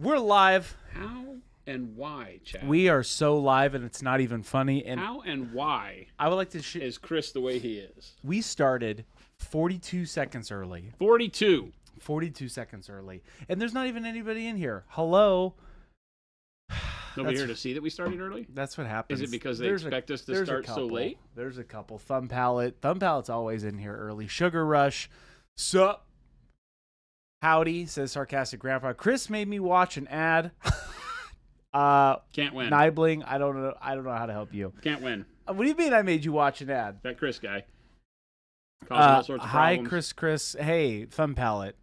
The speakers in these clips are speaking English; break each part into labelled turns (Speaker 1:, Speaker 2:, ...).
Speaker 1: We're live.
Speaker 2: How and why, Chad?
Speaker 1: We are so live, and it's not even funny. And
Speaker 2: how and why
Speaker 1: I would like to.
Speaker 2: is Chris the way he is?
Speaker 1: We started 42 seconds early.
Speaker 2: 42.
Speaker 1: 42 seconds early, and there's not even anybody in here. Hello.
Speaker 2: Nobody here to see that we started early?
Speaker 1: That's what happens.
Speaker 2: Is it because they expect us to start so late?
Speaker 1: There's a couple. Thumb Pallet's always in here early. Sugar Rush. Sup? Howdy, says sarcastic grandpa. Chris made me watch an ad.
Speaker 2: Can't win.
Speaker 1: Nibling, I don't know how to help you.
Speaker 2: Can't win.
Speaker 1: What do you mean I made you watch an ad?
Speaker 2: That Chris guy. Causing all sorts of problems.
Speaker 1: Hi, Chris. Hey, Thumb Pallet.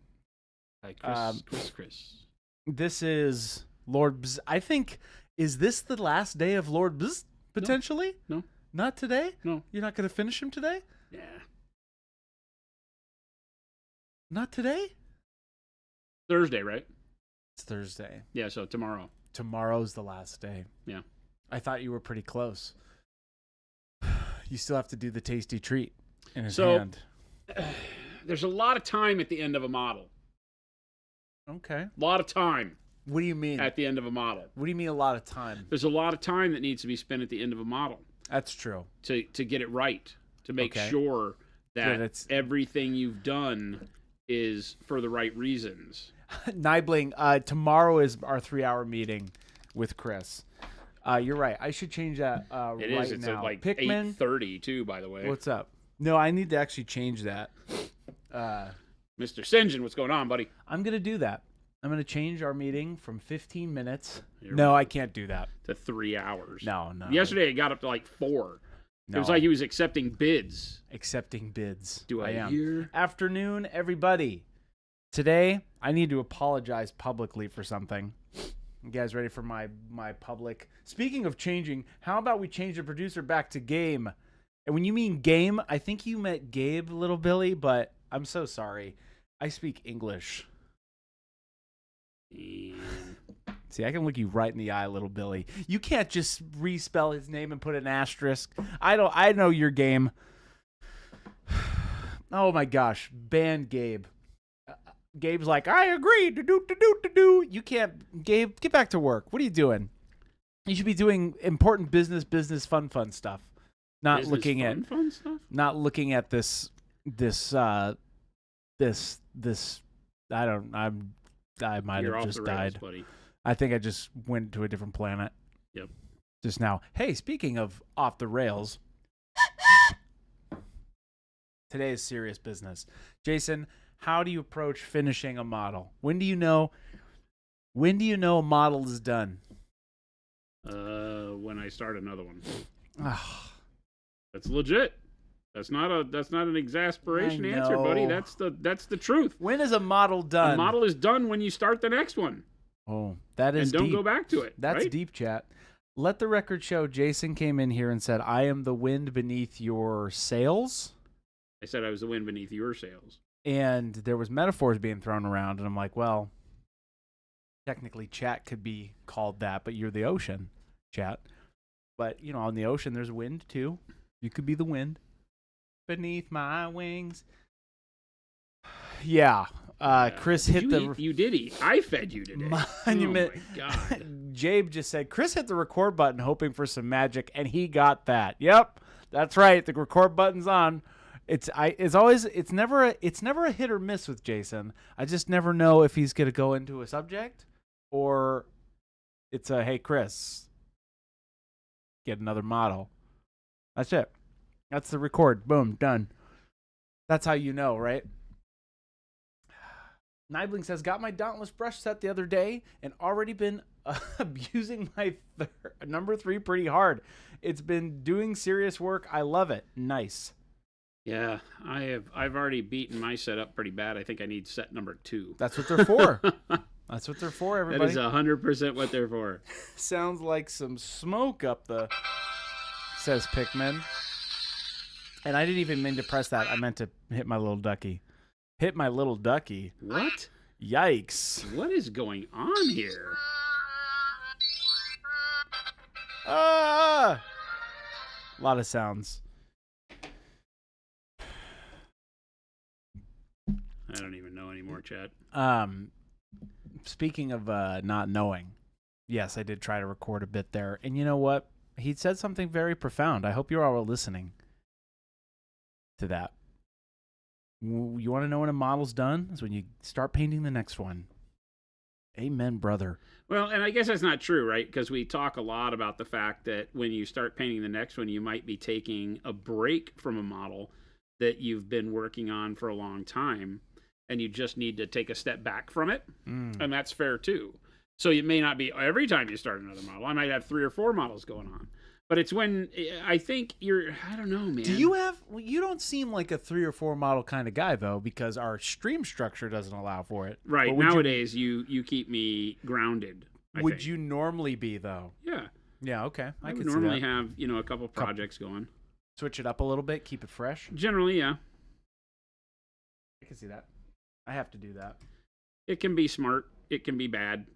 Speaker 2: Hi, Chris.
Speaker 1: This is Lord Bzz. I think, is this the last day of Lord Bzz, potentially?
Speaker 2: No.
Speaker 1: Not today?
Speaker 2: No.
Speaker 1: You're not going to finish him today?
Speaker 2: Yeah.
Speaker 1: Not today?
Speaker 2: Thursday, right?
Speaker 1: It's Thursday.
Speaker 2: Yeah, so tomorrow.
Speaker 1: Tomorrow's the last day.
Speaker 2: Yeah.
Speaker 1: I thought you were pretty close. You still have to do the tasty treat in his
Speaker 2: So,
Speaker 1: hand.
Speaker 2: There's a lot of time at the end of a model.
Speaker 1: Okay.
Speaker 2: A lot of time.
Speaker 1: What do you mean?
Speaker 2: At the end of a model.
Speaker 1: What do you mean a lot of time?
Speaker 2: There's a lot of time that needs to be spent at the end of a model.
Speaker 1: That's true.
Speaker 2: To get it right. To make
Speaker 1: Okay.
Speaker 2: sure that
Speaker 1: it's
Speaker 2: everything you've done is for the right reasons.
Speaker 1: Nibling, tomorrow is our 3-hour meeting with Chris. You're right. I should change that
Speaker 2: It
Speaker 1: right
Speaker 2: is. It's
Speaker 1: now.
Speaker 2: at like
Speaker 1: Pikmin,
Speaker 2: 8:30 too, by the way.
Speaker 1: what's up? No, I need to actually change that.
Speaker 2: Mr. St. John, what's going on, buddy?
Speaker 1: I'm going to do that. I'm going to change our meeting from 15 minutes.
Speaker 2: You're
Speaker 1: No,
Speaker 2: right.
Speaker 1: I can't do that.
Speaker 2: To 3 hours.
Speaker 1: No.
Speaker 2: Yesterday it got up to like 4.
Speaker 1: No.
Speaker 2: It was like he was accepting bids.
Speaker 1: Accepting bids.
Speaker 2: Do I
Speaker 1: am.
Speaker 2: hear?
Speaker 1: Afternoon, everybody. Today, I need to apologize publicly for something. You guys ready for my public? Speaking of changing, how about we change the producer back to Game? And when you mean Game, I think you meant Gabe, Little Billy, but I'm so sorry. I speak English.
Speaker 2: And
Speaker 1: See, I can look you right in the eye, Little Billy. You can't just respell his name and put an asterisk. I know your Game. Oh my gosh, ban Gabe. Gabe's like, I agree. Do. You can't. Gabe, get back to work. What are you doing? You should be doing important business, fun stuff. Not
Speaker 2: business
Speaker 1: looking at
Speaker 2: fun stuff?
Speaker 1: Not looking at this. I might
Speaker 2: You're
Speaker 1: have
Speaker 2: off
Speaker 1: just
Speaker 2: the rails,
Speaker 1: died.
Speaker 2: buddy.
Speaker 1: I think I just went to a different planet.
Speaker 2: Yep.
Speaker 1: Just now. Hey, speaking of off the rails, today is serious business. Jason, how do you approach finishing a model? When do you know a model is done?
Speaker 2: When I start another one.
Speaker 1: Ah,
Speaker 2: That's legit. That's not an exasperation
Speaker 1: I
Speaker 2: answer, buddy.
Speaker 1: know.
Speaker 2: That's the truth.
Speaker 1: when is a model done?
Speaker 2: A model is done when you start the next one.
Speaker 1: Oh, that is
Speaker 2: And don't
Speaker 1: deep.
Speaker 2: go back to it.
Speaker 1: That's
Speaker 2: right?
Speaker 1: deep, chat. Let the record show Jason came in here and said, I am the wind beneath your sails.
Speaker 2: I said I was the wind beneath your sails.
Speaker 1: And there was metaphors being thrown around. And I'm like, well, technically chat could be called that, but you're the ocean, chat. But, on the ocean, there's wind, too. You could be the wind beneath my wings. Yeah. Chris hit
Speaker 2: You did eat. I fed you today.
Speaker 1: Monument.
Speaker 2: Oh, my God.
Speaker 1: Jabe just said, Chris hit the record button hoping for some magic, and he got that. Yep, that's right. The record button's on. It's never a hit or miss with Jason. I just never know if he's gonna go into a subject or it's a, hey Chris, get another model. That's it. That's the record. Boom, done. That's how you know, right? Nibling says, got my Dauntless brush set the other day and already been abusing my number 3 pretty hard. It's been doing serious work. I love it. Nice.
Speaker 2: Yeah, I've already beaten my setup pretty bad. I think I need set number 2.
Speaker 1: That's what they're for. That's what they're for, everybody.
Speaker 2: That is 100% what they're for.
Speaker 1: Sounds like some smoke up the, says Pikmin. And I didn't even mean to press that. I meant to hit my little ducky. Hit my little ducky.
Speaker 2: What?
Speaker 1: Yikes.
Speaker 2: What is going on here?
Speaker 1: Ah! A lot of sounds.
Speaker 2: I don't even know anymore, chat.
Speaker 1: Speaking of not knowing, yes, I did try to record a bit there. And you know what? He said something very profound. I hope you're all listening to that. You want to know when a model's done? Is when you start painting the next one. Amen, brother.
Speaker 2: Well, and I guess that's not true, right? Because we talk a lot about the fact that when you start painting the next one, you might be taking a break from a model that you've been working on for a long time, and you just need to take a step back from it. And that's fair too. So it may not be every time you start another model. I might have 3 or 4 models going on. But it's when I think I don't know, man.
Speaker 1: Do you have, you don't seem like a 3 or 4 model kind of guy, though, because our stream structure doesn't allow for it.
Speaker 2: Right. Nowadays, you keep me grounded.
Speaker 1: Would you normally be, though?
Speaker 2: Yeah.
Speaker 1: Yeah, okay.
Speaker 2: I would normally have, a couple projects going.
Speaker 1: Switch it up a little bit, keep it fresh?
Speaker 2: Generally, yeah.
Speaker 1: I can see that. I have to do that.
Speaker 2: It can be smart. It can be bad.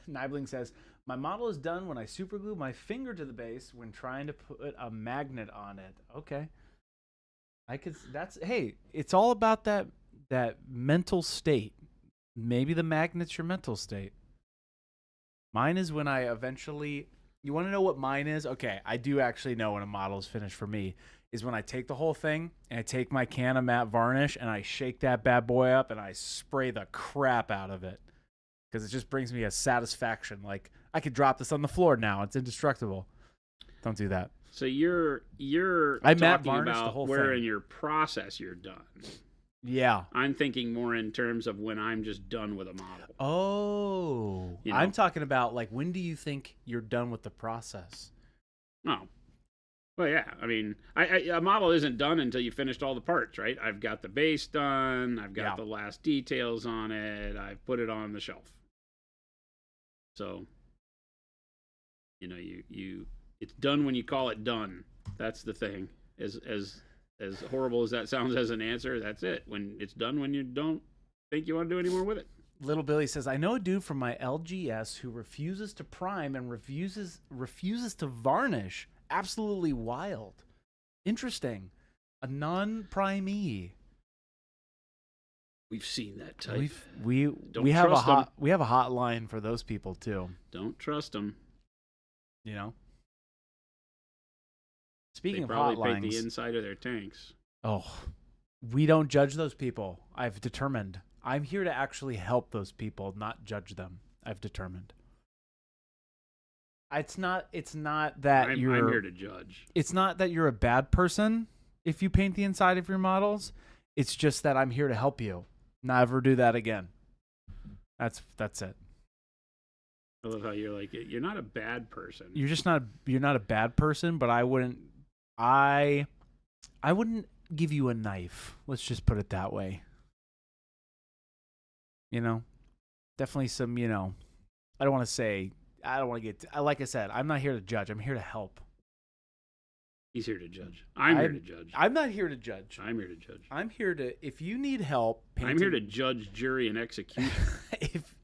Speaker 1: Nibling says, my model is done when I superglue my finger to the base when trying to put a magnet on it. Okay. Hey, it's all about that mental state. Maybe the magnet's your mental state. Mine is when I eventually, you want to know what mine is? Okay, I do actually know when a model is finished for me, is when I take the whole thing and I take my can of matte varnish and I shake that bad boy up and I spray the crap out of it. Because it just brings me a satisfaction. Like, I could drop this on the floor now. It's indestructible. Don't do that.
Speaker 2: So you're talking about where in your process you're done.
Speaker 1: Yeah.
Speaker 2: I'm thinking more in terms of when I'm just done with a model.
Speaker 1: Oh. I'm talking about, like, when do you think you're done with the process?
Speaker 2: Oh. Well, yeah. I mean, a model isn't done until you finished all the parts, right? I've got the base done. I've got the last details on it. I've put it on the shelf. So, it's done when you call it done. That's the thing. As horrible as that sounds as an answer, that's it. When it's done, when you don't think you want to do any more with it.
Speaker 1: Little Billy says, I know a dude from my LGS who refuses to prime and refuses to varnish. Absolutely wild. Interesting. A non-primee.
Speaker 2: We've seen that type.
Speaker 1: We have a hotline for those people too.
Speaker 2: Don't trust them.
Speaker 1: Speaking of
Speaker 2: hotlines,
Speaker 1: hotlines,
Speaker 2: paint the inside of their tanks.
Speaker 1: Oh, we don't judge those people. I've determined. I'm here to actually help those people, not judge them. I've determined. It's not that I'm
Speaker 2: here to judge.
Speaker 1: It's not that you're a bad person if you paint the inside of your models. It's just that I'm here to help you. Never do that again. That's it.
Speaker 2: I love how you're like, you're not a bad person.
Speaker 1: You're not a bad person, but I wouldn't give you a knife. Let's just put it that way. Definitely some, I don't want to get, like I said, I'm not here to judge. I'm here to help.
Speaker 2: He's here to judge. I'm here to judge.
Speaker 1: I'm not here to judge.
Speaker 2: I'm here to judge.
Speaker 1: I'm here to, if you need help painting,
Speaker 2: I'm here to judge, jury, and execution.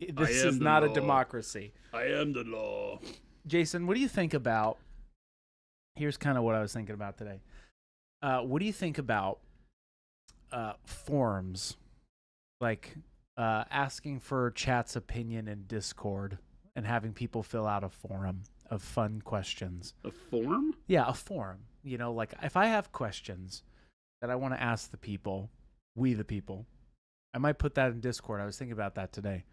Speaker 1: This is not a democracy.
Speaker 2: I am the law.
Speaker 1: Jason, what do you think about, here's kind of what I was thinking about today. What do you think about forums? Like asking for chat's opinion in Discord and having people fill out a forum of fun questions.
Speaker 2: A forum?
Speaker 1: Yeah, a forum. Like if I have questions that I want to ask the people, we the people, I might put that in Discord. I was thinking about that today.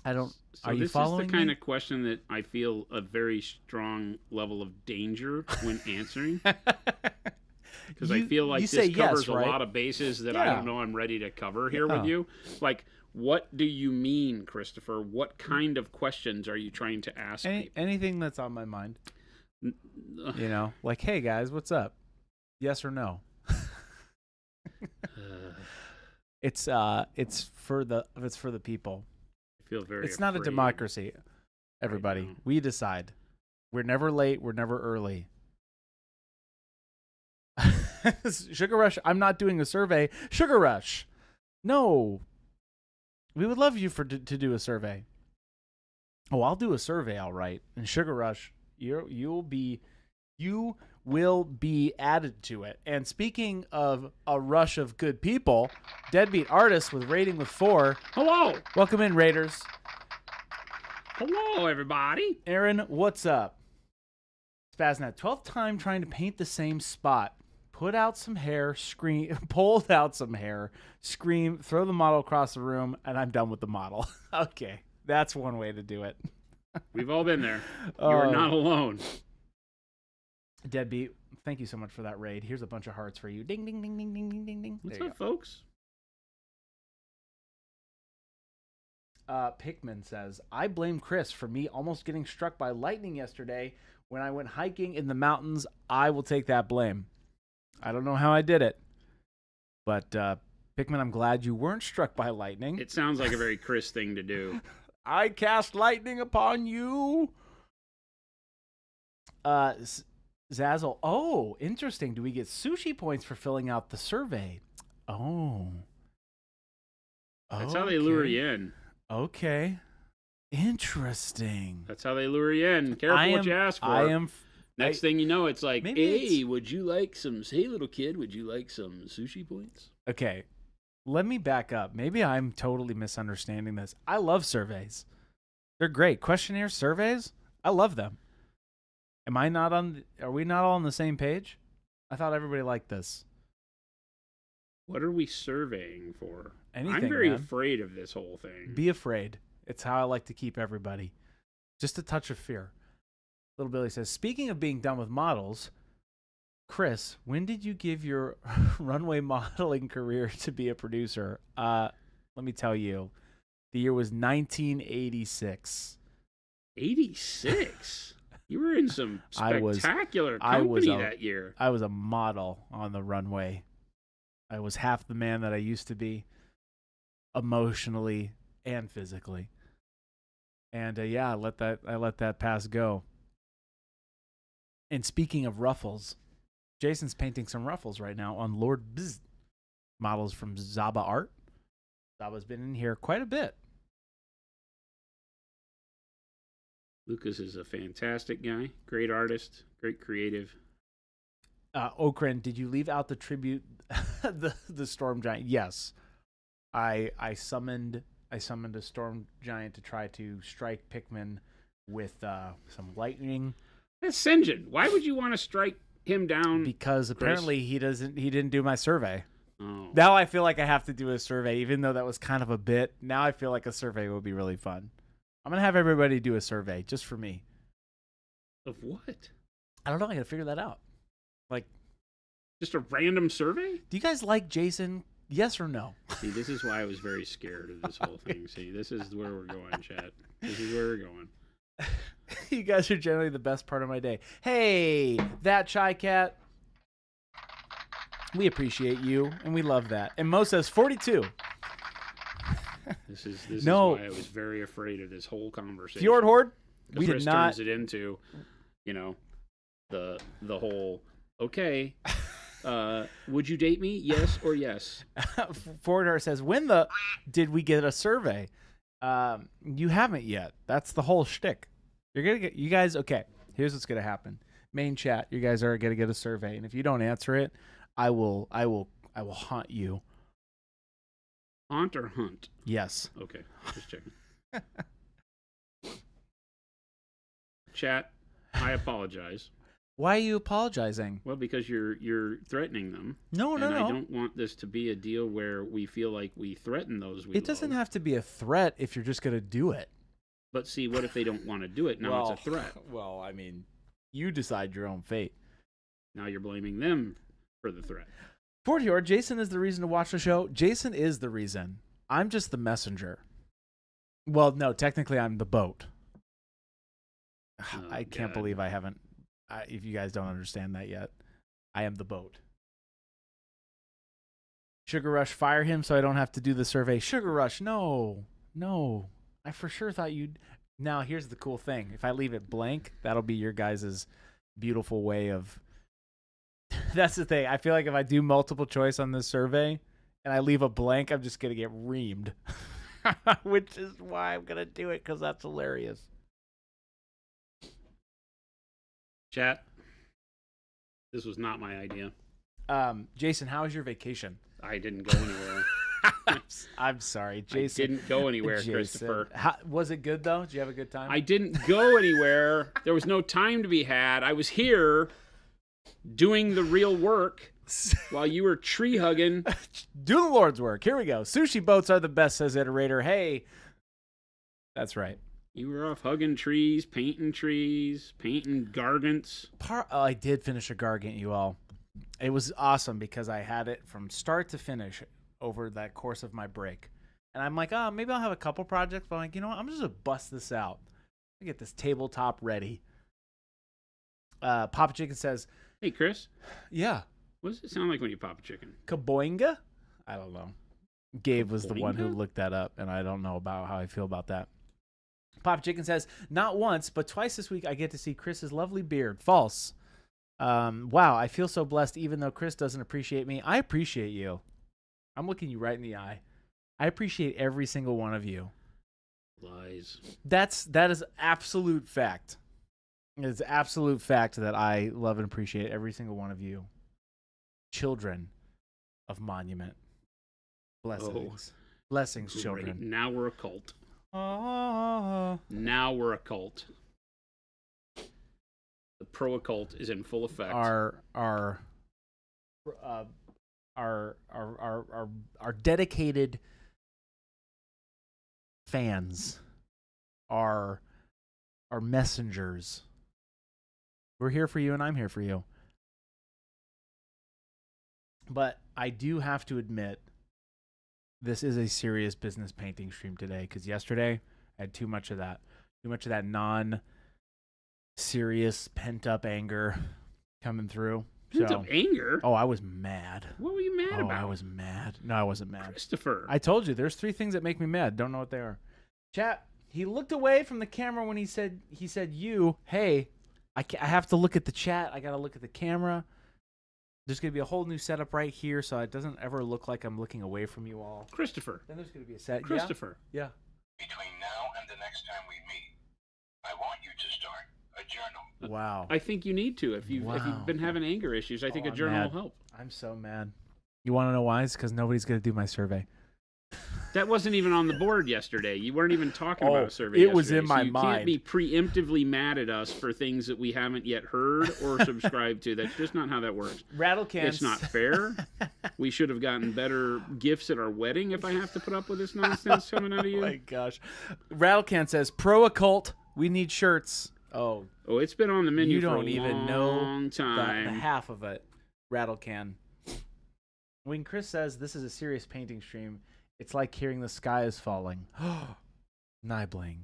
Speaker 1: Are you following me?
Speaker 2: This is the kind of question that I feel a very strong level of danger when answering. Because I feel like this covers a lot of bases that I don't know I'm ready to cover here with you. Like, what do you mean, Christopher? What kind of questions are you trying to ask people?
Speaker 1: Anything that's on my mind. Like, hey guys, what's up? Yes or no? It's for the people.
Speaker 2: I feel very.
Speaker 1: It's not a democracy. Everybody, we decide. We're never late. We're never early. Sugar Rush, I'm not doing a survey. Sugar Rush, no. We would love you to do a survey. Oh, I'll do a survey, all right. And Sugar Rush, you will be added to it. And speaking of a rush of good people, Deadbeat Artists with rating with 4.
Speaker 2: Hello.
Speaker 1: Welcome in, Raiders.
Speaker 2: Hello, everybody.
Speaker 1: Aaron, what's up? Spaznet, 12th time trying to paint the same spot. Put out some hair, scream, pulled out some hair, scream, throw the model across the room, and I'm done with the model. Okay, that's one way to do it.
Speaker 2: We've all been there. You're not alone.
Speaker 1: Deadbeat, thank you so much for that raid. Here's a bunch of hearts for you. Ding, ding, ding, ding, ding, ding, ding, ding.
Speaker 2: What's up, folks?
Speaker 1: Pickman says, I blame Chris for me almost getting struck by lightning yesterday when I went hiking in the mountains. I will take that blame. I don't know how I did it, but Pickman, I'm glad you weren't struck by lightning.
Speaker 2: It sounds like a very Chris thing to do.
Speaker 1: I cast lightning upon you. Zazzle. Oh, interesting. Do we get sushi points for filling out the survey? Oh.
Speaker 2: That's how they lure you in.
Speaker 1: Okay. Interesting.
Speaker 2: That's how they lure you in. Careful what you ask for. Next thing you know, it's like, hey, would you like some, hey, little kid, would you like some sushi points?
Speaker 1: Okay. Let me back up. Maybe I'm totally misunderstanding this. I love surveys. They're great. Questionnaire surveys, I love them. Are we not all on the same page? I thought everybody liked this.
Speaker 2: What are we surveying for?
Speaker 1: Anything,
Speaker 2: I'm very
Speaker 1: man.
Speaker 2: afraid of this whole thing.
Speaker 1: Be afraid. It's how I like to keep everybody. Just a touch of fear. Little Billy says, speaking of being done with models, Chris, when did you give your runway modeling career to be a producer? Let me tell you, the year was 1986.
Speaker 2: 86? You were in some spectacular company that year.
Speaker 1: I was a model on the runway. I was half the man that I used to be, emotionally and physically. And I let that pass go. And speaking of ruffles, Jason's painting some ruffles right now on Lord Bzz, models from Zaba Art. Zaba's been in here quite a bit.
Speaker 2: Lucas is a fantastic guy, great artist, great creative.
Speaker 1: Okran, did you leave out the tribute, the Storm Giant? Yes, I summoned a Storm Giant to try to strike Pikmin with some lightning.
Speaker 2: That's Sinjin. Why would you want to strike him down?
Speaker 1: Because apparently he didn't do my survey.
Speaker 2: Oh.
Speaker 1: Now I feel like I have to do a survey, even though that was kind of a bit. Now I feel like a survey would be really fun. I'm gonna have everybody do a survey just for me.
Speaker 2: Of what?
Speaker 1: I don't know. I gotta figure that out. Like,
Speaker 2: just a random survey?
Speaker 1: Do you guys like Jason? Yes or no?
Speaker 2: See, this is why I was very scared of this whole thing. See, this is where we're going, chat. This is where we're going.
Speaker 1: You guys are generally the best part of my day. Hey, that Chai Cat. We appreciate you, and we love that. And Mo says 42.
Speaker 2: This is why I was very afraid of this whole conversation.
Speaker 1: Fjord Horde, we
Speaker 2: Chris
Speaker 1: did not.
Speaker 2: Turns it into, the whole. Okay, would you date me? Yes or yes.
Speaker 1: Fjord Horde says, when did we get a survey? You haven't yet. That's the whole shtick. You're gonna get you guys. Okay, here's what's gonna happen. Main chat, you guys are gonna get a survey, and if you don't answer it, I will haunt you.
Speaker 2: Haunt or hunt?
Speaker 1: Yes.
Speaker 2: Okay, just checking. Chat, I apologize.
Speaker 1: Why are you apologizing?
Speaker 2: Well, because you're threatening them.
Speaker 1: No.
Speaker 2: I don't want this to be a deal where we feel like we threaten those we love.
Speaker 1: It doesn't have to be a threat if you're just gonna do it.
Speaker 2: But see, what if they don't want to do it? Now it's a threat.
Speaker 1: Well, I mean, you decide your own fate.
Speaker 2: Now you're blaming them for the threat.
Speaker 1: Fort Horde, Jason is the reason to watch the show. Jason is the reason. I'm just the messenger. Well, no, technically I'm the boat. I can't believe I haven't. If you guys don't understand that yet, I am the boat. Sugar Rush, fire him so I don't have to do the survey. Sugar Rush, no. I for sure thought you'd. Now, here's the cool thing. If I leave it blank, that'll be your guys' beautiful way of. That's the thing. I feel like if I do multiple choice on this survey and I leave a blank, I'm just going to get reamed. Which is why I'm going to do it, because that's hilarious.
Speaker 2: Chat, This was not my idea.
Speaker 1: Jason, how was your vacation?
Speaker 2: I didn't go anywhere.
Speaker 1: I'm sorry, Jason.
Speaker 2: I didn't go anywhere,
Speaker 1: Jason.
Speaker 2: Christopher.
Speaker 1: Was it good, though? Did you have a good time?
Speaker 2: I didn't go anywhere. There was no time to be had. I was here doing the real work while you were tree hugging.
Speaker 1: Do the Lord's work. Here we go. Sushi boats are the best, says Iterator. Hey. That's right.
Speaker 2: You were off hugging trees, painting gargants.
Speaker 1: I did finish a gargant, you all. It was awesome because I had it from start to finish over that course of my break. And I'm like, oh, maybe I'll have a couple projects, but I'm like, you know what? I'm just going to bust this out. I get this tabletop ready. Papa Chicken says,
Speaker 2: hey, Chris.
Speaker 1: Yeah.
Speaker 2: What does it sound like when you pop a chicken?
Speaker 1: Kaboinga? I don't know. Gabe was the one who
Speaker 2: Kaboinga?
Speaker 1: looked that up, and I don't know about how I feel about that. Papa Chicken says, not once, but twice this week I get to see Chris's lovely beard. False. Wow, I feel so blessed even though Chris doesn't appreciate me. I appreciate you. I'm looking you right in the eye. I appreciate every single one of you.
Speaker 2: Lies.
Speaker 1: That is absolute fact. It's absolute fact that I love and appreciate every single one of you. Children of Monument. Blessings. Blessings,
Speaker 2: Great.
Speaker 1: children.
Speaker 2: Now we're a cult.
Speaker 1: Ah.
Speaker 2: Now we're a cult. The pro occult is in full effect.
Speaker 1: Our dedicated fans, our messengers. We're here for you, and I'm here for you. But I do have to admit, this is a serious business painting stream today, because yesterday I had too much of that non-serious pent-up anger coming through.
Speaker 2: Pent up anger?
Speaker 1: Oh, I was mad.
Speaker 2: What were you mad about?
Speaker 1: I was mad. No, I wasn't mad.
Speaker 2: Christopher.
Speaker 1: I told you, there's 3 things that make me mad. Don't know what they are. Chat, he looked away from the camera when he said you, hey, I have to look at the chat. I got to look at the camera. There's going to be a whole new setup right here, so it doesn't ever look like I'm looking away from you all.
Speaker 2: Christopher.
Speaker 1: Then there's going to be a set.
Speaker 2: Christopher.
Speaker 1: Yeah.
Speaker 3: Between now and the next time we meet, I want you to start a journal.
Speaker 1: Wow.
Speaker 2: I think you need to. If you've been having anger issues, I think a
Speaker 1: I'm
Speaker 2: journal
Speaker 1: mad.
Speaker 2: will help.
Speaker 1: I'm so mad. You want to know why? It's because nobody's going to do my survey.
Speaker 2: That wasn't even on the board yesterday. You weren't even talking about a survey
Speaker 1: it was
Speaker 2: yesterday,
Speaker 1: in my
Speaker 2: so you
Speaker 1: mind.
Speaker 2: can't be preemptively mad at us for things that we haven't yet heard or subscribed to. That's just not how that works.
Speaker 1: Rattle cans.
Speaker 2: It's not fair. We should have gotten better gifts at our wedding if I have to put up with this nonsense coming out of you.
Speaker 1: Oh my gosh. Rattle can says, pro occult, we need shirts. Oh,
Speaker 2: it's been on the menu
Speaker 1: you
Speaker 2: for
Speaker 1: don't
Speaker 2: a
Speaker 1: even
Speaker 2: long
Speaker 1: know
Speaker 2: time.
Speaker 1: the half of it. Rattle can. When Chris says this is a serious painting stream, it's like hearing the sky is falling. Nibling.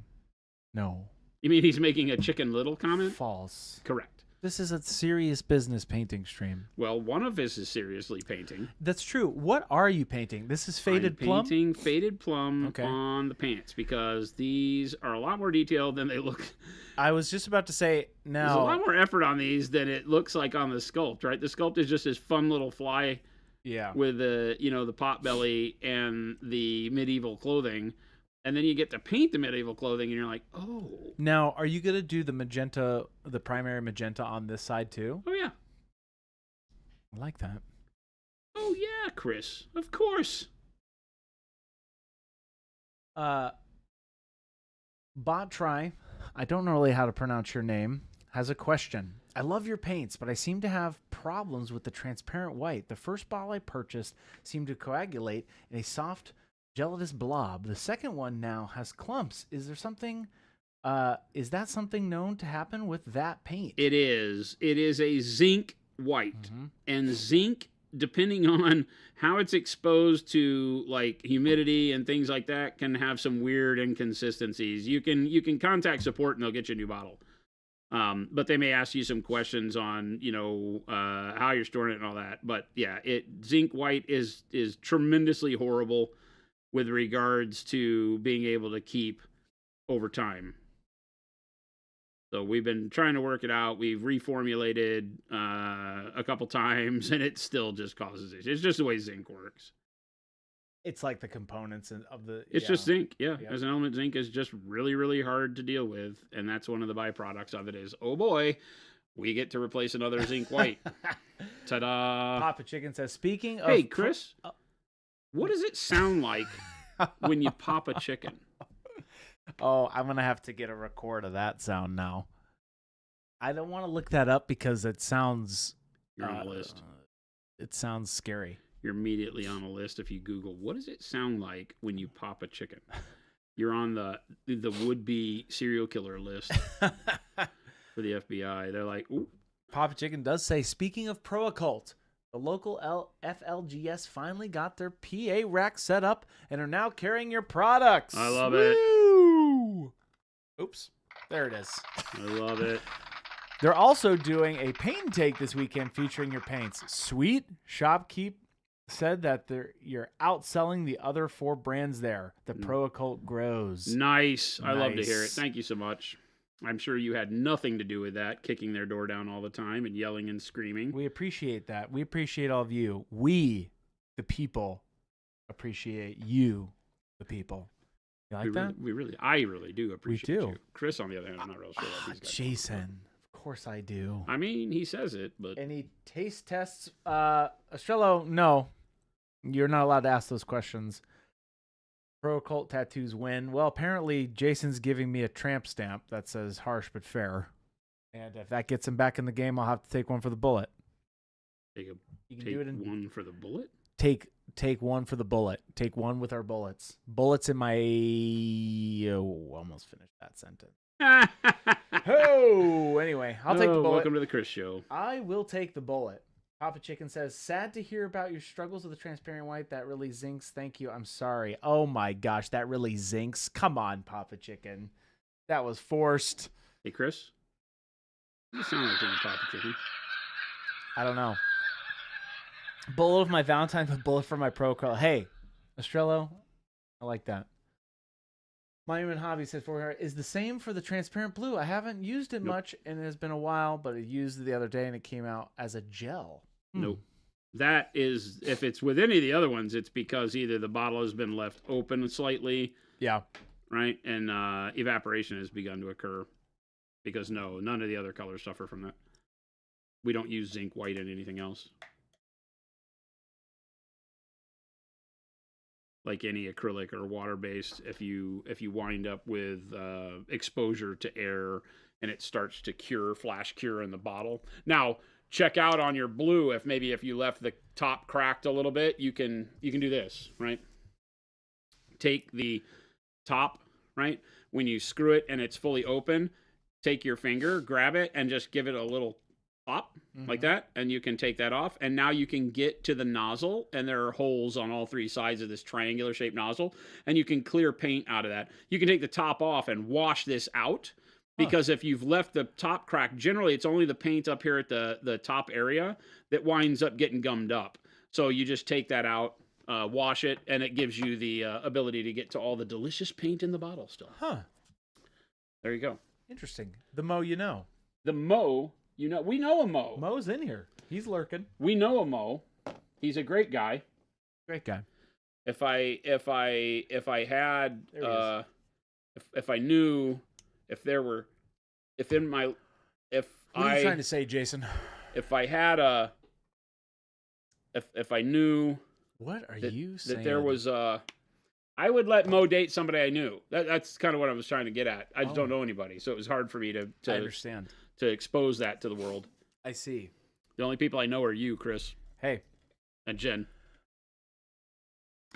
Speaker 1: No.
Speaker 2: You mean he's making a Chicken Little comment?
Speaker 1: False.
Speaker 2: Correct.
Speaker 1: This is a serious business painting stream.
Speaker 2: Well, one of us is seriously painting.
Speaker 1: That's true. What are you painting? This is Faded
Speaker 2: I'm
Speaker 1: Plum?
Speaker 2: painting Faded Plum
Speaker 1: Okay.
Speaker 2: on the pants because these are a lot more detailed than they look.
Speaker 1: I was just about to say,
Speaker 2: There's a
Speaker 1: now,
Speaker 2: lot more effort on these than it looks like on the sculpt, right? The sculpt is just this fun little fly
Speaker 1: yeah.
Speaker 2: with the pot belly and the medieval clothing. And then you get to paint the medieval clothing and you're like, oh.
Speaker 1: Now, are you going to do the magenta, the primary magenta on this side too?
Speaker 2: Oh, yeah.
Speaker 1: I like that.
Speaker 2: Oh, yeah, Chris. Of course.
Speaker 1: Bot Try, I don't know really how to pronounce your name, has a question. I love your paints, but I seem to have problems with the transparent white. The first bottle I purchased seemed to coagulate in a soft, gelatinous blob. The second one now has clumps. Is there something, is that something known to happen with that paint?
Speaker 2: It is. It is a zinc white.
Speaker 1: Mhm.
Speaker 2: And zinc, depending on how it's exposed to like humidity and things like that, can have some weird inconsistencies. You can contact support and they'll get you a new bottle. But they may ask you some questions on, how you're storing it and all that. But yeah, zinc white is tremendously horrible with regards to being able to keep over time. So we've been trying to work it out. We've reformulated a couple times, and it still just causes issues. It's just the way zinc works.
Speaker 1: It's like the components of the...
Speaker 2: It's just zinc, yeah.
Speaker 1: Yep.
Speaker 2: As an element, zinc is just really, really hard to deal with, and that's one of the byproducts of it is, oh boy, we get to replace another zinc white. Ta-da!
Speaker 1: Papa Chicken says, speaking of...
Speaker 2: Hey, Chris, what does it sound like when you pop a chicken?
Speaker 1: Oh, I'm going to have to get a record of that sound now. I don't want to look that up because it sounds...
Speaker 2: You're on a list.
Speaker 1: It sounds scary.
Speaker 2: You're immediately on a list if you Google, what does it sound like when you pop a chicken? You're on the would-be serial killer list for the FBI. They're like, ooh.
Speaker 1: Papa Chicken does say, speaking of Pro Occult, the local FLGS finally got their PA rack set up and are now carrying your products.
Speaker 2: I love
Speaker 1: it. Oops. There it is.
Speaker 2: I love it.
Speaker 1: They're also doing a paint take this weekend featuring your paints. Sweet. Shopkeep said that you're outselling the other 4 brands there. The Pro Occult grows.
Speaker 2: Nice. I love to hear it. Thank you so much. I'm sure you had nothing to do with that, kicking their door down all the time and yelling and screaming.
Speaker 1: We appreciate that. We appreciate all of you. We, the people, appreciate you, the people. You like that?
Speaker 2: I really do appreciate
Speaker 1: we do.
Speaker 2: You. Chris, on the other hand, I'm not real sure about these guys.
Speaker 1: Jason. Of course I do.
Speaker 2: I mean, he says it, but...
Speaker 1: Any taste tests? Estrello, no. You're not allowed to ask those questions. Pro Occult tattoos win. Well, apparently Jason's giving me a tramp stamp that says harsh but fair. And if that gets him back in the game, I'll have to take one for the bullet.
Speaker 2: Take one for the bullet?
Speaker 1: Take one for the bullet. Take one with our bullets. Bullets in my... Oh, almost finished that sentence. Oh, anyway, I'll take the bullet.
Speaker 2: Welcome to the Chris Show.
Speaker 1: I will take the bullet. Papa Chicken says, sad to hear about your struggles with the transparent white. That really zincs. Thank you. I'm sorry. Oh my gosh, that really zincs. Come on, Papa Chicken. That was forced.
Speaker 2: Hey, Chris. You sound like a Papa Chicken.
Speaker 1: I don't know. Bullet of my Valentine, but bullet for my Pro Occult. Hey, Estrello, I like that. Monument Hobby says, is the same for the transparent blue. I haven't used it much, and it has been a while, but I used it the other day, and it came out as a gel.
Speaker 2: Nope. That is, if it's with any of the other ones, it's because either the bottle has been left open slightly.
Speaker 1: Yeah.
Speaker 2: Right? And evaporation has begun to occur. Because none of the other colors suffer from that. We don't use zinc white in anything else. Like any acrylic or water-based, if you wind up with exposure to air and it starts to flash cure in the bottle. Now, check out on your blue if you left the top cracked a little bit, you can do this, right? Take the top, right? When you screw it and it's fully open, take your finger, grab it, and just give it a little pop like that, and you can take that off, and now you can get to the nozzle, and there are holes on all 3 sides of this triangular shaped nozzle, and you can clear paint out of that. You can take the top off and wash this out, because if you've left the top crack, generally it's only the paint up here at the top area that winds up getting gummed up. So you just take that out, wash it, and it gives you the ability to get to all the delicious paint in the bottle still.
Speaker 1: Huh.
Speaker 2: There you go.
Speaker 1: Interesting. The Mo you know.
Speaker 2: The Mo... we know a Mo.
Speaker 1: Mo's in here. He's lurking.
Speaker 2: We know a Mo. He's a great guy.
Speaker 1: Great guy.
Speaker 2: If I had, if I knew, what are you
Speaker 1: trying to say, Jason?
Speaker 2: If I had if I knew,
Speaker 1: what are you saying?
Speaker 2: That there was I would let Mo date somebody I knew. That's kind of what I was trying to get at. I just don't know anybody, so it was hard for me to
Speaker 1: I understand.
Speaker 2: To expose that to the world.
Speaker 1: I see.
Speaker 2: The only people I know are you, Chris.
Speaker 1: Hey.
Speaker 2: And Jen.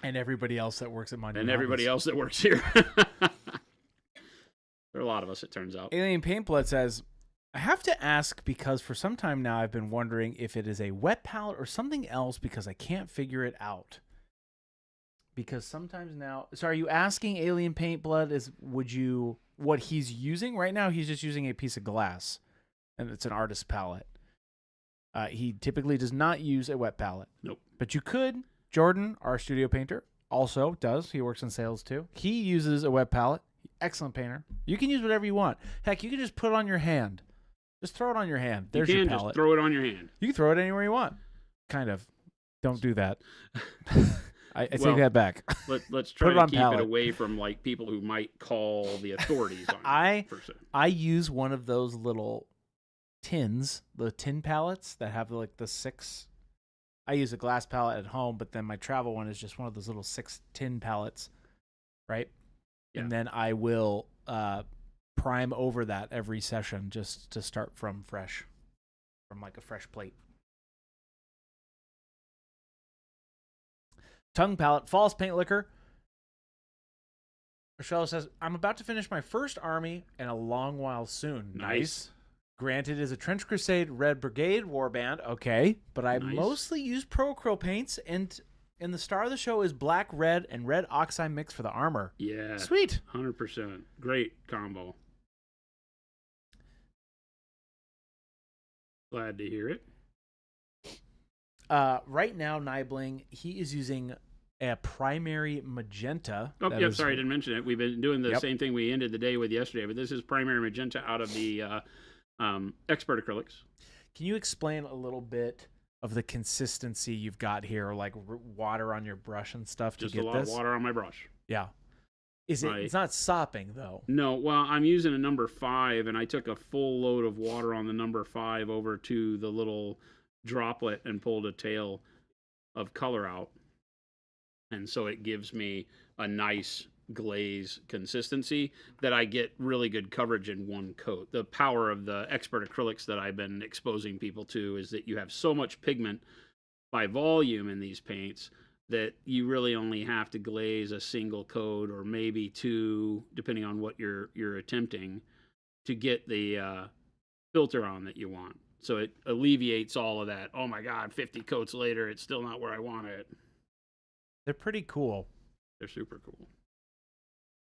Speaker 1: And everybody else that works at Monument.
Speaker 2: And everybody else that works here. There are a lot of us, it turns out.
Speaker 1: Alien Paintblood says, I have to ask because for some time now I've been wondering if it is a wet palette or something else because I can't figure it out. Because sometimes now... So are you asking Alien Paintblood what he's using? Right now he's just using a piece of glass. And it's an artist palette. He typically does not use a wet palette.
Speaker 2: Nope.
Speaker 1: But you could. Jordan, our studio painter, also does. He works in sales too. He uses a wet palette. Excellent painter. You can use whatever you want. Heck, you can just put it on your hand. Just throw it on your hand. There's your palette.
Speaker 2: Just throw it on your hand.
Speaker 1: You can throw it anywhere you want. Kind of. Don't do that. I take that back.
Speaker 2: Let's try to keep it away from like people who might call the authorities on it.
Speaker 1: I use one of those little tins, the tin palettes that have like the 6. I use a glass palette at home, but then my travel one is just one of those little 6 tin palettes, right?
Speaker 2: Yeah.
Speaker 1: And then I will prime over that every session just to start from fresh, from like a fresh plate. Tongue palette, false paint liquor. Rochelle says, I'm about to finish my first army in a long while soon. Nice. Granted, is a Trench Crusade Red Brigade warband. Okay. But I mostly use Pro Acryl paints, and the star of the show is black, red, and red oxide mix for the armor.
Speaker 2: Yeah.
Speaker 1: Sweet.
Speaker 2: 100%. Great combo. Glad to hear it.
Speaker 1: Right now, Nibling, he is using a primary magenta.
Speaker 2: Oh, yep. Sorry, I didn't mention it. We've been doing the same thing we ended the day with yesterday, but this is primary magenta out of the expert acrylics.
Speaker 1: Can you explain a little bit of the consistency you've got here, like water on your brush and stuff to
Speaker 2: Just
Speaker 1: get
Speaker 2: a lot
Speaker 1: this?
Speaker 2: of water on my brush.
Speaker 1: Yeah. Is it? It's not sopping though.
Speaker 2: No. Well, I'm using a number 5, and I took a full load of water on the number 5 over to the little droplet and pulled a tail of color out, and so it gives me a nice glaze consistency that I get really good coverage in one coat. The power of the expert acrylics that I've been exposing people to is that you have so much pigment by volume in these paints that you really only have to glaze a single coat or maybe 2, depending on what you're attempting, to get the filter on that you want. So it alleviates all of that. Oh my God, 50 coats later, it's still not where I want it.
Speaker 1: They're pretty cool.
Speaker 2: They're super cool.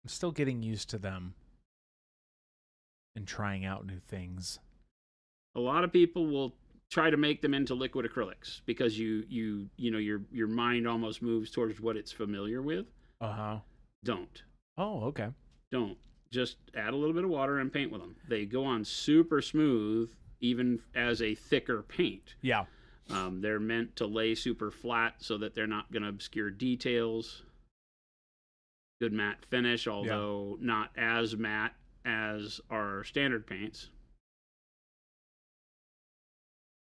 Speaker 1: I'm still getting used to them and trying out new things.
Speaker 2: A lot of people will try to make them into liquid acrylics because you know your mind almost moves towards what it's familiar with. Don't.
Speaker 1: Oh, okay.
Speaker 2: Don't. Just add a little bit of water and paint with them. They go on super smooth, even as a thicker paint.
Speaker 1: Yeah.
Speaker 2: They're meant to lay super flat so that they're not going to obscure details. Good matte finish, although not as matte as our standard paints,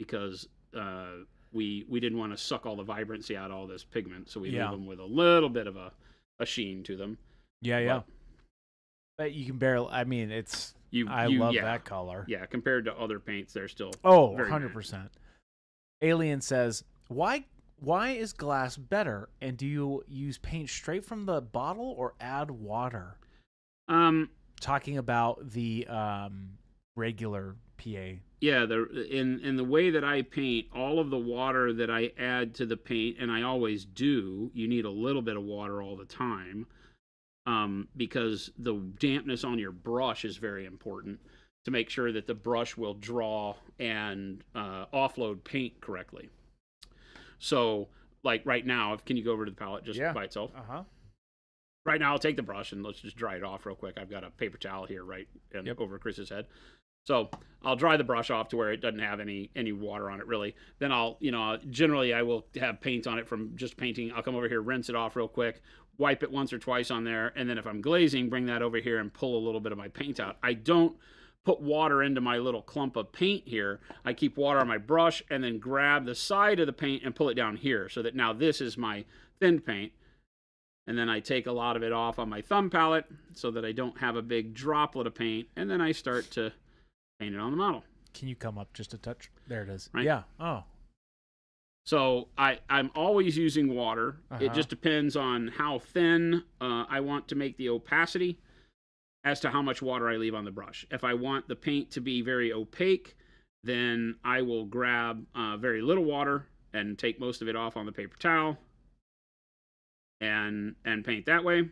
Speaker 2: because we didn't want to suck all the vibrancy out of all this pigment, so we leave them with a little bit of a sheen to them.
Speaker 1: But you can barely. I mean, it's. I love that color.
Speaker 2: Yeah, compared to other paints, they're still
Speaker 1: 100%. Alien says, why is glass better, and do you use paint straight from the bottle or add water? Talking about the regular PA.
Speaker 2: Yeah, in the way that I paint, all of the water that I add to the paint, and I always do, you need a little bit of water all the time, because the dampness on your brush is very important to make sure that the brush will draw and offload paint correctly. So, like right now, can you go over to the palette just by itself? Right now, I'll take the brush and let's just dry it off real quick. I've got a paper towel here over Chris's head. So I'll dry the brush off to where it doesn't have any water on it really. Then generally I will have paint on it from just painting. I'll come over here, rinse it off real quick, wipe it once or twice on there, and then if I'm glazing, bring that over here and pull a little bit of my paint out. I don't put water into my little clump of paint here. I keep water on my brush and then grab the side of the paint and pull it down here so that now this is my thin paint. And then I take a lot of it off on my thumb palette so that I don't have a big droplet of paint. And then I start to paint it on the model.
Speaker 1: Can you come up just a touch? There it is.
Speaker 2: Right?
Speaker 1: Yeah. Oh.
Speaker 2: So I'm always using water. It just depends on how thin I want to make the opacity as to how much water I leave on the brush. If I want the paint to be very opaque, then I will grab very little water and take most of it off on the paper towel and paint that way.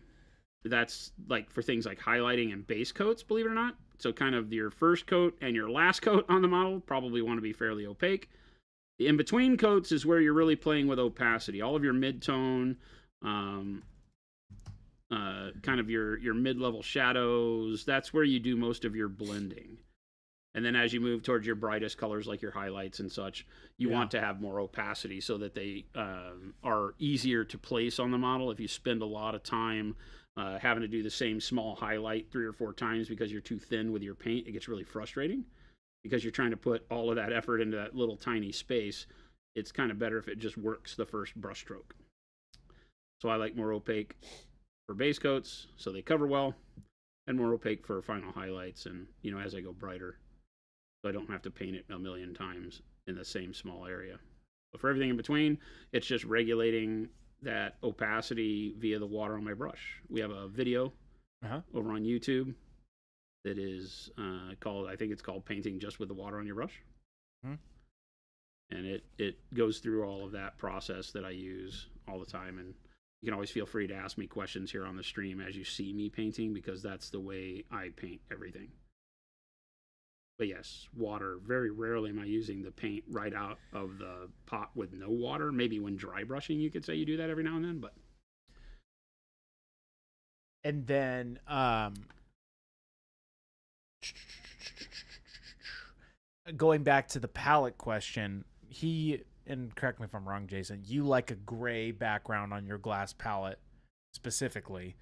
Speaker 2: That's like for things like highlighting and base coats, believe it or not. So kind of your first coat and your last coat on the model probably want to be fairly opaque. The in-between coats is where you're really playing with opacity. All of your mid-tone, kind of your mid-level shadows, that's where you do most of your blending. And then as you move towards your brightest colors like your highlights and such, you want to have more opacity so that they are easier to place on the model. If you spend a lot of time having to do the same small highlight 3 or 4 times because you're too thin with your paint, it gets really frustrating. because you're trying to put all of that effort into that little tiny space. It's kind of better if it just works the first brush stroke. So I like more opaque for base coats, so they cover well, and more opaque for final highlights, and as I go brighter, so I don't have to paint it a million times in the same small area. But for everything in between, it's just regulating that opacity via the water on my brush. We have a video over on YouTube that is called, I think it's called Painting Just with the Water on Your Brush. And it goes through all of that process that I use all the time. And you can always feel free to ask me questions here on the stream as you see me painting, because that's the way I paint everything. But yes, water. Very rarely am I using the paint right out of the pot with no water. Maybe when dry brushing, you could say you do that every now and then. But
Speaker 1: and then going back to the palette question, and correct me if I'm wrong, Jason, you like a gray background on your glass palette specifically.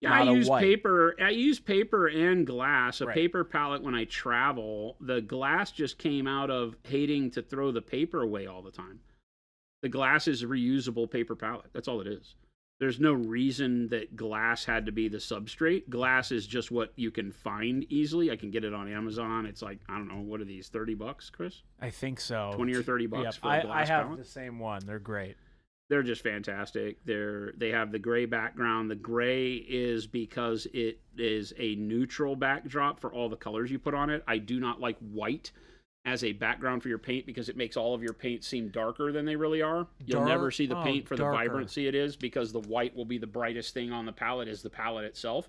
Speaker 2: Yeah, I use paper. I use paper and glass. A paper palette when I travel. The glass just came out of hating to throw the paper away all the time. The glass is a reusable paper palette. That's all it is. There's no reason that glass had to be the substrate. Glass is just what you can find easily. I can get it on Amazon. It's like, I don't know, what are these, $30, Chris?
Speaker 1: I think so.
Speaker 2: 20 or $30
Speaker 1: yep.
Speaker 2: for a glass
Speaker 1: I have
Speaker 2: palette?
Speaker 1: the same one. They're great.
Speaker 2: They're just fantastic. They have the gray background. The gray is because it is a neutral backdrop for all the colors you put on it. I do not like white as a background for your paint because it makes all of your paint seem darker than they really are. You'll never see the paint for the vibrancy it is, because the white will be the brightest thing on the palette is the palette itself.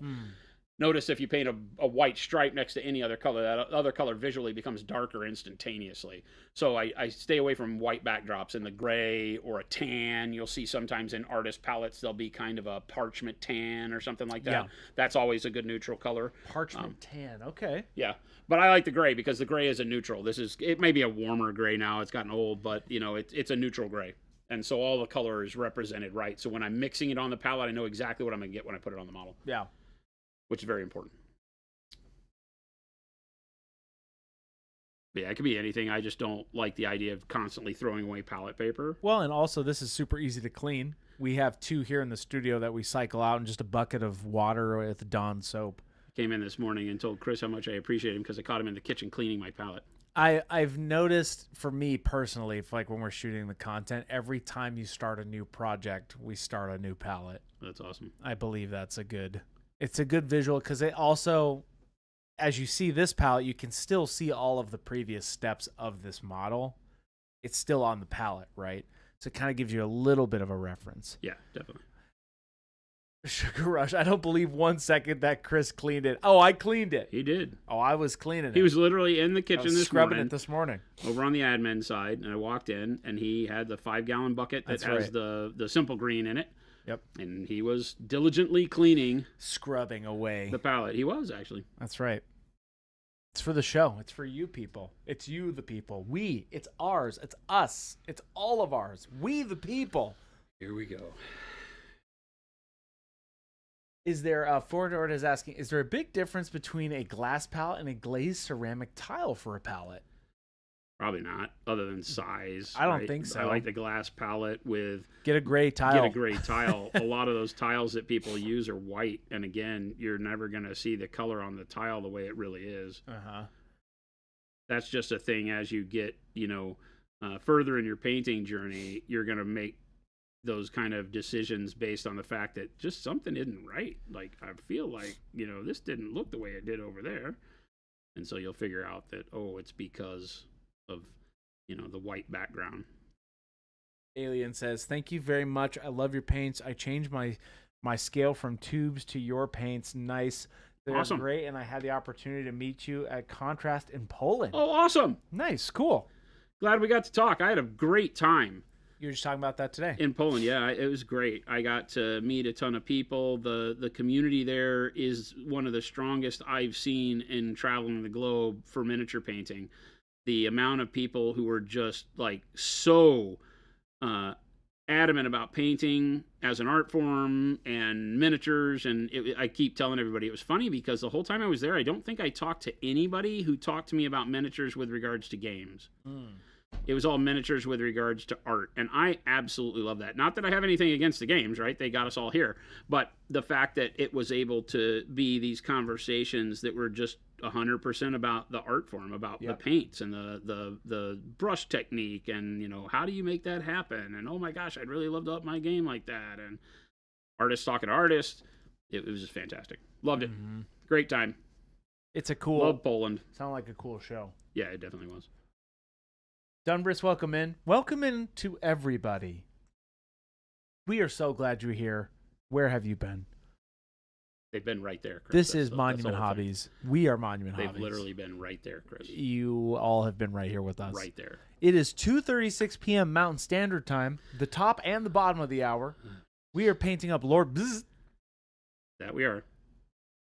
Speaker 2: Notice if you paint a white stripe next to any other color, that other color visually becomes darker instantaneously. So I stay away from white backdrops. In the gray or a tan, you'll see sometimes in artist palettes, there'll be kind of a parchment tan or something like that. Yeah. That's always a good neutral color.
Speaker 1: Parchment tan, okay.
Speaker 2: Yeah, but I like the gray because the gray is a neutral. It may be a warmer gray now, it's gotten old, but it's a neutral gray. And so all the color is represented right. So when I'm mixing it on the palette, I know exactly what I'm gonna get when I put it on the model.
Speaker 1: Yeah.
Speaker 2: Which is very important. But yeah, it could be anything. I just don't like the idea of constantly throwing away palette paper.
Speaker 1: Well, and also this is super easy to clean. We have 2 here in the studio that we cycle out in just a bucket of water with Dawn soap.
Speaker 2: Came in this morning and told Chris how much I appreciate him because I caught him in the kitchen cleaning my palette.
Speaker 1: I've noticed, for me personally, when we're shooting the content, every time you start a new project, we start a new palette.
Speaker 2: That's awesome.
Speaker 1: I believe it's a good visual, because it also, as you see this palette, you can still see all of the previous steps of this model. It's still on the palette, right? So it kind of gives you a little bit of a reference.
Speaker 2: Yeah, definitely.
Speaker 1: Sugar Rush, I don't believe 1 second that Chris cleaned it. Oh, I cleaned it.
Speaker 2: He did.
Speaker 1: Oh, I was cleaning it.
Speaker 2: He was literally in the kitchen
Speaker 1: scrubbing it this morning.
Speaker 2: Over on the admin side, and I walked in, and he had the 5-gallon bucket that has the simple green in it.
Speaker 1: Yep.
Speaker 2: And he was diligently cleaning.
Speaker 1: Scrubbing away.
Speaker 2: The palette. He was, actually.
Speaker 1: That's right. It's for the show. It's for you people. It's you, the people. We. It's ours. It's us. It's all of ours. We, the people.
Speaker 2: Here we go.
Speaker 1: Is there, Ford is asking, is there a big difference between a glass palette and a glazed ceramic tile for a palette?
Speaker 2: Probably not, other than size.
Speaker 1: I don't think so.
Speaker 2: I like the glass palette with...
Speaker 1: Get a gray tile.
Speaker 2: A lot of those tiles that people use are white. And again, you're never going to see the color on the tile the way it really is.
Speaker 1: Uh-huh.
Speaker 2: That's just a thing as you get, further in your painting journey, you're going to make those kind of decisions based on the fact that just something isn't right. Like, I feel like, this didn't look the way it did over there. And so you'll figure out that, it's because of, the white background.
Speaker 1: Alien says, thank you very much. I love your paints. I changed my scale from tubes to your paints. Nice. They're
Speaker 2: awesome.
Speaker 1: Great. And I had the opportunity to meet you at Contrast in Poland.
Speaker 2: Oh, awesome.
Speaker 1: Nice. Cool.
Speaker 2: Glad we got to talk. I had a great time.
Speaker 1: You were just talking about that today.
Speaker 2: In Poland, yeah, it was great. I got to meet a ton of people. The community there is one of the strongest I've seen in traveling the globe for miniature painting. The amount of people who were just like so adamant about painting as an art form and miniatures, and I keep telling everybody it was funny because the whole time I was there, I don't think I talked to anybody who talked to me about miniatures with regards to games. It was all miniatures with regards to art, and I absolutely love that. Not that I have anything against the games, right? They got us all here, but the fact that it was able to be these conversations that were just 100% about the art form, about the paints and the brush technique, and how do you make that happen? And oh my gosh, I'd really love to up my game like that. And artists talking to artists, it was just fantastic. Loved it. Great time.
Speaker 1: It's a cool.
Speaker 2: Love Poland.
Speaker 1: Sound like a cool show.
Speaker 2: Yeah, it definitely was.
Speaker 1: Dunbris, welcome in. Welcome in to everybody. We are so glad you're here. Where have you been?
Speaker 2: They've been right there, Chris.
Speaker 1: This is Monument Hobbies. We are Monument
Speaker 2: They've
Speaker 1: Hobbies.
Speaker 2: They've literally been right there, Chris.
Speaker 1: You all have been right here with us.
Speaker 2: Right there.
Speaker 1: It is 2:36 p.m. Mountain Standard Time, the top and the bottom of the hour. We are painting up Lord Bzz.
Speaker 2: That we are.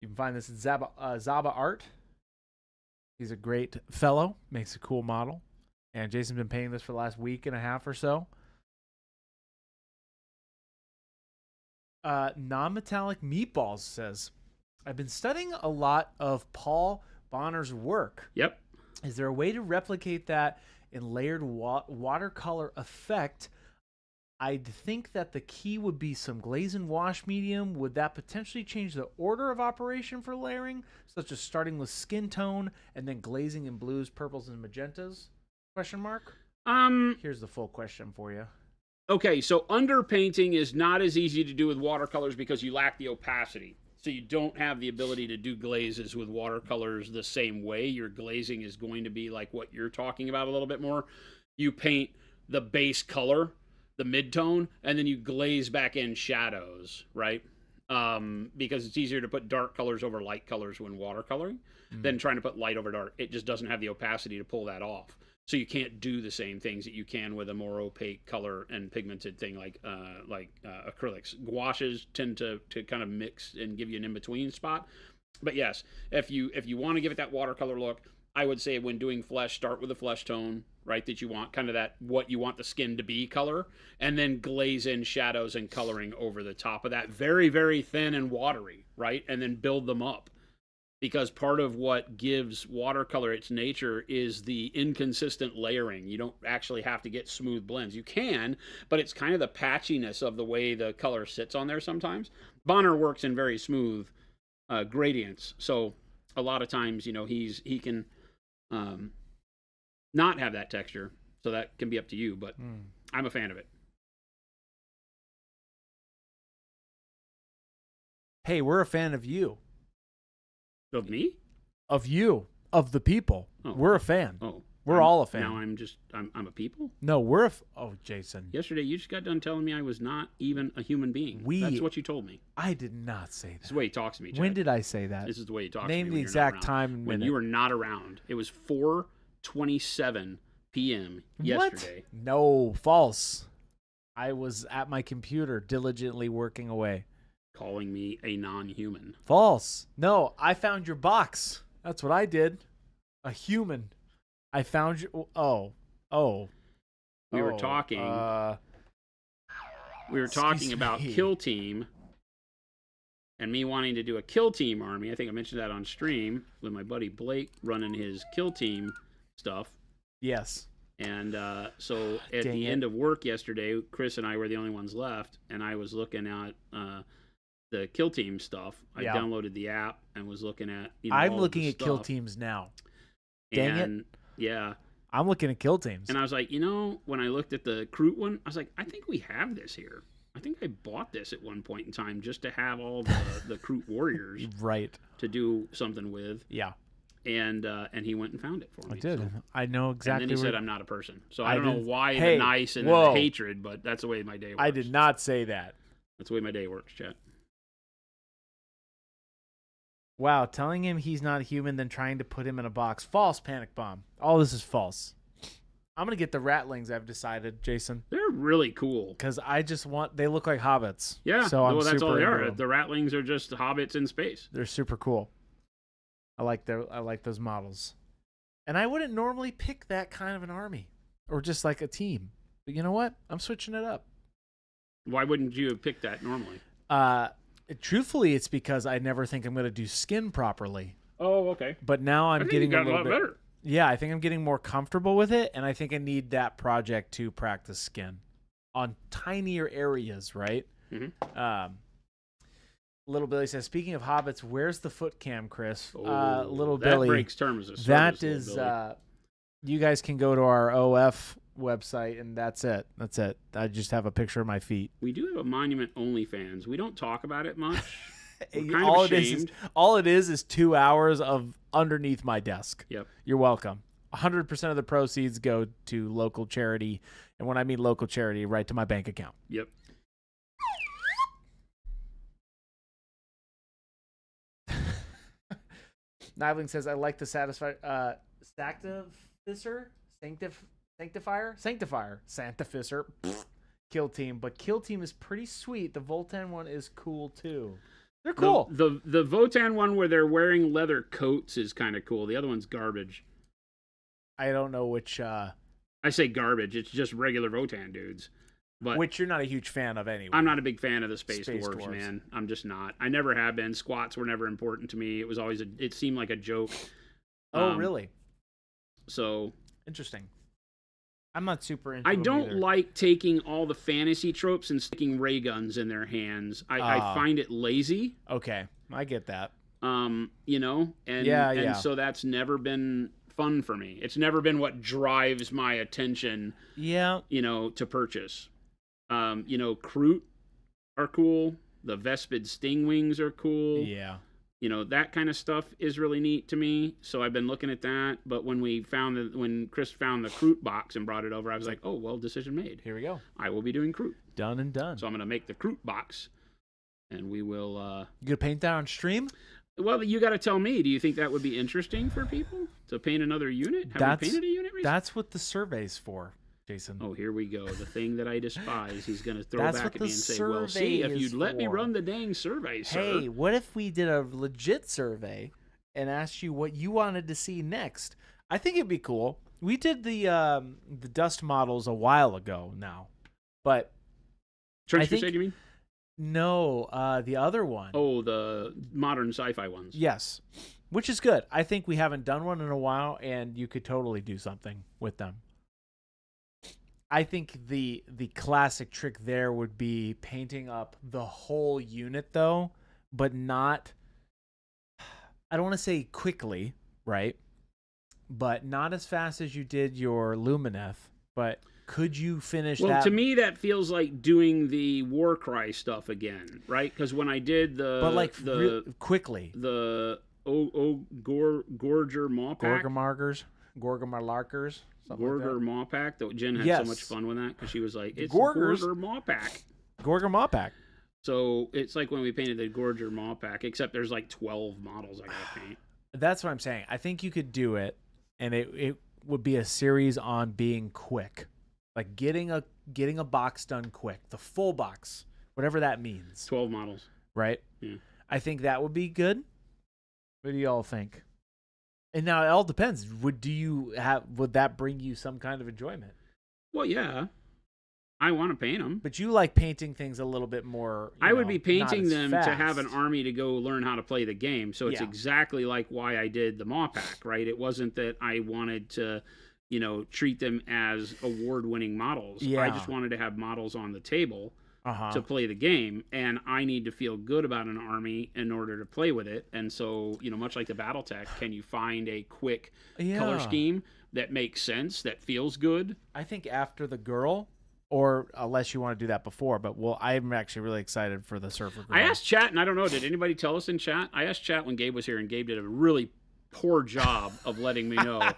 Speaker 1: You can find this at Zaba Art. He's a great fellow. Makes a cool model. And Jason's been painting this for the last week and a half or so. Non-metallic Meatballs says, I've been studying a lot of Paul Bonner's work.
Speaker 2: Yep.
Speaker 1: Is there a way to replicate that in layered watercolor effect? I'd think that the key would be some glaze and wash medium. Would that potentially change the order of operation for layering, such as starting with skin tone and then glazing in blues, purples, and magentas? Question mark. Here's the full question for you.
Speaker 2: Okay, so underpainting is not as easy to do with watercolors because you lack the opacity. So you don't have the ability to do glazes with watercolors the same way. Your glazing is going to be like what you're talking about a little bit more. You paint the base color, the mid-tone, and then you glaze back in shadows, right? Because it's easier to put dark colors over light colors when watercoloring than trying to put light over dark. It just doesn't have the opacity to pull that off. So you can't do the same things that you can with a more opaque color and pigmented thing like acrylics. Gouaches tend to kind of mix and give you an in-between spot. But yes, if you want to give it that watercolor look, I would say when doing flesh, start with a flesh tone, right, that you want, kind of that what you want the skin to be color, and then glaze in shadows and coloring over the top of that, very, very thin and watery, right, and then build them up. Because part of what gives watercolor its nature is the inconsistent layering. You don't actually have to get smooth blends. You can, but it's kind of the patchiness of the way the color sits on there sometimes. Bonner works in very smooth gradients. So a lot of times, he can not have that texture. So that can be up to you, but I'm a fan of it.
Speaker 1: Hey, we're a fan of you.
Speaker 2: Of me?
Speaker 1: Of you. Of the people.
Speaker 2: Oh.
Speaker 1: We're a fan.
Speaker 2: Oh.
Speaker 1: We're all a fan.
Speaker 2: Now I'm a people?
Speaker 1: No, oh, Jason.
Speaker 2: Yesterday, you just got done telling me I was not even a human being. That's what you told me.
Speaker 1: I did not say that.
Speaker 2: This is the way he talks to me, Chad.
Speaker 1: When did I say that?
Speaker 2: This is the way he talks to
Speaker 1: Name
Speaker 2: me.
Speaker 1: the exact time and
Speaker 2: when
Speaker 1: minute.
Speaker 2: you were not around. It was 4:27 p.m. yesterday.
Speaker 1: What? No, false. I was at my computer diligently working away.
Speaker 2: Calling me a non-human.
Speaker 1: False. No, I found your box. That's what I did. A human. I found your. Oh.
Speaker 2: We were talking. We were talking about Kill Team, and me wanting to do a Kill Team army. I think I mentioned that on stream with my buddy Blake running his Kill Team stuff.
Speaker 1: Yes.
Speaker 2: And so at the end of work yesterday, Chris and I were the only ones left, and I was looking at the Kill Team stuff. I downloaded the app and was looking at.
Speaker 1: I'm looking at Kill Teams now. Dang it!
Speaker 2: Yeah,
Speaker 1: I'm looking at Kill Teams,
Speaker 2: and I was like, when I looked at the Kroot one, I was like, I think we have this here. I think I bought this at one point in time just to have all the Kroot warriors,
Speaker 1: right,
Speaker 2: to do something with.
Speaker 1: Yeah.
Speaker 2: And he went and found it for me.
Speaker 1: I did.
Speaker 2: So.
Speaker 1: I know exactly.
Speaker 2: And then he said, "I'm not a person." So I don't know why the nice and the hatred, but that's the way my day works.
Speaker 1: I did not say that.
Speaker 2: That's the way my day works, chat.
Speaker 1: Wow, telling him he's not human, then trying to put him in a box. False, panic bomb. All this is false. I'm gonna get the ratlings. I've decided, Jason.
Speaker 2: They're really cool
Speaker 1: because I just want. They look like hobbits.
Speaker 2: Yeah.
Speaker 1: So
Speaker 2: that's all they are. The ratlings are just hobbits in space.
Speaker 1: They're super cool. I like those models, and I wouldn't normally pick that kind of an army or just like a team. But you know what? I'm switching it up.
Speaker 2: Why wouldn't you have picked that normally?
Speaker 1: Truthfully, it's because I never think I'm going to do skin properly.
Speaker 2: Oh, okay.
Speaker 1: But now I'm getting
Speaker 2: you
Speaker 1: a
Speaker 2: got
Speaker 1: little
Speaker 2: lot
Speaker 1: bit
Speaker 2: better.
Speaker 1: Yeah, I think I'm getting more comfortable with it, and I think I need that project to practice skin on tinier areas, right?
Speaker 2: Mm-hmm.
Speaker 1: Little Billy says, speaking of hobbits, where's the foot cam, Chris?
Speaker 2: Oh,
Speaker 1: Little
Speaker 2: that
Speaker 1: Billy.
Speaker 2: breaks terms of service.
Speaker 1: That
Speaker 2: Little
Speaker 1: is,
Speaker 2: Billy.
Speaker 1: you guys can go to our OF website, and that's it. That's it. I just have a picture of my feet.
Speaker 2: We do have a Monument OnlyFans. We don't talk about it much. We're kind
Speaker 1: all
Speaker 2: of ashamed.
Speaker 1: All it is 2 hours of underneath my desk.
Speaker 2: Yep.
Speaker 1: You're welcome. 100% of the proceeds go to local charity, and when I mean local charity, right to my bank account.
Speaker 2: Yep.
Speaker 1: Nibling says, I like the satisfier, Sanctifier, Kill Team, but Kill Team is pretty sweet. The Voltan one is cool too. They're cool.
Speaker 2: The Votan one where they're wearing leather coats is kind of cool. The other one's garbage.
Speaker 1: I don't know which.
Speaker 2: I say garbage. It's just regular Votan dudes. But
Speaker 1: which you're not a huge fan of anyway.
Speaker 2: I'm not a big fan of the Space Dwarves, man. I'm just not. I never have been. Squats were never important to me. It was always it seemed like a joke.
Speaker 1: Oh, really?
Speaker 2: So
Speaker 1: interesting. I'm not super into
Speaker 2: I
Speaker 1: them
Speaker 2: don't
Speaker 1: either.
Speaker 2: like taking all the fantasy tropes and sticking ray guns in their hands. I find it lazy.
Speaker 1: Okay, I get that.
Speaker 2: You know, and
Speaker 1: yeah.
Speaker 2: So that's never been fun for me. It's never been what drives my attention.
Speaker 1: Yeah.
Speaker 2: You know, to purchase. You know, Kroot are cool. The Vespid Stingwings are cool.
Speaker 1: Yeah.
Speaker 2: You know, that kind of stuff is really neat to me. So I've been looking at that. But when Chris found the Kroot box and brought it over, I was like, oh, well, decision made.
Speaker 1: Here we go.
Speaker 2: I will be doing Kroot.
Speaker 1: Done and done.
Speaker 2: So I'm going to make the Kroot box, and we will.
Speaker 1: You gonna paint that on stream?
Speaker 2: Well, you got to tell me. Do you think that would be interesting for people to paint another unit? Have we painted a unit recently?
Speaker 1: That's what the survey's for, Jason.
Speaker 2: Oh, here we go. The thing that I despise. He's going to throw
Speaker 1: That's
Speaker 2: back
Speaker 1: what
Speaker 2: at me
Speaker 1: the
Speaker 2: and say, well, see, if
Speaker 1: survey
Speaker 2: you'd
Speaker 1: is
Speaker 2: let me
Speaker 1: for.
Speaker 2: run the dang survey, sir.
Speaker 1: Hey, what if we did a legit survey and asked you what you wanted to see next? I think it'd be cool. We did the dust models a while ago now, but
Speaker 2: Trench Crusade, you mean?
Speaker 1: No, the other one.
Speaker 2: Oh, the modern sci-fi ones.
Speaker 1: Yes, which is good. I think we haven't done one in a while, and you could totally do something with them. I think the classic trick there would be painting up the whole unit, though, but not, I don't want to say quickly, right? But not as fast as you did your Lumineth, but could you finish that?
Speaker 2: Well, to me, that feels like doing the Warcry stuff again, right? Because when I did
Speaker 1: quickly.
Speaker 2: The Gorger Mawpack.
Speaker 1: Gorgamarlarkers.
Speaker 2: Gorger Mawpack. That Jen had so much fun with that because she was like, it's
Speaker 1: Gorger
Speaker 2: Mawpack.
Speaker 1: Gorger Mawpack.
Speaker 2: So it's like when we painted the Gorger Mawpack, except there's like 12 models I gotta paint.
Speaker 1: That's what I'm saying. I think you could do it, and it would be a series on being quick. Like getting a box done quick, the full box, whatever that means.
Speaker 2: 12 models,
Speaker 1: right?
Speaker 2: Yeah.
Speaker 1: I think that would be good. What do y'all think? And now it all depends. Would that bring you some kind of enjoyment?
Speaker 2: Well, yeah, I want to paint them,
Speaker 1: but you like painting things a little bit more.
Speaker 2: I would be painting them
Speaker 1: fast.
Speaker 2: to have an army to go learn how to play the game. So it's exactly like why I did the Mawpack, right? It wasn't that I wanted to, treat them as award-winning models.
Speaker 1: Yeah.
Speaker 2: I just wanted to have models on the table to play the game, and I need to feel good about an army in order to play with it. And so, much like the BattleTech, can you find a quick color scheme that makes sense, that feels good?
Speaker 1: I think after the girl, or unless you want to do that before, but I'm actually really excited for the Surfer Girl.
Speaker 2: I asked chat, and I don't know, did anybody tell us in chat? I asked chat when Gabe was here, and Gabe did a really poor job of letting me know.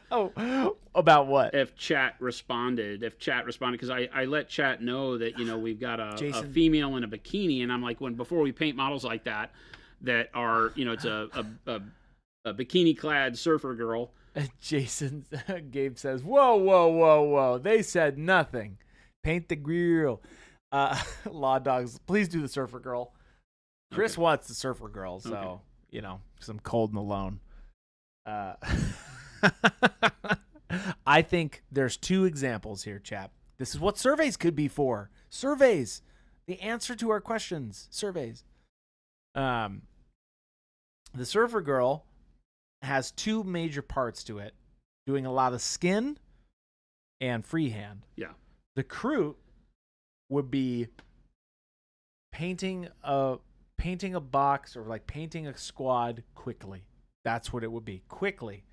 Speaker 1: About what?
Speaker 2: If chat responded, because I let chat know that we've got a female in a bikini, and I'm like, before we paint models like that are it's a bikini clad surfer girl.
Speaker 1: Gabe says, whoa, they said nothing. Paint the grill. Law dogs, please do the surfer girl. Chris wants the surfer girl, so because I'm cold and alone. I think there's two examples here, chap. This is what surveys could be for. Surveys. The answer to our questions, surveys. The Surfer Girl has two major parts to it, doing a lot of skin and freehand.
Speaker 2: Yeah.
Speaker 1: The Crew would be painting a box or like painting a squad quickly. That's what it would be, quickly.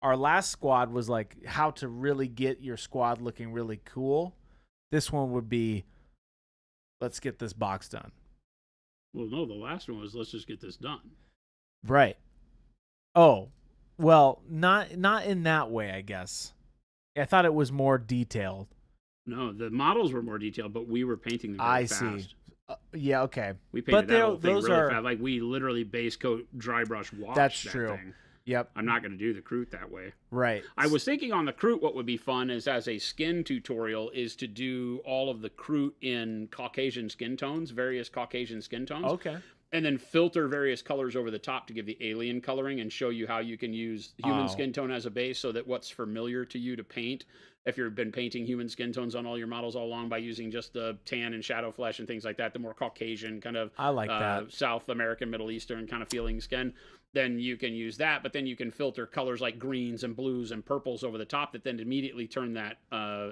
Speaker 1: Our last squad was like how to really get your squad looking really cool. This one would be, let's get this box done.
Speaker 2: Well, no, the last one was let's just get this done.
Speaker 1: Right. Oh, well, not in that way, I guess. I thought it was more detailed.
Speaker 2: No, the models were more detailed, but we were painting them very fast.
Speaker 1: See. Yeah, okay.
Speaker 2: We painted
Speaker 1: But
Speaker 2: that whole thing
Speaker 1: those
Speaker 2: really
Speaker 1: are
Speaker 2: fast. Like we literally base coat, dry brush, wash.
Speaker 1: That's
Speaker 2: that
Speaker 1: true.
Speaker 2: Thing.
Speaker 1: Yep.
Speaker 2: I'm not going to do the Crute that way.
Speaker 1: Right.
Speaker 2: I was thinking on the Crute, what would be fun is as a skin tutorial is to do all of the Crute in Caucasian skin tones, various Caucasian skin tones.
Speaker 1: Okay.
Speaker 2: And then filter various colors over the top to give the alien coloring and show you how you can use human skin tone as a base so that what's familiar to you to paint, if you've been painting human skin tones on all your models all along by using just the tan and shadow flesh and things like that, the more Caucasian kind of
Speaker 1: I like that.
Speaker 2: South American, Middle Eastern kind of feeling skin, then you can use that. But then you can filter colors like greens and blues and purples over the top that then immediately turn that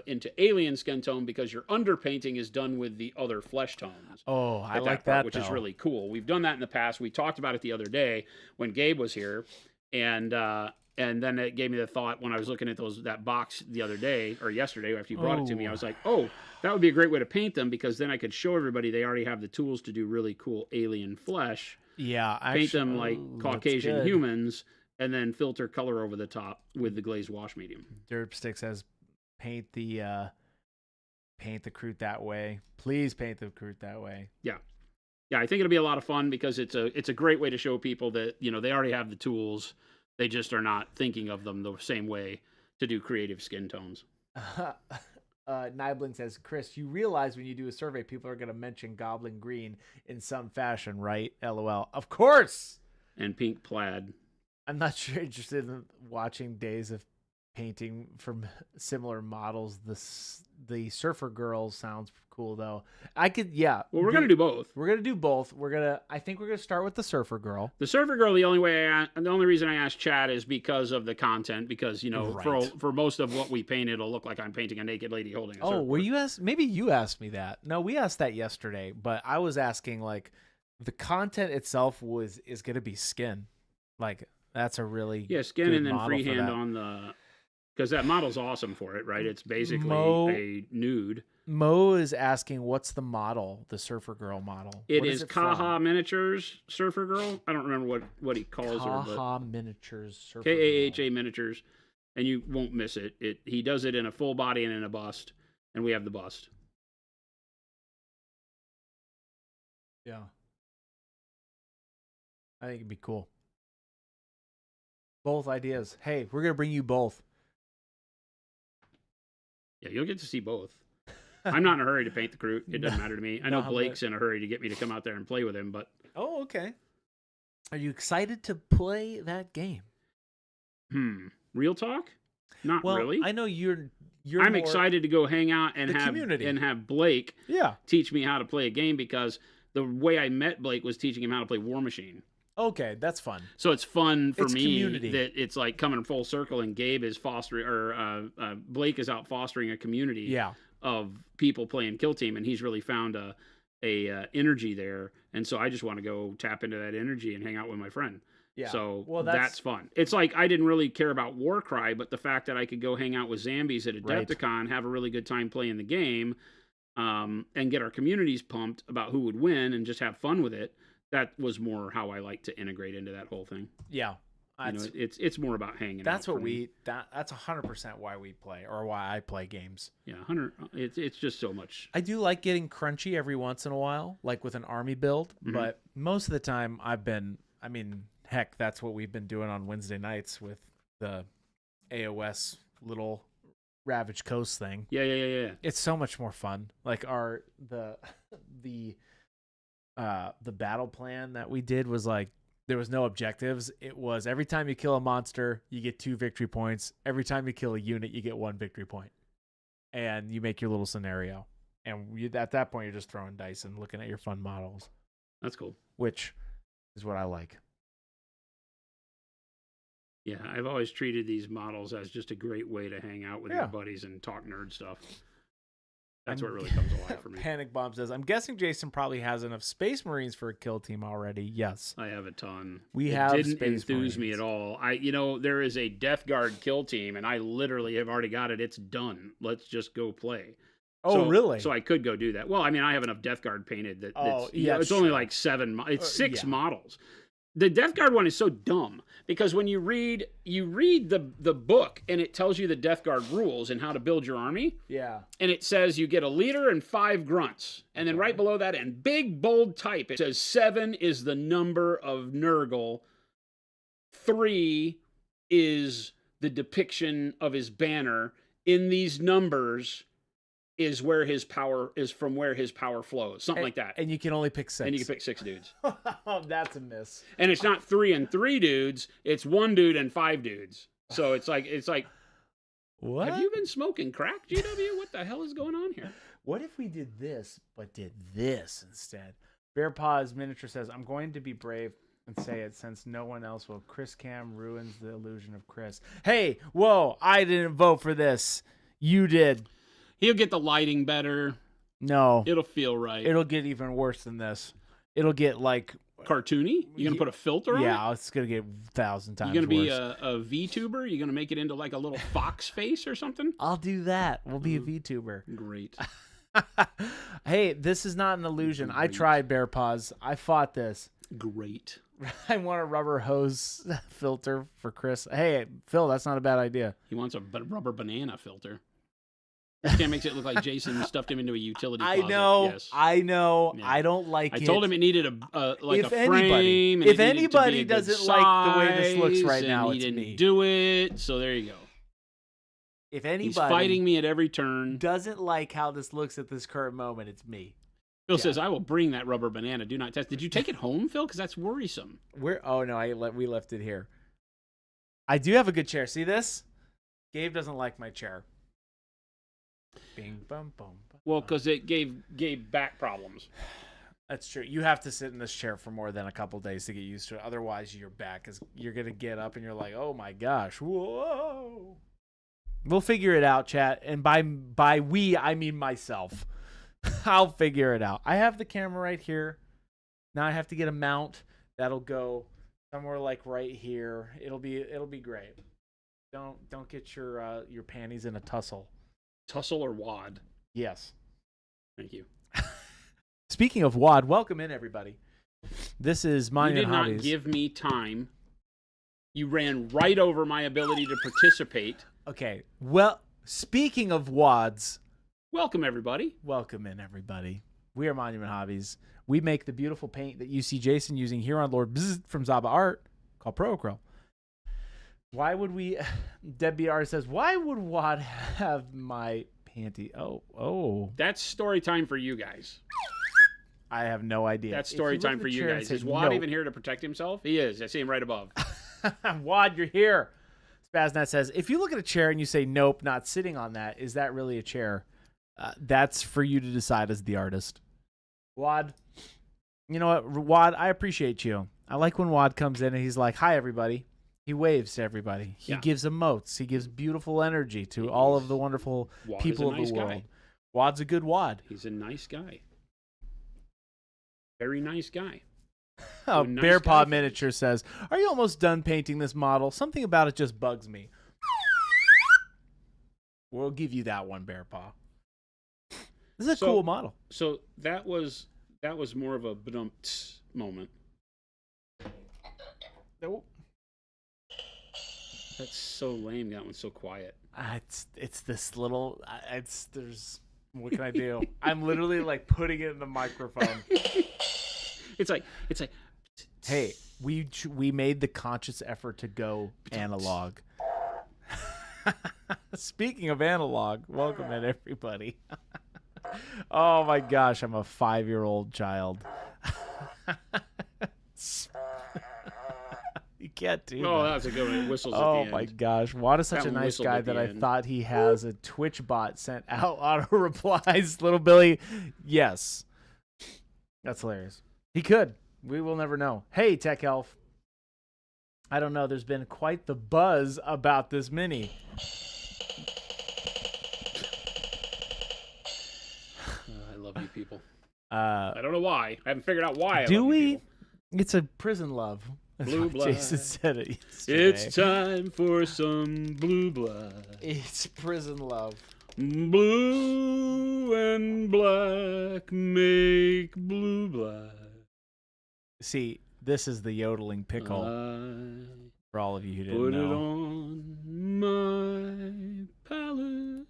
Speaker 2: into alien skin tone because your underpainting is done with the other flesh tones.
Speaker 1: Oh, I like
Speaker 2: part,
Speaker 1: that,
Speaker 2: which
Speaker 1: though.
Speaker 2: is really cool. We've done that in the past. We talked about it the other day when Gabe was here, and then it gave me the thought when I was looking at that box the other day or yesterday after you brought it to me. I was like, oh, that would be a great way to paint them because then I could show everybody they already have the tools to do really cool alien flesh.
Speaker 1: Yeah,
Speaker 2: paint them like Caucasian humans, and then filter color over the top with the glazed wash medium.
Speaker 1: Derpstick says, paint the Crute that way. Please paint the Crute that way.
Speaker 2: Yeah. Yeah, I think it'll be a lot of fun because it's a great way to show people that, you know, they already have the tools. They just are not thinking of them the same way to do creative skin tones.
Speaker 1: Nibling says, Chris, you realize when you do a survey, people are going to mention Goblin Green in some fashion, right? LOL. Of course.
Speaker 2: And pink plaid.
Speaker 1: I'm not sure interested in watching days of painting from similar models. The Surfer Girl sounds cool though. I could, yeah.
Speaker 2: Well, we're gonna do both.
Speaker 1: We're gonna do both. I think we're gonna start with the Surfer Girl.
Speaker 2: The Surfer Girl. The only reason I asked Chad is because of the content. Because
Speaker 1: Right.
Speaker 2: for most of what we paint, it'll look like I'm painting a naked lady holding a surfboard.
Speaker 1: Oh, were you asked? Maybe you asked me that. No, we asked that yesterday. But I was asking like, the content itself is gonna be skin. Like that's a really
Speaker 2: skin
Speaker 1: good
Speaker 2: and then
Speaker 1: model for
Speaker 2: freehand
Speaker 1: that.
Speaker 2: on the. Because that model's awesome for it, right? It's basically a nude.
Speaker 1: Mo is asking, what's the model, the Surfer Girl model?
Speaker 2: It
Speaker 1: What
Speaker 2: is
Speaker 1: from?
Speaker 2: Kaha Miniatures Surfer Girl. I don't remember what he calls her.
Speaker 1: Kaha Miniatures Surfer
Speaker 2: Kaha Miniatures, and you won't miss it. He does it in a full body and in a bust, and we have the bust.
Speaker 1: Yeah. I think it'd be cool. Both ideas. Hey, we're gonna bring you both.
Speaker 2: Yeah, you'll get to see both. I'm not in a hurry to paint the Crute. It doesn't matter to me. I know
Speaker 1: No,
Speaker 2: Blake's in a hurry to get me to come out there and play with him, but
Speaker 1: Oh, okay. Are you excited to play that game?
Speaker 2: real talk? Not
Speaker 1: Well,
Speaker 2: really.
Speaker 1: I know you're
Speaker 2: I'm
Speaker 1: more-
Speaker 2: excited to go hang out and
Speaker 1: The community.
Speaker 2: have Blake
Speaker 1: Yeah.
Speaker 2: teach me how to play a game because the way I met Blake was teaching him how to play War Machine.
Speaker 1: Okay, that's fun.
Speaker 2: So it's fun for
Speaker 1: It's
Speaker 2: me
Speaker 1: community.
Speaker 2: that it's like coming full circle, and Gabe is fostering, or Blake is out fostering a community
Speaker 1: Yeah.
Speaker 2: of people playing Kill Team, and he's really found a energy there, and so I just want to go tap into that energy and hang out with my friend.
Speaker 1: Yeah.
Speaker 2: So
Speaker 1: Well,
Speaker 2: that's fun. It's like I didn't really care about Warcry, but the fact that I could go hang out with Zambies at
Speaker 1: Right.
Speaker 2: Adepticon, have a really good time playing the game, and get our communities pumped about who would win and just have fun with it. That was more how I like to integrate into that whole thing.
Speaker 1: Yeah. That's,
Speaker 2: It's more about hanging.
Speaker 1: that's
Speaker 2: out
Speaker 1: what
Speaker 2: for me.
Speaker 1: that's 100% why we play, or why I play games.
Speaker 2: Yeah, 100. It's just so much.
Speaker 1: I do like getting crunchy every once in a while, like with an army build, but most of the time heck, that's what we've been doing on Wednesday nights with the AOS little Ravage Coast thing.
Speaker 2: Yeah.
Speaker 1: It's so much more fun. Like the battle plan that we did was like, there was no objectives. It was every time you kill a monster, you get 2 victory points. Every time you kill a unit, you get 1 victory point. And you make your little scenario. And at that point, you're just throwing dice and looking at your fun models,
Speaker 2: That's cool.
Speaker 1: which is what I like.
Speaker 2: Yeah, I've always treated these models as just a great way to hang out with your buddies and talk nerd stuff. That's what really comes alive for me.
Speaker 1: Panic Bomb says, I'm guessing Jason probably has enough Space Marines for a kill team already. Yes.
Speaker 2: I have a ton.
Speaker 1: We
Speaker 2: it
Speaker 1: have
Speaker 2: didn't
Speaker 1: Space
Speaker 2: enthuse me
Speaker 1: Marines.
Speaker 2: at all. There is a Death Guard kill team, and I literally have already got it. It's done. Let's just go play.
Speaker 1: Oh, really?
Speaker 2: So I could go do that. Well, I mean, I have enough Death Guard painted that it's
Speaker 1: sure.
Speaker 2: only like it's six models. The Death Guard one is so dumb because when you read the book and it tells you the Death Guard rules and how to build your army.
Speaker 1: Yeah.
Speaker 2: And it says you get a leader and 5 grunts. And then right below that in big bold type it says 7 is the number of Nurgle. 3 is the depiction of his banner. In these numbers is where his power flows. Something like that.
Speaker 1: And you can only pick 6.
Speaker 2: And you can pick 6 dudes.
Speaker 1: Oh, that's a miss.
Speaker 2: And it's not 3 and 3 dudes, it's 1 dude and 5 dudes. So it's like
Speaker 1: what?
Speaker 2: Have you been smoking crack, GW? What the hell is going on here?
Speaker 1: What if we did this, but did this instead? Bear Paws Miniature says, I'm going to be brave and say it since no one else will. Chris Cam ruins the illusion of Chris. Hey, whoa, I didn't vote for this. You did.
Speaker 2: He'll get the lighting better.
Speaker 1: No.
Speaker 2: It'll feel right.
Speaker 1: It'll get even worse than this. It'll get like...
Speaker 2: cartoony? You gonna put a filter on it?
Speaker 1: Yeah, it's gonna get 1,000 times
Speaker 2: worse. You gonna be
Speaker 1: a
Speaker 2: VTuber? You gonna make it into like a little fox face or something?
Speaker 1: I'll do that. We'll be a VTuber.
Speaker 2: Great.
Speaker 1: Hey, this is not an illusion. I tried, Bear Paws. I fought this.
Speaker 2: Great.
Speaker 1: I want a rubber hose filter for Chris. Hey, Phil, that's not a bad idea.
Speaker 2: He wants a rubber banana filter. This guy makes it look like Jason stuffed him into a utility closet.
Speaker 1: I know.
Speaker 2: Yes.
Speaker 1: I know.
Speaker 2: Yeah.
Speaker 1: I don't like
Speaker 2: I
Speaker 1: it.
Speaker 2: told him it needed a
Speaker 1: anybody,
Speaker 2: frame. And
Speaker 1: if
Speaker 2: it needed to
Speaker 1: anybody
Speaker 2: be a good
Speaker 1: doesn't like the way this looks right
Speaker 2: size,
Speaker 1: now,
Speaker 2: and
Speaker 1: it's
Speaker 2: he
Speaker 1: me.
Speaker 2: didn't do it. So there you go.
Speaker 1: If anybody
Speaker 2: He's fighting me at every turn.
Speaker 1: doesn't like how this looks at this current moment, it's me.
Speaker 2: Phil says, "I will bring that rubber banana. Do not test." Did you take it home, Phil? Because that's worrisome.
Speaker 1: Oh no, we left it here. I do have a good chair. See this? Gabe doesn't like my chair. Bing, bum, bum, bum.
Speaker 2: Well, because it gave back problems.
Speaker 1: That's true. You have to sit in this chair for more than a couple days to get used to it. Otherwise, your back you're gonna get up and you're like, oh my gosh, whoa. We'll figure it out, chat. And by we, I mean myself. I'll figure it out. I have the camera right here. Now I have to get a mount that'll go somewhere like right here. It'll be great. Don't get your panties in a tussle.
Speaker 2: Tussle or wad?
Speaker 1: Yes.
Speaker 2: Thank you.
Speaker 1: Speaking of WAD, welcome in, everybody. This is Monument Hobbies.
Speaker 2: You did not give me time. You ran right over my ability to participate.
Speaker 1: Okay, well, speaking of WADs...
Speaker 2: Welcome, everybody.
Speaker 1: Welcome in, everybody. We are Monument Hobbies. We make the beautiful paint that you see Jason using here on Lord BZZT from Zaba Art, called Pro-Acryl. Why would we... Debbie R says, why would WAD have my panty? Oh.
Speaker 2: That's story time for you guys.
Speaker 1: I have no idea.
Speaker 2: That's story time for you guys. Is WAD even here to protect himself? He is. I see him right above.
Speaker 1: WAD, you're here. Spaznet says, if you look at a chair and you say, nope, not sitting on that, is that really a chair? That's for you to decide as the artist. WAD, you know what? WAD, I appreciate you. I like when WAD comes in and he's like, hi, everybody. He waves to everybody. He gives emotes. He gives beautiful energy to all of the wonderful people of the world.
Speaker 2: Guy.
Speaker 1: WAD's a good WAD.
Speaker 2: He's a nice guy. Very nice guy.
Speaker 1: Oh,
Speaker 2: nice
Speaker 1: Bear Paw
Speaker 2: guy.
Speaker 1: Miniature says, are you almost done painting this model? Something about it just bugs me. We'll give you that one, Bear Paw. This is a cool model.
Speaker 2: So that was more of a badumpt moment.
Speaker 1: Nope.
Speaker 2: That's so lame. That one's so quiet.
Speaker 1: It's this little. There's. What can I do? I'm literally like putting it in the microphone.
Speaker 2: It's like.
Speaker 1: Hey, we made the conscious effort to go analog. Speaking of analog, welcome in, everybody. Oh my gosh, I'm a 5-year-old child. can't do
Speaker 2: Oh,
Speaker 1: that.
Speaker 2: that's a good one. It whistles at
Speaker 1: Oh
Speaker 2: the
Speaker 1: my
Speaker 2: end.
Speaker 1: gosh, Juan is such
Speaker 2: That
Speaker 1: a
Speaker 2: one
Speaker 1: nice
Speaker 2: whistled
Speaker 1: guy
Speaker 2: at the
Speaker 1: that I
Speaker 2: end.
Speaker 1: thought he has a Twitch bot sent out auto replies. Little Billy, yes, that's hilarious. He could. We will never know. Hey, Tech Elf. I don't know. There's been quite the buzz about this mini.
Speaker 2: I love you people.
Speaker 1: Uh,
Speaker 2: I don't know why. I haven't figured out why. I
Speaker 1: do
Speaker 2: love you
Speaker 1: we?
Speaker 2: people.
Speaker 1: It's a prison love. That's
Speaker 2: Blue
Speaker 1: what
Speaker 2: blood.
Speaker 1: Jason said it yesterday.
Speaker 2: It's time for some blue blood.
Speaker 1: It's prison love.
Speaker 2: Blue and black make blue blood.
Speaker 1: See, this is the yodeling pickle for all of you who didn't
Speaker 2: Put
Speaker 1: know.
Speaker 2: it on my palate.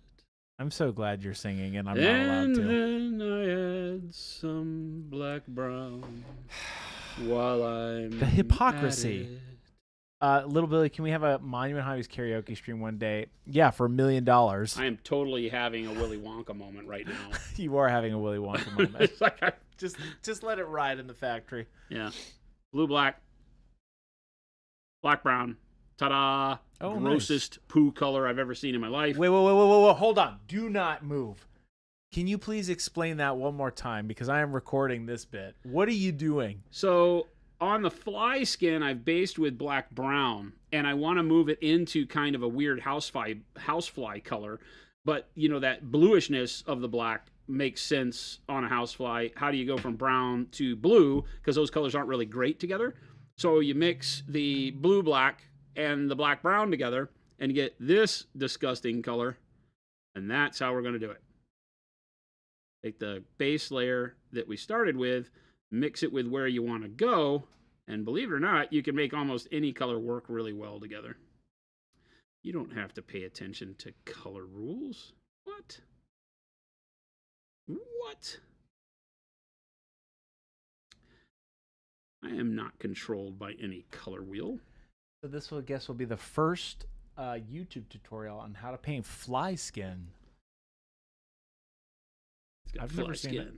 Speaker 1: I'm so glad you're singing, and I'm not allowed
Speaker 2: And
Speaker 1: to.
Speaker 2: then I add some black brown while I'm
Speaker 1: The hypocrisy.
Speaker 2: at it.
Speaker 1: Little Billy, can we have a Monument Hobbies karaoke stream one day? Yeah, for $1 million.
Speaker 2: I am totally having a Willy Wonka moment right now.
Speaker 1: You are having a Willy Wonka moment.
Speaker 2: It's like
Speaker 1: just let it ride in the factory.
Speaker 2: yeah, blue black, black brown. Ta-da!
Speaker 1: Oh,
Speaker 2: Grossest poo color I've ever seen in my life.
Speaker 1: Wait, hold on. Do not move. Can you please explain that one more time? Because I am recording this bit. What are you doing?
Speaker 2: So on the fly skin, I've based with black brown, and I want to move it into kind of a weird housefly color. But you know that bluishness of the black makes sense on a housefly. How do you go from brown to blue? Because those colors aren't really great together. So you mix the blue black and the black brown together and get this disgusting color, and that's how we're going to do it. Take the base layer that we started with, mix it with where you want to go, and believe it or not, you can make almost any color work really well together. You don't have to pay attention to color rules. What? What? I am not controlled by any color wheel.
Speaker 1: So this will, I guess, will be the first YouTube tutorial on how to paint fly skin.
Speaker 2: It's got
Speaker 1: I've
Speaker 2: fly
Speaker 1: never seen
Speaker 2: skin.
Speaker 1: it.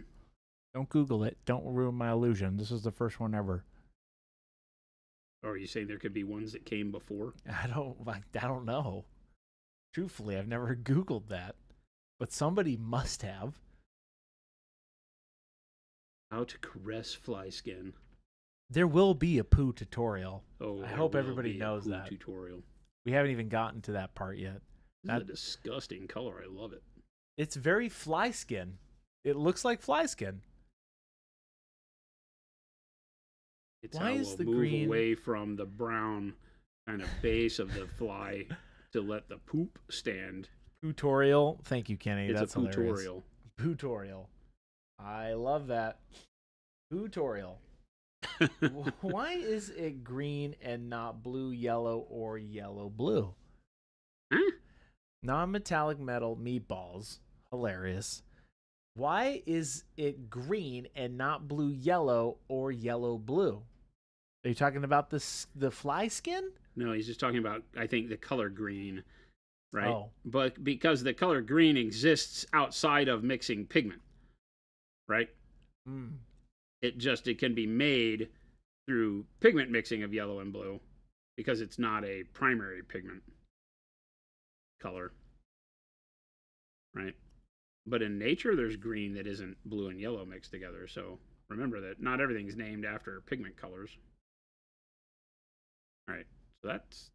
Speaker 1: Don't Google it. Don't ruin my illusion. This is the first one ever.
Speaker 2: Or are you saying there could be ones that came before?
Speaker 1: I don't know. Truthfully, I've never Googled that, but somebody must have.
Speaker 2: How to caress fly skin.
Speaker 1: There will be a poo tutorial.
Speaker 2: Oh,
Speaker 1: I
Speaker 2: there
Speaker 1: hope
Speaker 2: will
Speaker 1: everybody
Speaker 2: be a
Speaker 1: knows
Speaker 2: poo
Speaker 1: that.
Speaker 2: tutorial.
Speaker 1: We haven't even gotten to that part yet.
Speaker 2: This is a disgusting color. I love it.
Speaker 1: It's very fly skin. It looks like fly skin.
Speaker 2: It's
Speaker 1: Why
Speaker 2: how
Speaker 1: is
Speaker 2: we'll
Speaker 1: the
Speaker 2: move
Speaker 1: green-
Speaker 2: away from the brown kind of base of the fly to let the poop stand.
Speaker 1: Tutorial. Thank you, Kenny.
Speaker 2: It's
Speaker 1: That's
Speaker 2: a
Speaker 1: hilarious.
Speaker 2: tutorial.
Speaker 1: Tutorial. I love that. Tutorial. Why is it green and not blue, yellow, or yellow, blue?
Speaker 2: Huh?
Speaker 1: Non-metallic metal meatballs. Hilarious. Why is it green and not blue, yellow, or yellow, blue? Are you talking about the fly skin?
Speaker 2: No, he's just talking about, I think, the color green, right?
Speaker 1: Oh.
Speaker 2: But because the color green exists outside of mixing pigment, right?
Speaker 1: Mm.
Speaker 2: It can be made through pigment mixing of yellow and blue because it's not a primary pigment color, right? But in nature, there's green that isn't blue and yellow mixed together. So remember that not everything's named after pigment colors. All right, so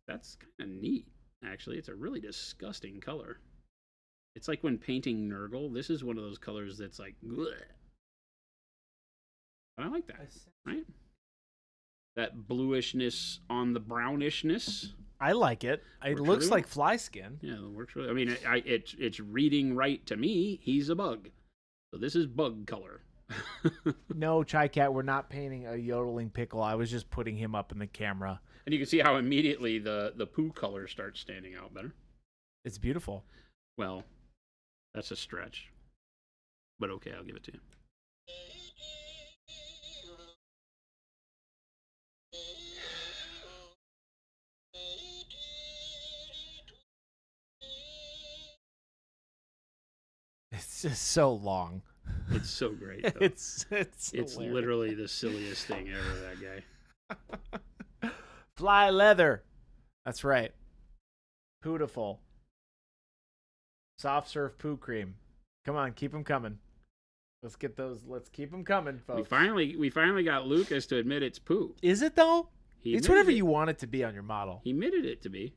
Speaker 2: that's kind of neat. Actually, it's a really disgusting color. It's like when painting Nurgle. This is one of those colors that's like, bleh. But I like that, right? That bluishness on the brownishness.
Speaker 1: I like it. It
Speaker 2: Works
Speaker 1: looks
Speaker 2: really
Speaker 1: like fly skin.
Speaker 2: Yeah, it works really. I mean, it's reading right to me. He's a bug, so this is bug color.
Speaker 1: No, Chai Cat, we're not painting a yodeling pickle. I was just putting him up in the camera.
Speaker 2: And you can see how immediately the poo color starts standing out better.
Speaker 1: It's beautiful.
Speaker 2: Well, that's a stretch, but okay, I'll give it to you.
Speaker 1: It's just so long.
Speaker 2: It's so great. Though.
Speaker 1: It's
Speaker 2: It's
Speaker 1: hilarious.
Speaker 2: literally the silliest thing ever. That guy.
Speaker 1: Fly leather. That's right. Beautiful. Soft serve poo cream. Come on, keep them coming. Let's get those. Let's keep them coming, folks.
Speaker 2: We finally got Lucas to admit it's poo.
Speaker 1: Is it though?
Speaker 2: He
Speaker 1: It's
Speaker 2: admitted
Speaker 1: whatever
Speaker 2: it.
Speaker 1: you want it to be on your model.
Speaker 2: He admitted it to be.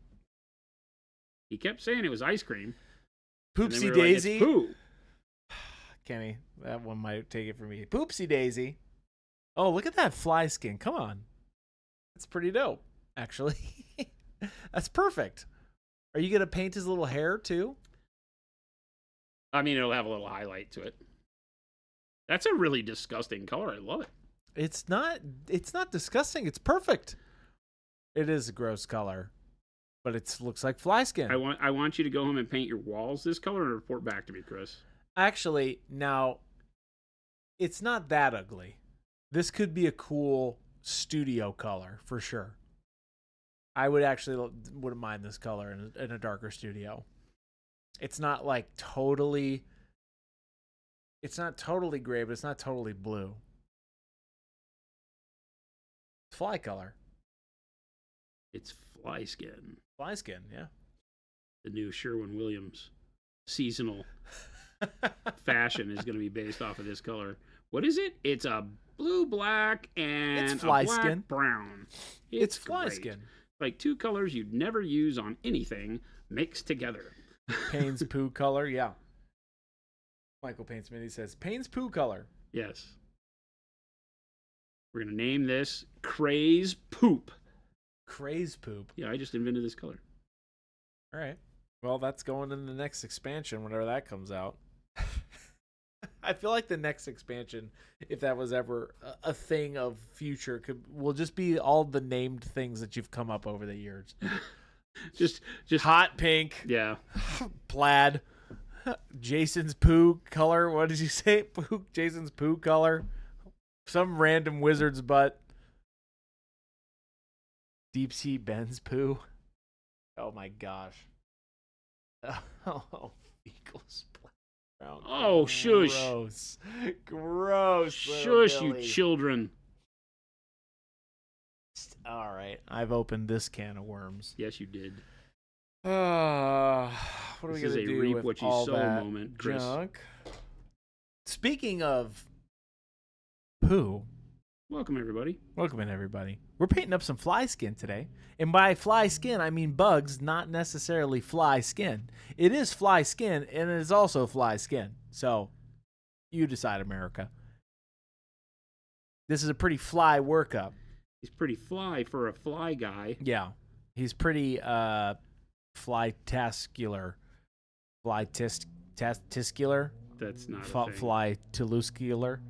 Speaker 2: He kept saying it was ice cream. and then
Speaker 1: Poopsie
Speaker 2: we were like,
Speaker 1: daisy.
Speaker 2: it's poo.
Speaker 1: Kenny, that one might take it from me. Poopsie daisy. Oh, look at that fly skin. Come on. That's pretty dope, actually. That's perfect. Are you going to paint his little hair too?
Speaker 2: I mean, it'll have a little highlight to it. That's a really disgusting color. I love it.
Speaker 1: It's not disgusting. It's perfect. It is a gross color, but it looks like fly skin.
Speaker 2: I want you to go home and paint your walls this color and report back to me, Chris.
Speaker 1: Actually, now, it's not that ugly. This could be a cool studio color for sure. I wouldn't mind this color in a darker studio. It's not like totally. It's not totally gray, but it's not totally blue. It's fly color.
Speaker 2: It's fly skin.
Speaker 1: Fly skin, yeah.
Speaker 2: The new Sherwin-Williams seasonal fashion is going to be based off of this color. What is it? It's a blue, black, and
Speaker 1: It's fly
Speaker 2: a black
Speaker 1: skin.
Speaker 2: brown.
Speaker 1: It's fly
Speaker 2: great.
Speaker 1: skin.
Speaker 2: Like two colors you'd never use on anything mixed together.
Speaker 1: Payne's poo color, yeah. Michael Payne-Smith, he says, Payne's poo color.
Speaker 2: Yes. We're going to name this Craze Poop.
Speaker 1: Craze poop.
Speaker 2: Yeah, I just invented this color.
Speaker 1: All right. Well, that's going in the next expansion whenever that comes out. I feel like the next expansion, if that was ever a thing of future, will just be all the named things that you've come up over the years.
Speaker 2: just
Speaker 1: Hot pink,
Speaker 2: yeah.
Speaker 1: plaid, Jason's poo color. What did you say? Jason's poo color. Some random wizard's butt. Deep sea Ben's poo. Oh my gosh. Oh, fecal splash.
Speaker 2: Oh, shush.
Speaker 1: Gross. Gross.
Speaker 2: Shush,
Speaker 1: little
Speaker 2: you
Speaker 1: Billy.
Speaker 2: children.
Speaker 1: All right. I've opened this can of worms.
Speaker 2: Yes, you did.
Speaker 1: What are we
Speaker 2: This
Speaker 1: going
Speaker 2: is
Speaker 1: to
Speaker 2: a
Speaker 1: do
Speaker 2: reap
Speaker 1: with
Speaker 2: what you
Speaker 1: all
Speaker 2: sow
Speaker 1: that
Speaker 2: moment, Chris.
Speaker 1: junk? Speaking of poo,
Speaker 2: Welcome, everybody.
Speaker 1: welcome in, everybody. We're painting up some fly skin today. And by fly skin, I mean bugs, not necessarily fly skin. It is fly skin, and it is also fly skin. So, you decide, America. This is a pretty fly workup.
Speaker 2: He's pretty fly for a fly guy.
Speaker 1: Yeah. He's pretty fly-tascular. Fly-tiscular?
Speaker 2: That's not a thing.
Speaker 1: Fly-teluscular.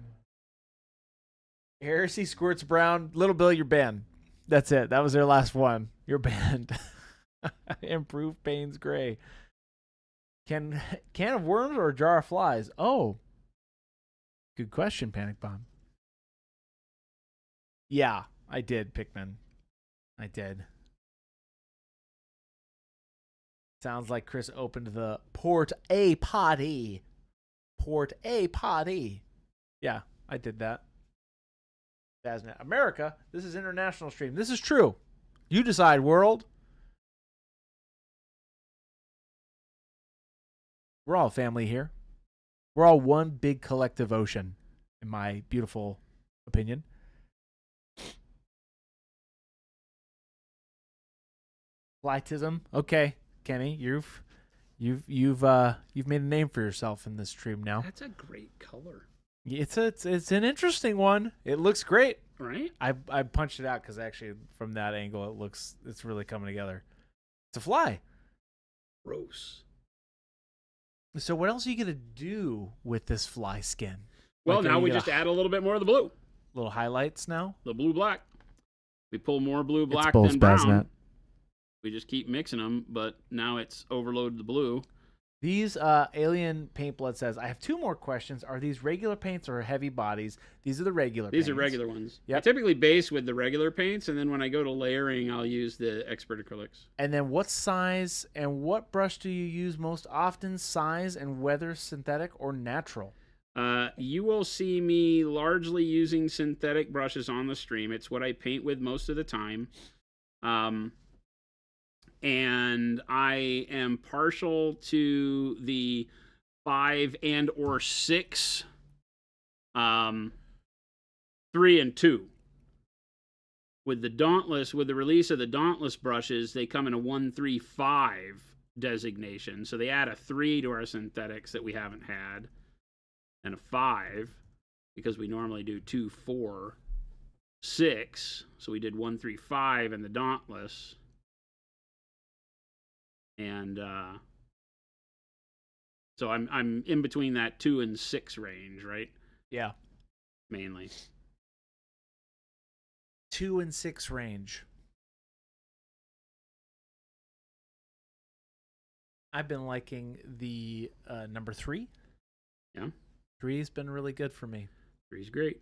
Speaker 1: Heresy Squirts Brown. Little Bill, you're banned. That's it. That was their last one. You're banned. Improve Payne's Gray. Can of worms or a jar of flies? Oh. Good question, Panic Bomb. Yeah, I did, Pikmin. I did. Sounds like Chris opened the Port A Potty. Port A Potty. Yeah, I did that. Dasnet. America, this is international stream. This is true. You decide, world. We're all family here. We're all one big collective ocean, in my beautiful opinion. Flytism. Okay, Kenny, you've made a name for yourself in this stream now.
Speaker 2: That's a great color,
Speaker 1: It's an interesting one. It looks great.
Speaker 2: right?
Speaker 1: I punched it out because actually from that angle it's really coming together. It's a fly.
Speaker 2: Gross.
Speaker 1: So what else are you gonna do with this fly skin?
Speaker 2: Well,
Speaker 1: Like, are
Speaker 2: now
Speaker 1: you
Speaker 2: we
Speaker 1: gonna
Speaker 2: just add a little bit more of the blue.
Speaker 1: little highlights now.
Speaker 2: The blue-black. We pull more blue-black
Speaker 1: both
Speaker 2: than brown.
Speaker 1: Baznet.
Speaker 2: We just keep mixing them, but now it's overloaded the blue.
Speaker 1: These Alien Paint Blood says, I have two more questions. Are these regular paints or heavy bodies? These are the regular paints.
Speaker 2: These are regular ones.
Speaker 1: Yep.
Speaker 2: I typically base with the regular paints, and then when I go to layering, I'll use the Expert Acrylics.
Speaker 1: And then what size and what brush do you use most often? Size and whether synthetic or natural?
Speaker 2: You will see me largely using synthetic brushes on the stream. It's what I paint with most of the time. And I am partial to the 5 and or 6, 3 and 2. With the Dauntless, with the release of the Dauntless brushes, they come in a 1-3-5 designation. So they add a 3 to our synthetics that we haven't had, and a 5 because we normally do 2-4-6. So we did 1-3-5 in the Dauntless, and so I'm in between that 2 and 6 range, right?
Speaker 1: Yeah.
Speaker 2: Mainly
Speaker 1: 2 and 6 range. I've been liking the number 3.
Speaker 2: Yeah.
Speaker 1: 3's been really good for me.
Speaker 2: 3's great.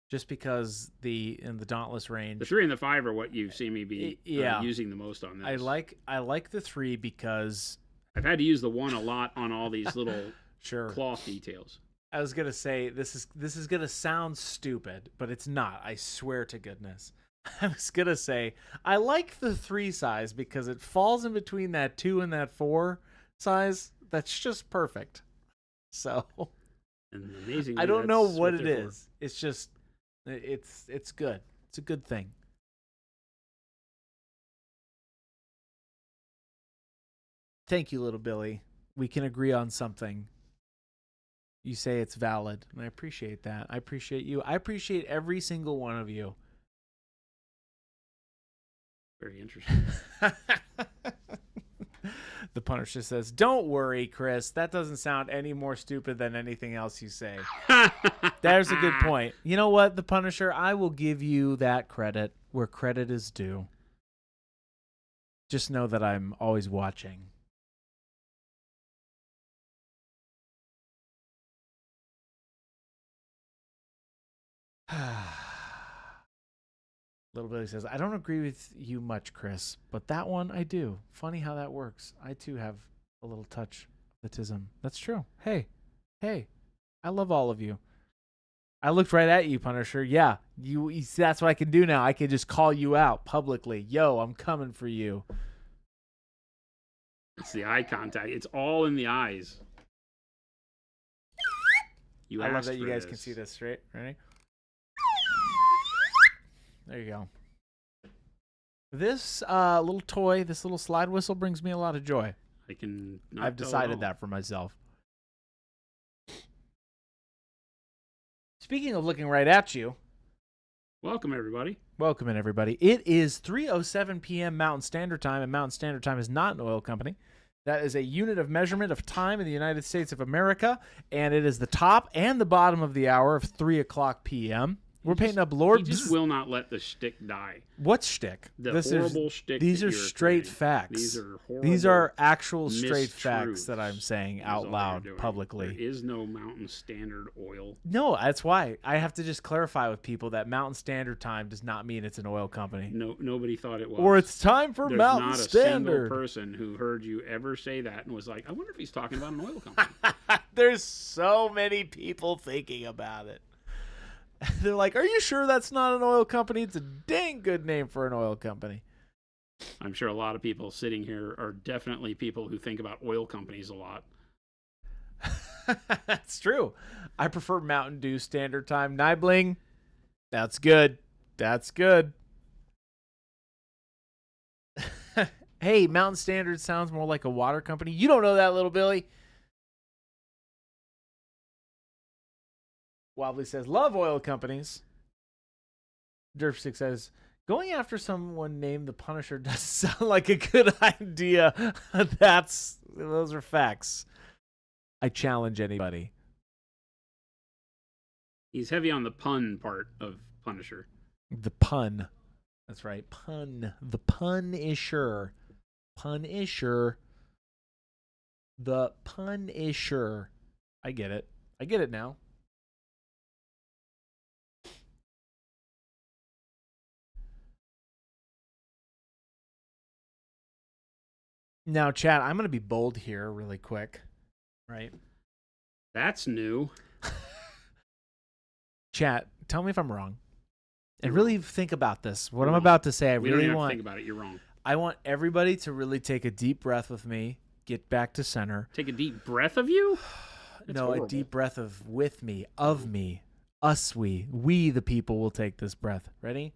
Speaker 1: Just because in the Dauntless range,
Speaker 2: The 3 and the 5 are what you've seen me be using the most on this.
Speaker 1: I like the 3 because
Speaker 2: I've had to use the 1 a lot on all these little
Speaker 1: sure
Speaker 2: cloth details.
Speaker 1: I was gonna say this is gonna sound stupid, but it's not. I swear to goodness. I was gonna say I like the 3 size because it falls in between that 2 and that 4 size. That's just perfect. So
Speaker 2: And amazingly,
Speaker 1: I don't know
Speaker 2: that's
Speaker 1: what it
Speaker 2: they're for.
Speaker 1: is. It's just it's good. It's a good thing. Thank you, little Billy. We can agree on something. You say it's valid, and I appreciate that. I appreciate you. I appreciate every single one of you.
Speaker 2: Very interesting.
Speaker 1: The Punisher says, "Don't worry, Chris. That doesn't sound any more stupid than anything else you say." There's a good point. You know what, The Punisher? I will give you that credit where credit is due. Just know that I'm always watching. Little Billy says, "I don't agree with you much, Chris, but that one I do. Funny how that works. I too have a little touch of autism." That's true. Hey, I love all of you. I looked right at you, Punisher. Yeah, you see, that's what I can do now. I can just call you out publicly. Yo, I'm coming for you.
Speaker 2: It's the eye contact. It's all in the eyes.
Speaker 1: I love that you guys can see this. Right? Ready? There you go. This little toy, this little slide whistle brings me a lot of joy.
Speaker 2: I can.
Speaker 1: I've decided that for myself. Speaking of looking right at you,
Speaker 2: welcome everybody.
Speaker 1: Welcome in, everybody. It is 3:07 p.m. Mountain Standard Time, and Mountain Standard Time is not an oil company. That is a unit of measurement of time in the United States of America, and it is the top and the bottom of the hour of 3 o'clock p.m. We're painting up Lord.
Speaker 2: He just will not let the shtick die.
Speaker 1: What shtick?
Speaker 2: The horrible shtick.
Speaker 1: These are straight facts.
Speaker 2: These are horrible.
Speaker 1: These are actual straight
Speaker 2: mistruths
Speaker 1: facts that I'm saying out loud publicly.
Speaker 2: There is no Mountain Standard Oil.
Speaker 1: No, that's why I have to just clarify with people that Mountain Standard Time does not mean it's an oil company.
Speaker 2: No, nobody thought it was.
Speaker 1: Or it's time for Mountain Standard.
Speaker 2: There's not a single person who heard you ever say that and was like, "I wonder if he's talking about an oil company."
Speaker 1: There's so many people thinking about it. They're like, "Are you sure that's not an oil company? It's a dang good name for an oil company."
Speaker 2: I'm sure a lot of people sitting here are definitely people who think about oil companies a lot.
Speaker 1: That's true. I prefer Mountain Dew Standard Time. Nibling, that's good. That's good. Hey, Mountain Standard sounds more like a water company. You don't know that, little Billy. Wobbly says, "Love oil companies." Derpstick says, "Going after someone named the Punisher doesn't sound like a good idea." Those are facts. I challenge anybody.
Speaker 2: He's heavy on the pun part of Punisher.
Speaker 1: The pun. That's right. Pun. The Punisher. Punisher. The Punisher. I get it. I get it now. Now, chat, I'm going to be bold here really quick, right?
Speaker 2: That's new.
Speaker 1: Chat, tell me if I'm wrong. And
Speaker 2: You're
Speaker 1: really
Speaker 2: wrong.
Speaker 1: think about this. What
Speaker 2: You're
Speaker 1: I'm
Speaker 2: wrong.
Speaker 1: about to say, I
Speaker 2: We don't
Speaker 1: really
Speaker 2: even have to
Speaker 1: want.
Speaker 2: think about it. You're wrong.
Speaker 1: I want everybody to really take a deep breath with me. Get back to center.
Speaker 2: Take a deep breath of you. That's
Speaker 1: No,
Speaker 2: horrible.
Speaker 1: a deep breath of with me, of me, us, we the people will take this breath. Ready?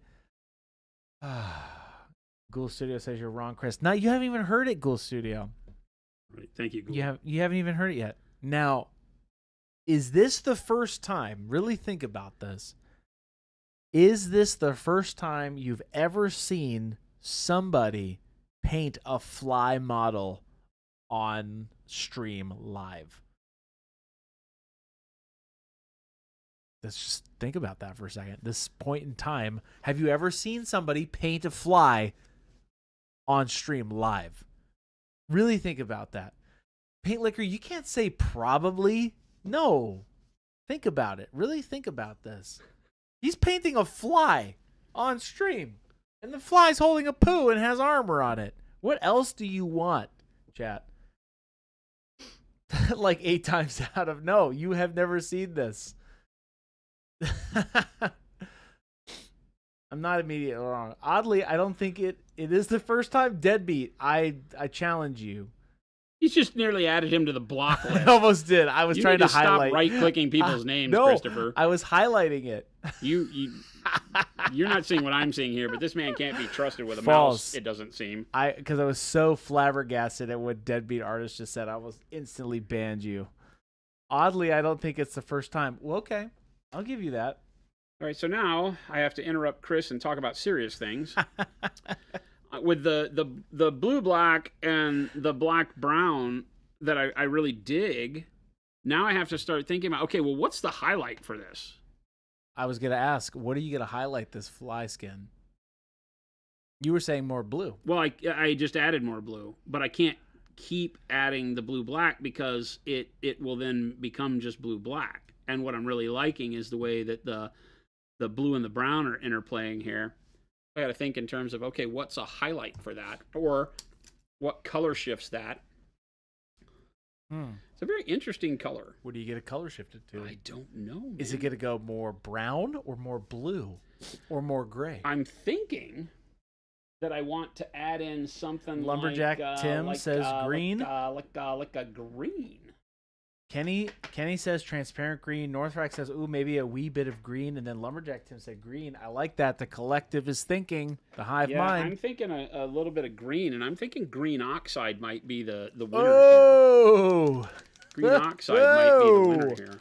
Speaker 1: Ghoul Studio says you're wrong, Chris. No, you haven't even heard it, Ghoul Studio.
Speaker 2: Right. Thank you. Google.
Speaker 1: You haven't even heard it yet. Now, is this the first time? Really think about this. Is this the first time you've ever seen somebody paint a fly model on stream live? Let's just think about that for a second. This point in time, have you ever seen somebody paint a fly on stream live? Really think about that. Paint Liquor, you can't say probably. No. Think about it. Really think about this. He's painting a fly on stream. And the fly's holding a poo and has armor on it. What else do you want, chat? Like 8 times out of no, you have never seen this. I'm not immediately wrong. Oddly, I don't think it is the first time. Deadbeat, I challenge you.
Speaker 2: He's just nearly added him to the block list.
Speaker 1: I almost did. I was
Speaker 2: You
Speaker 1: trying
Speaker 2: need
Speaker 1: to
Speaker 2: to stop
Speaker 1: highlight.
Speaker 2: right-clicking people's names,
Speaker 1: no,
Speaker 2: Christopher.
Speaker 1: I was highlighting it.
Speaker 2: You're not seeing what I'm seeing here, but this man can't be trusted with a
Speaker 1: False.
Speaker 2: mouse. It doesn't seem.
Speaker 1: Because I was so flabbergasted at what Deadbeat Artist just said, I almost instantly banned you. Oddly, I don't think it's the first time. Well, okay, I'll give you that.
Speaker 2: All right, so now I have to interrupt Chris and talk about serious things. With the blue black and the black brown that I really dig, now I have to start thinking about, okay, well, what's the highlight for this?
Speaker 1: I was gonna ask, what are you gonna highlight this fly skin? You were saying more blue.
Speaker 2: Well, I just added more blue, but I can't keep adding the blue black because it will then become just blue black. And what I'm really liking is the way that the blue and the brown are interplaying here. I got to think in terms of, okay, what's a highlight for that? Or what color shifts that? It's a very interesting color.
Speaker 1: What do you get a color shifted to?
Speaker 2: I don't know, man.
Speaker 1: Is it going to go more brown or more blue or more gray?
Speaker 2: I'm thinking that I want to add in something
Speaker 1: Lumberjack
Speaker 2: like,
Speaker 1: Tim says green.
Speaker 2: like a green.
Speaker 1: Kenny says transparent green. Northrack says, ooh, maybe a wee bit of green. And then Lumberjack Tim said green. I like that. The collective is thinking. The hive mind.
Speaker 2: I'm thinking a little bit of green, and I'm thinking green oxide might be the winner here.
Speaker 1: Oh!
Speaker 2: Green oxide might be the winner here.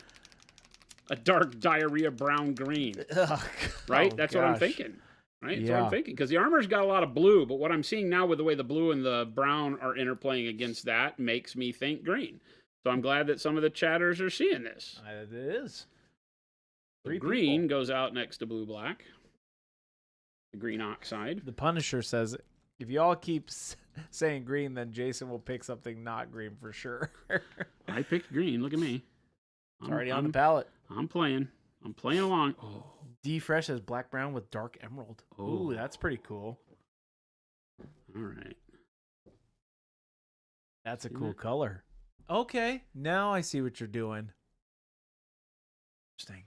Speaker 2: A dark diarrhea brown green.
Speaker 1: Ugh.
Speaker 2: Right?
Speaker 1: Oh,
Speaker 2: That's what I'm
Speaker 1: gosh.
Speaker 2: thinking. Right? That's
Speaker 1: Yeah.
Speaker 2: what I'm thinking. Because the armor's got a lot of blue, but what I'm seeing now with the way the blue and the brown are interplaying against that makes me think green. So I'm glad that some of the chatters are seeing this.
Speaker 1: It is.
Speaker 2: The
Speaker 1: 3
Speaker 2: green
Speaker 1: people.
Speaker 2: goes out next to blue black. The green oxide.
Speaker 1: The Punisher says, if you all keep saying green, then Jason will pick something not green for sure.
Speaker 2: I picked green. Look at me.
Speaker 1: It's already on the palette.
Speaker 2: I'm playing. I'm playing along. Oh.
Speaker 1: D Fresh says black brown with dark emerald.
Speaker 2: Oh.
Speaker 1: Ooh, that's pretty cool.
Speaker 2: All right.
Speaker 1: That's a
Speaker 2: Isn't
Speaker 1: cool
Speaker 2: it?
Speaker 1: color. Okay, now I see what you're doing. Interesting.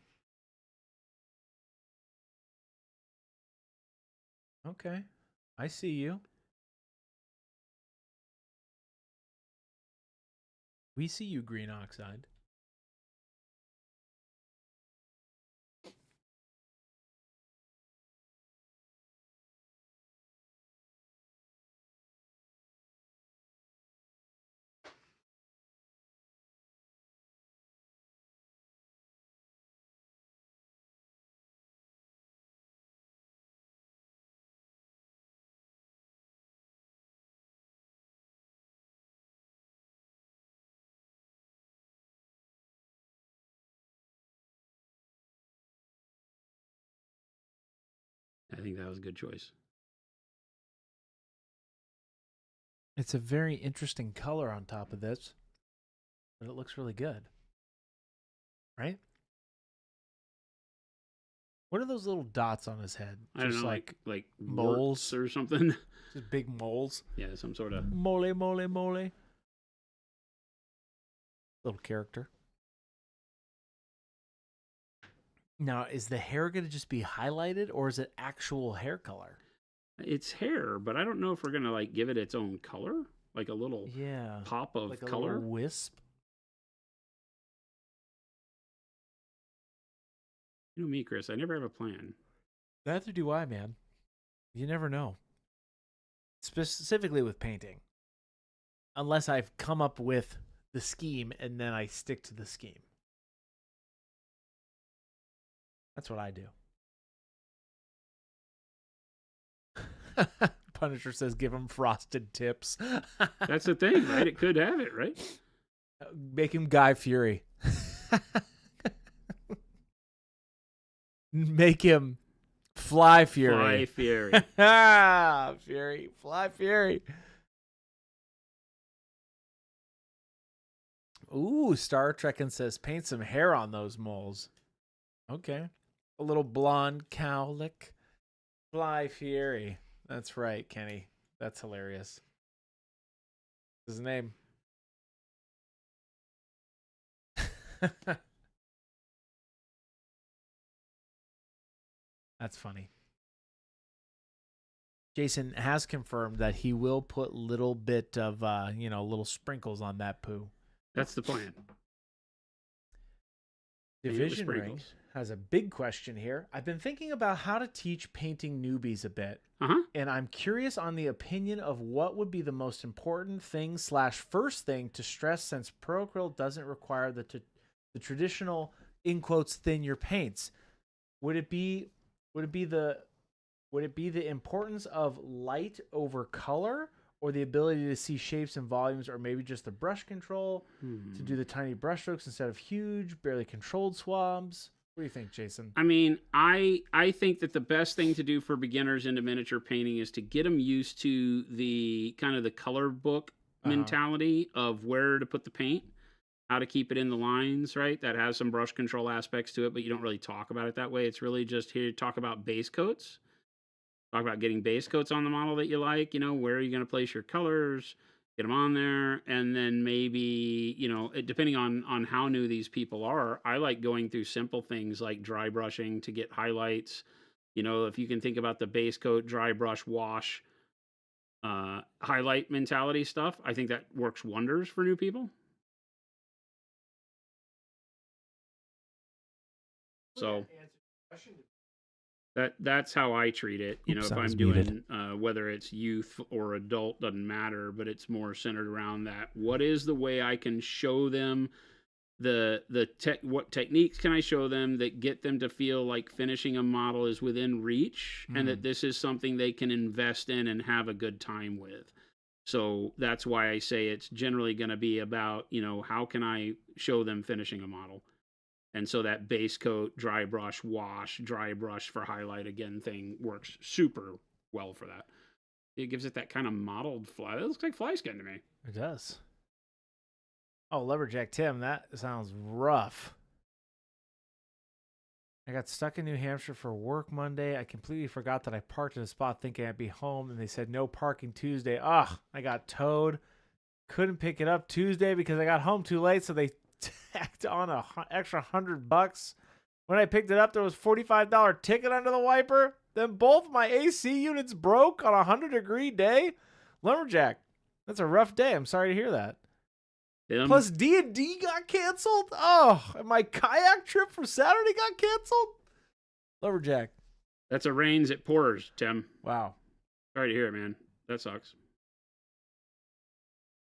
Speaker 1: Okay, I see you. We see you, green oxide.
Speaker 2: I think that was a good choice.
Speaker 1: It's a very interesting color on top of this, but it looks really good. Right? What are those little dots on his head?
Speaker 2: I don't
Speaker 1: Just
Speaker 2: know,
Speaker 1: like
Speaker 2: like
Speaker 1: moles?
Speaker 2: warts or something.
Speaker 1: just big moles.
Speaker 2: Yeah, some sort of.
Speaker 1: Mole, mole, mole. Little character. Now, is the hair going to just be highlighted, or is it actual hair color?
Speaker 2: It's hair, but I don't know if we're gonna like give it its own color, like a little pop of
Speaker 1: like a
Speaker 2: color.
Speaker 1: little wisp.
Speaker 2: You know me, Chris. I never have a plan.
Speaker 1: Neither do I, man. You never know. Specifically with painting. Unless I've come up with the scheme and then I stick to the scheme. That's what I do. Punisher says give him frosted tips.
Speaker 2: That's the thing, right? It could have it, right?
Speaker 1: Make him Guy Fury. Make him Fly Fury.
Speaker 2: Fly Fury.
Speaker 1: Fury. Fly Fury. Ooh, Star Trekkin says paint some hair on those moles. Okay. A little blonde cowlick. Fly Fury. That's right, Kenny. That's hilarious. His name. That's funny. Jason has confirmed that he will put little bit of, little sprinkles on that poo.
Speaker 2: That's the plan.
Speaker 1: Division Ring has a big question here. I've been thinking about how to teach painting newbies a bit. And I'm curious on the opinion of what would be the most important thing / first thing to stress, since Pro Acrylic doesn't require the traditional, in quotes, thin your paints. Would it be the importance of light over color, or the ability to see shapes and volumes, or maybe just the brush control to do the tiny brush strokes instead of huge, barely controlled swabs? What do you think, Jason?
Speaker 2: I mean, I think that the best thing to do for beginners into miniature painting is to get them used to the kind of the color book mentality of where to put the paint, how to keep it in the lines, right? That has some brush control aspects to it, but you don't really talk about it that way. It's really just here to talk about base coats. Talk about getting base coats on the model that you like, where are you going to place your colors, get them on there, and then maybe, depending on how new these people are, I like going through simple things like dry brushing to get highlights. If you can think about the base coat, dry brush, wash, highlight mentality stuff, I think that works wonders for new people. So that's how I treat it. If I'm doing whether it's youth or adult, doesn't matter, but it's more centered around that. What is the way I can show them what techniques can I show them that get them to feel like finishing a model is within reach, and that this is something they can invest in and have a good time with. So that's why I say it's generally going to be about, how can I show them finishing a model? And so that base coat, dry brush, wash, dry brush for highlight again thing works super well for that. It gives it that kind of mottled fly. That looks like fly skin to me.
Speaker 1: It does. Oh, Lumberjack Tim, that sounds rough. I got stuck in New Hampshire for work Monday. I completely forgot that I parked in a spot thinking I'd be home, and they said no parking Tuesday. Ugh, I got towed. Couldn't pick it up Tuesday because I got home too late, so they tacked on an extra $100. When I picked it up, there was $45 ticket under the wiper. Then both my AC units broke on a 100-degree day. Lumberjack, that's a rough day. I'm sorry to hear that. Plus D&D got canceled. Oh, and my kayak trip from Saturday got canceled. Lumberjack,
Speaker 2: that's a rains it pours, Tim.
Speaker 1: Wow.
Speaker 2: Sorry to hear it, man. That sucks.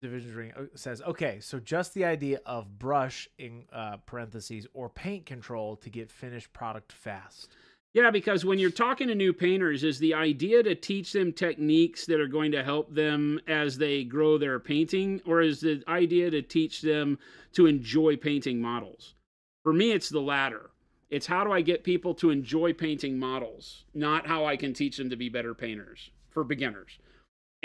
Speaker 1: Division Ring says, okay, so just the idea of brush in parentheses or paint control to get finished product fast.
Speaker 2: Yeah, because when you're talking to new painters, is the idea to teach them techniques that are going to help them as they grow their painting, or is the idea to teach them to enjoy painting models? For me, it's the latter. It's how do I get people to enjoy painting models, not how I can teach them to be better painters for beginners.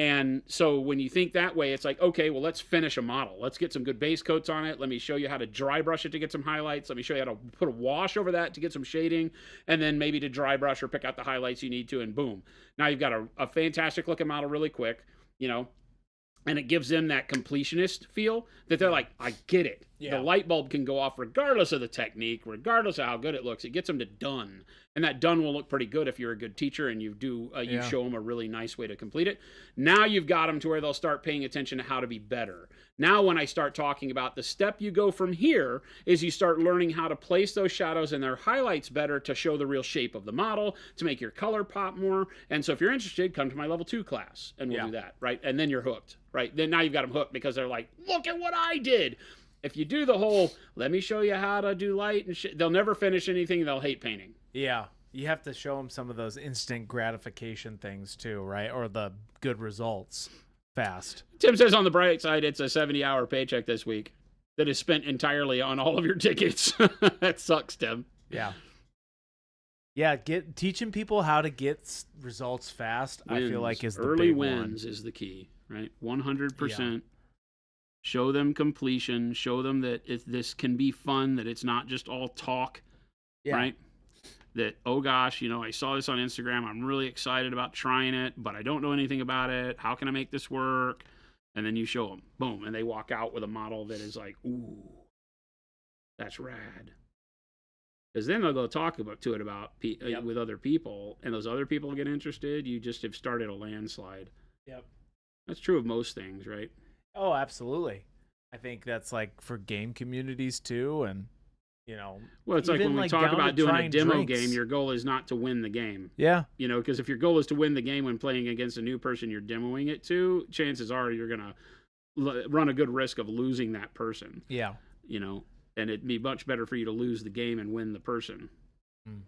Speaker 2: And so when you think that way, it's like, okay, well, let's finish a model. Let's get some good base coats on it. Let me show you how to dry brush it to get some highlights. Let me show you how to put a wash over that to get some shading, and then maybe to dry brush or pick out the highlights you need to, and boom. Now you've got a fantastic looking model really quick, And it gives them that completionist feel that they're like, I get it.
Speaker 1: Yeah.
Speaker 2: The light bulb can go off regardless of the technique, regardless of how good it looks. It gets them to done. And that done will look pretty good if you're a good teacher and you show them a really nice way to complete it. Now you've got them to where they'll start paying attention to how to be better. Now when I start talking about the step you go from here is you start learning how to place those shadows and their highlights better to show the real shape of the model, to make your color pop more. And so if you're interested, come to my level 2 class and we'll do that, right? And then you're hooked, right? Then now you've got them hooked because they're like, look at what I did. If you do the whole, let me show you how to do light and shit, they'll never finish anything. They'll hate painting.
Speaker 1: Yeah. You have to show them some of those instant gratification things too, right? Or the good results fast.
Speaker 2: Tim says on the bright side, it's a 70-hour paycheck this week that is spent entirely on all of your tickets. That sucks, Tim.
Speaker 1: Yeah. Yeah, teaching people how to get results fast,
Speaker 2: Wins.
Speaker 1: I feel like is the
Speaker 2: early
Speaker 1: big
Speaker 2: wins
Speaker 1: one.
Speaker 2: is the key, right? 100%. Show them completion. Show them that this can be fun, that it's not just all talk, right? That, oh gosh, I saw this on Instagram. I'm really excited about trying it, but I don't know anything about it. How can I make this work? And then you show them, boom, and they walk out with a model that is like, ooh, that's rad. Because then they'll go talk about with other people, and those other people get interested. You just have started a landslide.
Speaker 1: Yep.
Speaker 2: That's true of most things, right?
Speaker 1: Oh, absolutely. I think that's like for game communities too, and
Speaker 2: well, it's like when we talk about doing a demo game, your goal is not to win the game.
Speaker 1: Yeah.
Speaker 2: Because if your goal is to win the game when playing against a new person you're demoing it to, chances are you're going to run a good risk of losing that person.
Speaker 1: Yeah.
Speaker 2: And it'd be much better for you to lose the game and win the person. Mm.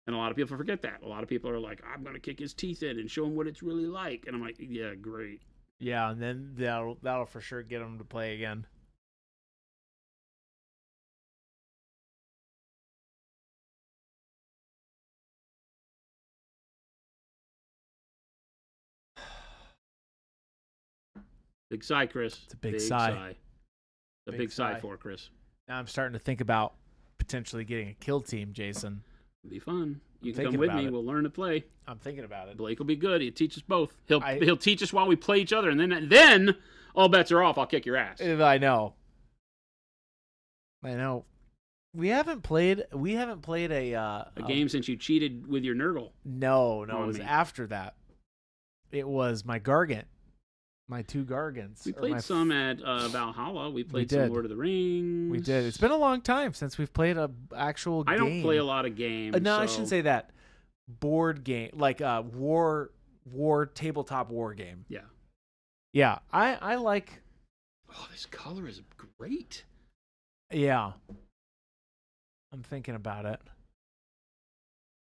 Speaker 2: And a lot of people forget that. A lot of people are like, I'm going to kick his teeth in and show him what it's really like. And I'm like, yeah, great.
Speaker 1: Yeah, and then that'll for sure get them to play again.
Speaker 2: Big sigh, Chris.
Speaker 1: It's a big sigh.
Speaker 2: It's a big sigh for Chris.
Speaker 1: Now I'm starting to think about potentially getting a kill team, Jason.
Speaker 2: It'll be fun. You can come with me. We'll learn to play.
Speaker 1: I'm thinking about it.
Speaker 2: Blake will be good. He'll teach us both. He'll teach us while we play each other, and then all bets are off. I'll kick your ass.
Speaker 1: I know. We haven't played a
Speaker 2: game since you cheated with your Nurgle.
Speaker 1: No, it was after that. It was my Gargant. My 2 Gargants.
Speaker 2: We played some at Valhalla. We played some Lord of the Rings.
Speaker 1: We did. It's been a long time since we've played a actual game.
Speaker 2: I don't play a lot of games.
Speaker 1: No, I shouldn't say that. Board game, like a tabletop war game.
Speaker 2: Yeah.
Speaker 1: Yeah, I like.
Speaker 2: Oh, this color is great.
Speaker 1: Yeah. I'm thinking about it.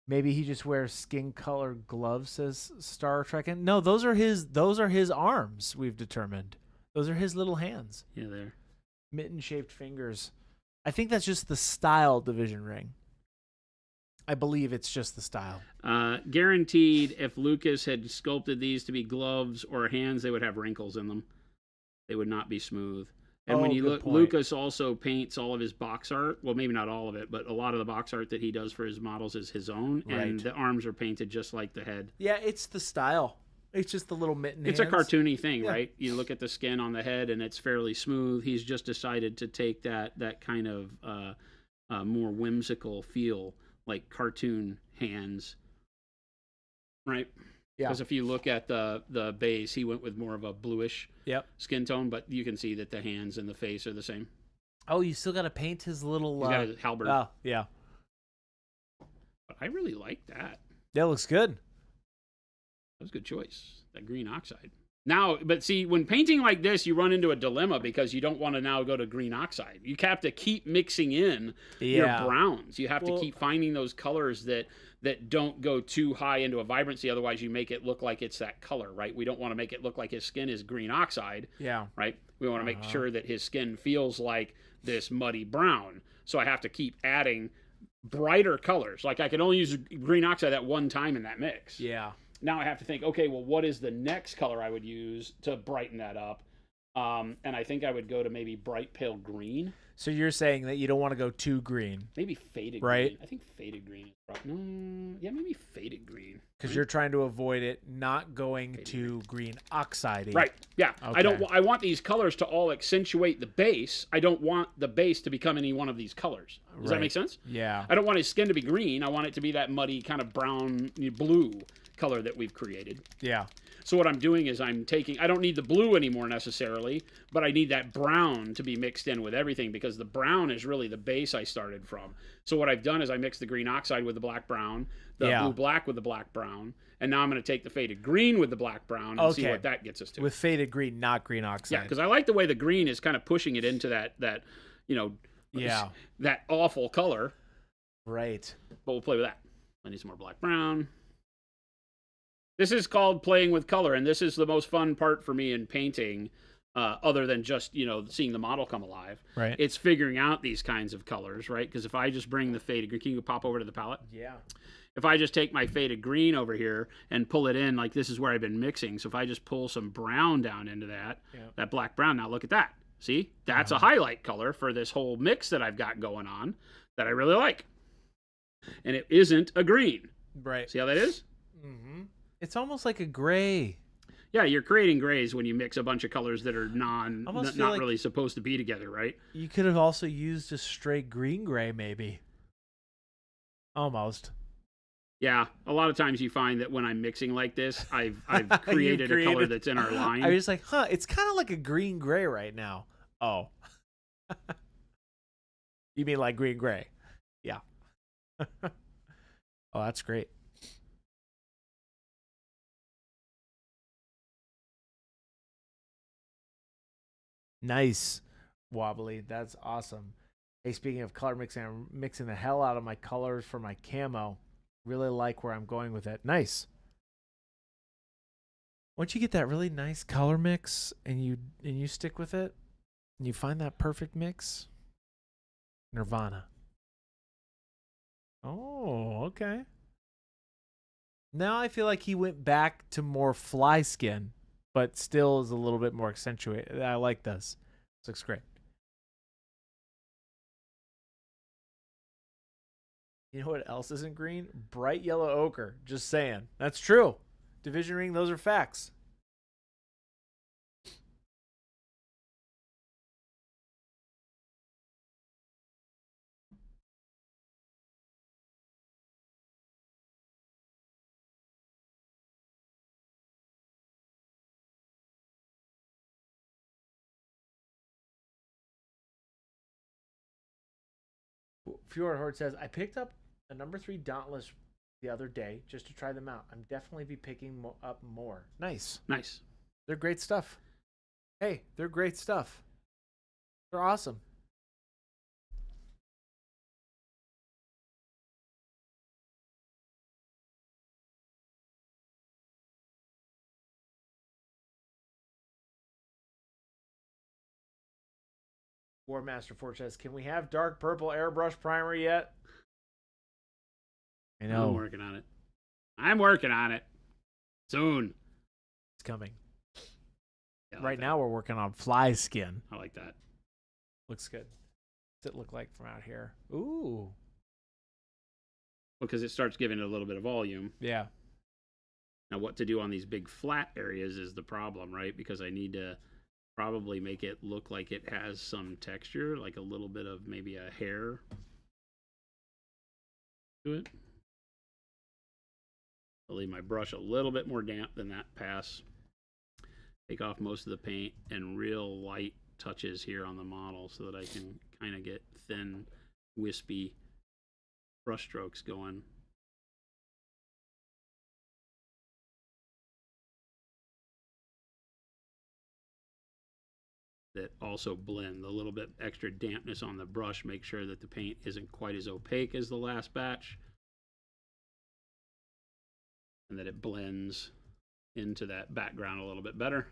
Speaker 1: Maybe he just wears skin-colored gloves, says Star Trek. No, those are his arms, we've determined. Those are his little hands.
Speaker 2: Yeah, they're
Speaker 1: mitten-shaped fingers. I think that's just the style division ring. I believe it's just the style.
Speaker 2: Guaranteed, if Lucas had sculpted these to be gloves or hands, they would have wrinkles in them. They would not be smooth. And when you look, Lucas also paints all of his box art. Well, maybe not all of it, but a lot of the box art that he does for his models is his own. Right. And the arms are painted just like the head.
Speaker 1: Yeah, it's the style. It's just the little mitten
Speaker 2: hands. It's a cartoony thing, right? You look at the skin on the head, and it's fairly smooth. He's just decided to take that kind of more whimsical feel, like cartoon hands, right? Yeah. Because if you look at the base, he went with more of a bluish skin tone, but you can see that the hands and the face are the same.
Speaker 1: Oh, you still got to paint his little...
Speaker 2: He's got his halberd.
Speaker 1: Oh, yeah.
Speaker 2: But I really like that.
Speaker 1: That looks good.
Speaker 2: That was a good choice. That green oxide. Now, but see, when painting like this, you run into a dilemma because you don't want to now go to green oxide. You have to keep mixing in your browns. You have to keep finding those colors that don't go too high into a vibrancy. Otherwise, you make it look like it's that color, right? We don't want to make it look like his skin is green oxide. Yeah. Right? We want to make sure that his skin feels like this muddy brown. So I have to keep adding brighter colors. Like I can only use green oxide at one time in that mix. Yeah. Now I have to think, okay, well, what is the next color I would use to brighten that up? And I think I would go to maybe bright pale green.
Speaker 1: So you're saying that you don't want to go too green,
Speaker 2: Maybe faded
Speaker 1: right?
Speaker 2: green. I think faded green is probably, no, yeah, maybe faded green.
Speaker 1: Because
Speaker 2: right?
Speaker 1: you're trying to avoid it not going to green oxide.
Speaker 2: Right. Yeah.
Speaker 1: Okay.
Speaker 2: I want these colors to all accentuate the base. I don't want the base to become any one of these colors. Does that make sense?
Speaker 1: Yeah.
Speaker 2: I don't want his skin to be green. I want it to be that muddy kind of brown blue color that we've created.
Speaker 1: Yeah.
Speaker 2: So what I'm doing is I don't need the blue anymore necessarily, but I need that brown to be mixed in with everything because the brown is really the base I started from. So what I've done is I mixed the green oxide with the black brown, the blue black with the black brown, and now I'm going to take the faded green with the black brown and see what that gets us to.
Speaker 1: With faded green, not green oxide.
Speaker 2: Yeah, because I like the way the green is kind of pushing it into that that awful color.
Speaker 1: Right.
Speaker 2: But we'll play with that. I need some more black brown. This is called playing with color, and this is the most fun part for me in painting, other than just, seeing the model come alive.
Speaker 1: Right.
Speaker 2: It's figuring out these kinds of colors, right? Because if I just bring the faded green, can you pop over to the palette?
Speaker 1: Yeah.
Speaker 2: If I just take my faded green over here and pull it in, like this is where I've been mixing. So if I just pull some brown down into that black brown, now look at that. See? That's a highlight color for this whole mix that I've got going on that I really like. And it isn't a green.
Speaker 1: Right.
Speaker 2: See how that is?
Speaker 1: Mm-hmm. It's almost like a gray.
Speaker 2: Yeah, you're creating grays when you mix a bunch of colors that are not
Speaker 1: like
Speaker 2: really supposed to be together, right?
Speaker 1: You could have also used a straight green gray, maybe. Almost.
Speaker 2: Yeah, a lot of times you find that when I'm mixing like this, I've created a color that's in our line.
Speaker 1: I was like, it's kind of like a green gray right now. Oh. You mean like green gray? Yeah. Oh, that's great. Nice. Wobbly. That's awesome. Hey, speaking of color mixing, I'm mixing the hell out of my colors for my camo. Really like where I'm going with it. Nice. Once you get that really nice color mix and you stick with it, and you find that perfect mix, Nirvana. Oh, okay. Now I feel like he went back to more fly skin, but still is a little bit more accentuated. I like this. This looks great. You know what else isn't green? Bright yellow ochre. Just saying. That's true. Division ring, those are facts. Fjord Horde says, I picked up a number 3 Dauntless the other day just to try them out. I'm definitely be picking up more. Nice.
Speaker 2: Nice.
Speaker 1: They're great stuff. Hey, they're great stuff. They're awesome. War Master Forge says, can we have dark purple airbrush primer yet? I know.
Speaker 2: I'm working on it. I'm working on it. Soon.
Speaker 1: It's coming.
Speaker 2: Yeah, like
Speaker 1: right
Speaker 2: that.
Speaker 1: now we're working on fly skin.
Speaker 2: I like that.
Speaker 1: Looks good. What's it look like from out here? Ooh.
Speaker 2: Because it starts giving it a little bit of volume.
Speaker 1: Yeah.
Speaker 2: Now what to do on these big flat areas is the problem, right? Because I need to probably make it look like it has some texture, like a little bit of maybe a hair to it. I'll leave my brush a little bit more damp than that pass. Take off most of the paint and real light touches here on the model so that I can kind of get thin, wispy brush strokes going. That also blend a little bit extra dampness on the brush, make sure that the paint isn't quite as opaque as the last batch, and that it blends into that background a little bit better.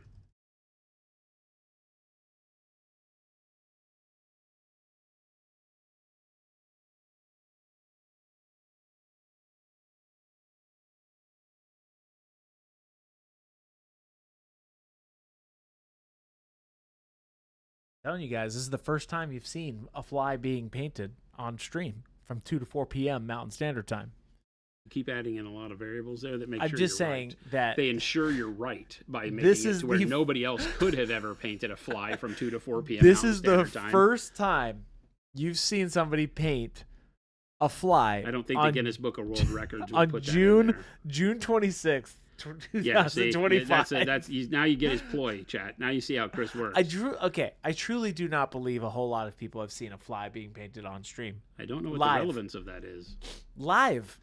Speaker 1: Telling you guys, this is the first time you've seen a fly being painted on stream from 2 to 4 p.m. Mountain Standard Time.
Speaker 2: Keep adding in a lot of variables there that make
Speaker 1: I'm
Speaker 2: sure
Speaker 1: just
Speaker 2: you're
Speaker 1: saying
Speaker 2: right.
Speaker 1: that
Speaker 2: They ensure you're right by making
Speaker 1: This
Speaker 2: it
Speaker 1: is
Speaker 2: to where
Speaker 1: the-
Speaker 2: nobody else could have ever painted a fly from 2 to 4 p.m.
Speaker 1: this
Speaker 2: Mountain
Speaker 1: is the
Speaker 2: Standard Time.
Speaker 1: first time you've seen somebody paint a fly.
Speaker 2: I don't think
Speaker 1: on,
Speaker 2: the Guinness Book of World Records would
Speaker 1: on
Speaker 2: put
Speaker 1: June
Speaker 2: that in there.
Speaker 1: June 26th,
Speaker 2: Yeah, see,
Speaker 1: 2025.
Speaker 2: now you get his ploy, chat. Now you see how Chris works.
Speaker 1: I truly do not believe a whole lot of people have seen a fly being painted on stream.
Speaker 2: I don't know what
Speaker 1: Live.
Speaker 2: the relevance of that is.
Speaker 1: Live.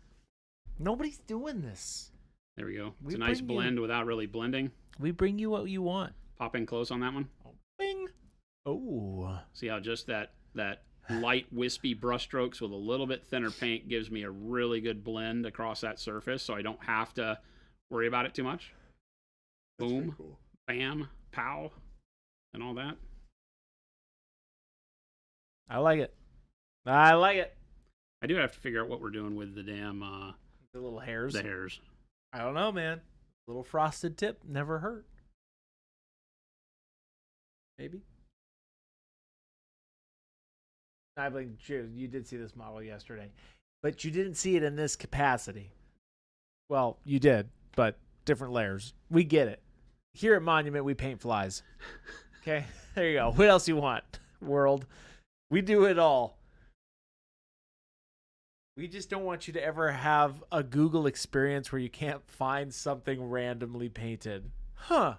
Speaker 1: Nobody's doing this.
Speaker 2: There we go.
Speaker 1: We
Speaker 2: It's a nice
Speaker 1: bring you-
Speaker 2: blend without really blending.
Speaker 1: We bring you what you want.
Speaker 2: Pop in close on that one.
Speaker 1: Bing. Oh.
Speaker 2: See how just that light wispy brush strokes with a little bit thinner paint gives me a really good blend across that surface, so I don't have to worry about it too much. Boom, bam, pow, and all that.
Speaker 1: I like it. I like it.
Speaker 2: I do have to figure out what we're doing with the damn
Speaker 1: The little hairs.
Speaker 2: the hairs.
Speaker 1: I don't know, man. Little frosted tip never hurt. Maybe. I believe you did see this model yesterday, but you didn't see it in this capacity. Well, you did, but different layers. We get it. Here at Monument, we paint flies. Okay, there you go. What else you want, world? We do it all. We just don't want you to ever have a Google experience where you can't find something randomly painted. Huh.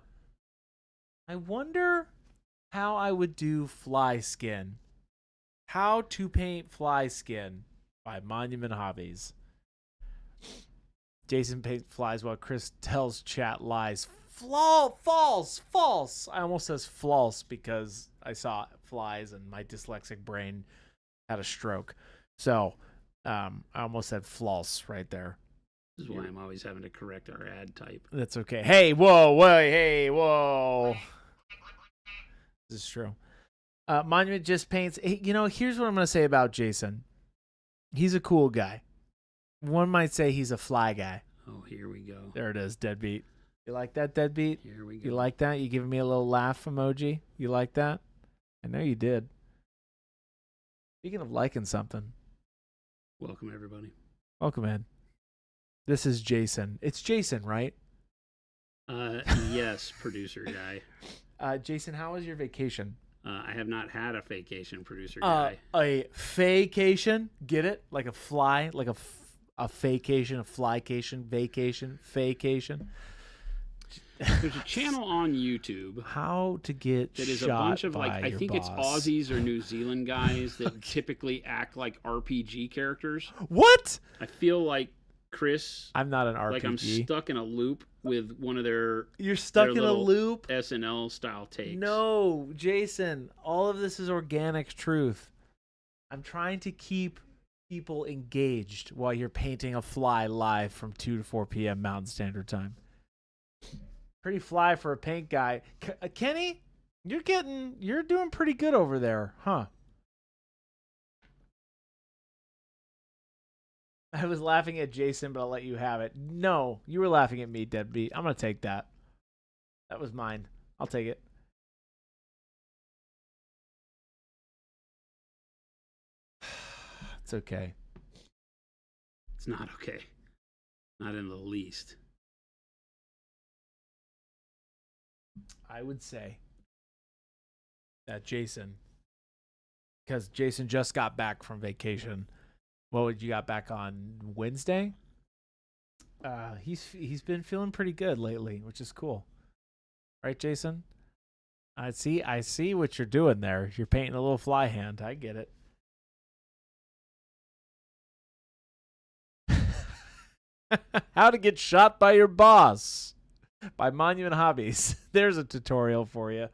Speaker 1: I wonder how I would do fly skin. How to paint fly skin by Monument Hobbies. Jason paints flies while Chris tells chat lies. False. I almost says false because I saw flies and my dyslexic brain had a stroke. So I almost said false right there.
Speaker 2: This is why I'm always having to correct our ad type.
Speaker 1: That's okay. Hey, whoa. This is true. Monument just paints. You know, here's what I'm going to say about Jason. He's a cool guy. One might say he's a fly guy.
Speaker 2: Oh, here we go.
Speaker 1: There it is, deadbeat. You like that, deadbeat?
Speaker 2: Here we go.
Speaker 1: You like that? You giving me a little laugh emoji? You like that? I know you did. Speaking of liking something,
Speaker 2: Welcome, everybody.
Speaker 1: welcome in. This is Jason. It's Jason, right?
Speaker 2: Yes, producer guy.
Speaker 1: Jason, how was your vacation?
Speaker 2: I have not had a vacation, producer guy.
Speaker 1: A faycation? Get it? Like a fly? Like a faycation, a flycation, vacation, faycation?
Speaker 2: There's a channel on YouTube
Speaker 1: How to get
Speaker 2: that is a
Speaker 1: shot
Speaker 2: bunch of
Speaker 1: by
Speaker 2: I
Speaker 1: your
Speaker 2: think it's
Speaker 1: boss.
Speaker 2: Aussies or New Zealand guys that typically act like RPG characters.
Speaker 1: What?
Speaker 2: I feel like Chris,
Speaker 1: I'm not an RPG.
Speaker 2: like I'm stuck in a loop with one of their
Speaker 1: You're stuck
Speaker 2: their
Speaker 1: in a
Speaker 2: little
Speaker 1: loop?
Speaker 2: SNL style takes.
Speaker 1: No, Jason, all of this is organic truth. I'm trying to keep people engaged while you're painting a fly live from 2 to 4 p.m. Mountain Standard Time. Pretty fly for a paint guy. Kenny, you're doing pretty good over there, huh? I was laughing at Jason, but I'll let you have it. No, you were laughing at me, deadbeat. I'm going to take that. That was mine. I'll take it. It's okay.
Speaker 2: It's not okay. Not in the least.
Speaker 1: I would say that Jason, because Jason just got back from vacation. What would you got back on Wednesday? He's been feeling pretty good lately, which is cool. Right, Jason? I see what you're doing there. You're painting a little fly hand. I get it. How to get shot by your boss by Monument Hobbies. There's a tutorial for you.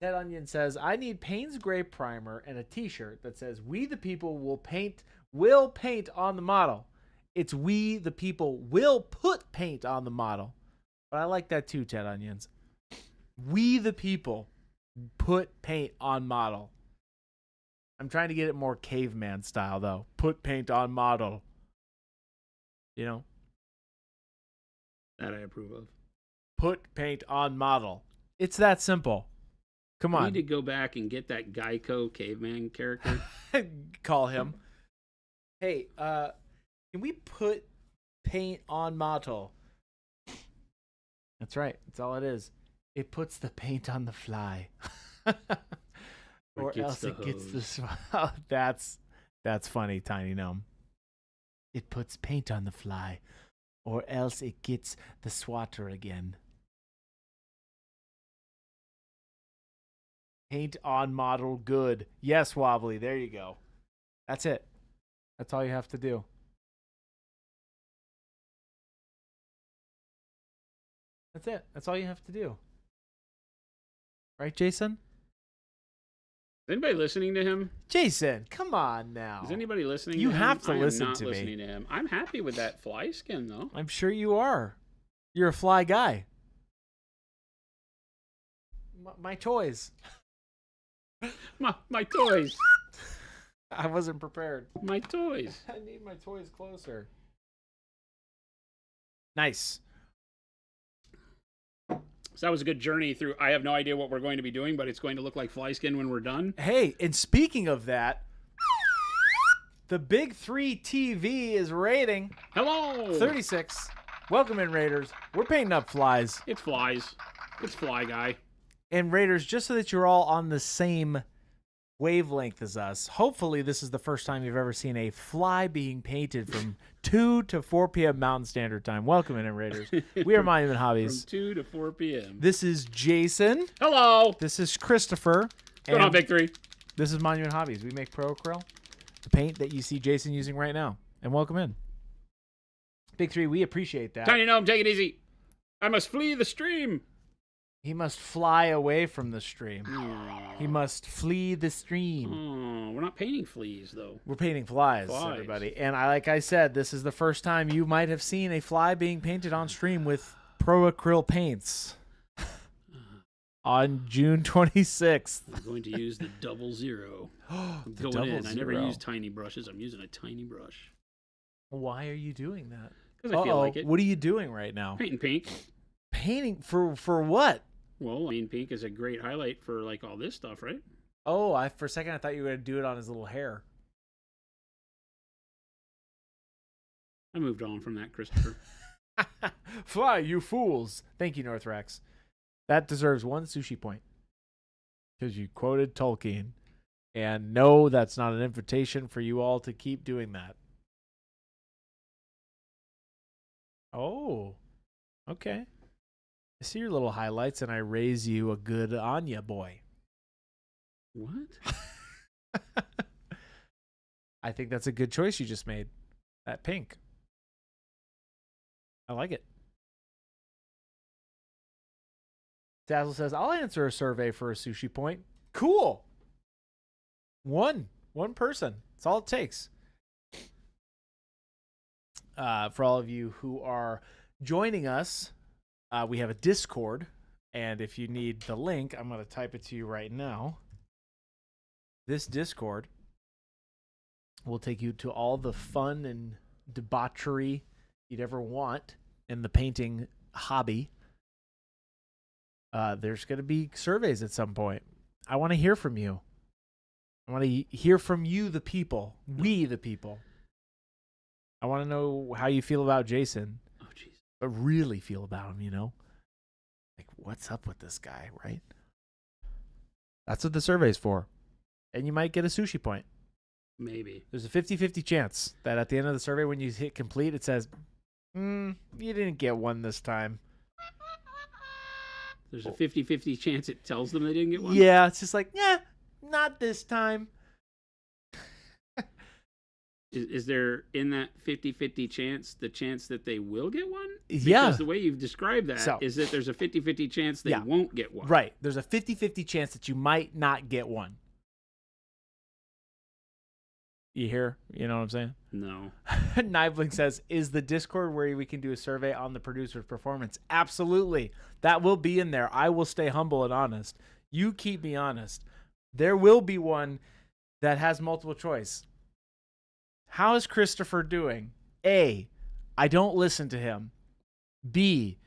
Speaker 1: Ted Onion says, I need Payne's Gray primer and a t-shirt that says, we the people will paint on the model. It's we the people will put paint on the model. But I like that too, Ted Onions. We the people put paint on model. I'm trying to get it more caveman style though. Put paint on model. You know?
Speaker 2: That I approve of.
Speaker 1: Put paint on model. It's that simple. Come
Speaker 2: I
Speaker 1: on.
Speaker 2: need to go back and get that Geico caveman character.
Speaker 1: Call him. Hey, can we put paint on model? That's right. That's all it is. It puts the paint on the fly. Or else it gets the that's funny, Tiny Gnome. It puts paint on the fly, or else it gets the swatter again. Paint on model good. Yes, Wobbly. There you go. That's it. That's all you have to do. That's it. That's all you have to do. Right, Jason?
Speaker 2: Is anybody listening to him?
Speaker 1: Jason, come on now.
Speaker 2: Is anybody listening
Speaker 1: You
Speaker 2: to him?
Speaker 1: have to
Speaker 2: I am
Speaker 1: listen
Speaker 2: not
Speaker 1: to me.
Speaker 2: listening to him. I'm happy with that fly skin, though.
Speaker 1: I'm sure you are. You're a fly guy. My toys.
Speaker 2: My toys.
Speaker 1: I wasn't prepared.
Speaker 2: My toys.
Speaker 1: I need my toys closer. Nice.
Speaker 2: So that was a good journey through. I have no idea what we're going to be doing, but it's going to look like fly skin when we're done.
Speaker 1: Hey, and speaking of that, the Big 3 TV is rating
Speaker 2: Hello.
Speaker 1: 36. Welcome in, Raiders. We're painting up flies.
Speaker 2: It's flies. It's fly guy.
Speaker 1: And Raiders, just so that you're all on the same wavelength as us, hopefully this is the first time you've ever seen a fly being painted from 2 to 4 p.m. Mountain Standard Time. Welcome in, Raiders. We are Monument Hobbies.
Speaker 2: From 2 to 4 p.m.
Speaker 1: This is Jason.
Speaker 2: Hello.
Speaker 1: This is Christopher.
Speaker 2: What's going on, Big 3?
Speaker 1: This is Monument Hobbies. We make pro acryl, the paint that you see Jason using right now. And welcome in. Big 3, we appreciate that.
Speaker 2: Tiny Gnome, take it easy. I must flee the stream.
Speaker 1: He must fly away from the stream.
Speaker 2: Aww.
Speaker 1: He must flee the stream.
Speaker 2: Oh, we're not painting fleas, though.
Speaker 1: We're painting flies, everybody. And like I said, this is the first time you might have seen a fly being painted on stream with pro acryl paints. On June 26th.
Speaker 2: I'm going to use the 00. I'm
Speaker 1: The
Speaker 2: going in.
Speaker 1: 00.
Speaker 2: I never use tiny brushes. I'm using a tiny brush.
Speaker 1: Why are you doing that?
Speaker 2: Because I feel like it.
Speaker 1: What are you doing right now?
Speaker 2: Painting pink.
Speaker 1: Painting for what?
Speaker 2: Well, I mean, pink is a great highlight for like all this stuff, right?
Speaker 1: Oh, for a second I thought you were going to do it on his little hair.
Speaker 2: I moved on from that, Christopher.
Speaker 1: Fly, you fools. Thank you, Northrex. That deserves 1 sushi point. Because you quoted Tolkien. And no, that's not an invitation for you all to keep doing that. Oh, okay. I see your little highlights, and I raise you a good Anya boy.
Speaker 2: What?
Speaker 1: I think that's a good choice you just made. That pink. I like it. Dazzle says, I'll answer a survey for a sushi point. Cool. One person. That's all it takes. For all of you who are joining us, we have a Discord, and if you need the link, I'm going to type it to you right now. This Discord will take you to all the fun and debauchery you'd ever want in the painting hobby. There's going to be surveys at some point. I want to hear from you. I want to hear from you, the people. We, the people. I want to know how you feel about Jason.
Speaker 2: Oh, jeez.
Speaker 1: But really feel about him, you know? Like, what's up with this guy, right? That's what the survey's for. And you might get a sushi point.
Speaker 2: Maybe.
Speaker 1: There's a 50-50 chance that at the end of the survey, when you hit complete, it says, you didn't get one this time.
Speaker 2: There's a 50-50 chance it tells them they didn't get one?
Speaker 1: Yeah, it's just like, not this time.
Speaker 2: Is there, in that 50-50 chance, the chance that they will get one?
Speaker 1: Yeah.
Speaker 2: Because the way you've described that is that there's a 50-50 chance they won't get one.
Speaker 1: Right. There's a 50-50 chance that you might not get one. You hear? You know what I'm saying?
Speaker 2: No.
Speaker 1: Nibling says, is the Discord where we can do a survey on the producer's performance? Absolutely. That will be in there. I will stay humble and honest. You keep me honest. There will be one that has multiple choice. How is Christopher doing? A, I don't listen to him. B,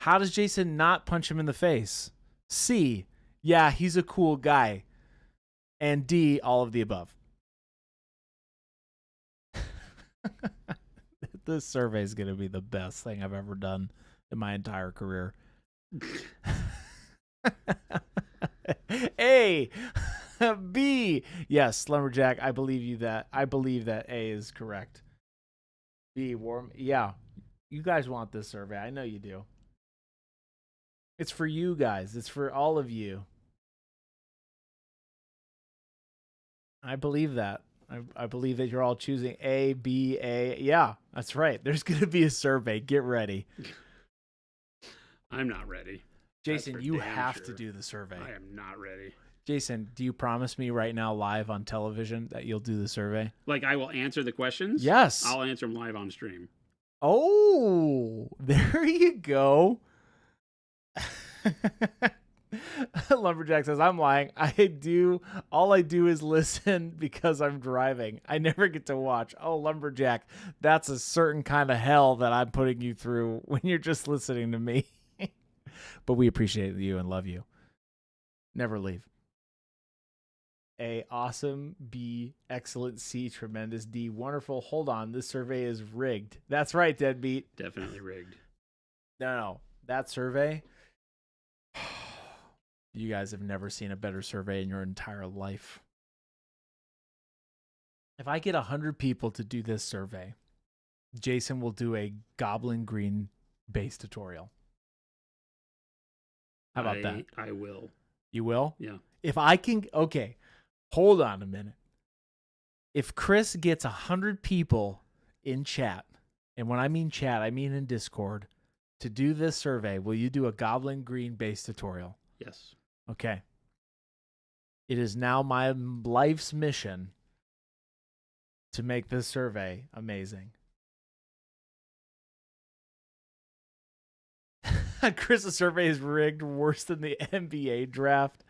Speaker 1: how does Jason not punch him in the face? C, Yeah, he's a cool guy. And D, all of the above. This survey is going to be the best thing I've ever done in my entire career. A, B. Yes, Lumberjack, I believe you that. I believe that A is correct. B, warm. Yeah, you guys want this survey. I know you do. It's for you guys. It's for all of you. I believe that. I believe that you're all choosing A, B, A. Yeah, that's right. There's going to be a survey. Get ready.
Speaker 2: I'm not ready.
Speaker 1: Jason, you have to do the survey.
Speaker 2: I am not ready.
Speaker 1: Jason, do you promise me right now live on television that you'll do the survey?
Speaker 2: Like I will answer the questions?
Speaker 1: Yes.
Speaker 2: I'll answer them live on stream.
Speaker 1: Oh, there you go. Lumberjack says, I'm lying. All I do is listen because I'm driving. I never get to watch. Oh, Lumberjack, that's a certain kind of hell that I'm putting you through when you're just listening to me. But we appreciate you and love you. Never leave. A, awesome. B, excellent. C, tremendous. D, wonderful. Hold on, this survey is rigged. That's right, Deadbeat.
Speaker 2: Definitely rigged.
Speaker 1: No. That survey, you guys have never seen a better survey in your entire life. If I get 100 people to do this survey, Jason will do a Goblin Green base tutorial. How about that?
Speaker 2: I will.
Speaker 1: You will?
Speaker 2: Yeah.
Speaker 1: If I can, okay, hold on a minute. If Chris gets 100 people in chat, and when I mean chat, I mean in Discord, to do this survey, will you do a Goblin Green base tutorial?
Speaker 2: Yes.
Speaker 1: Okay. It is now my life's mission to make this survey amazing. Chris's survey is rigged, worse than the NBA draft.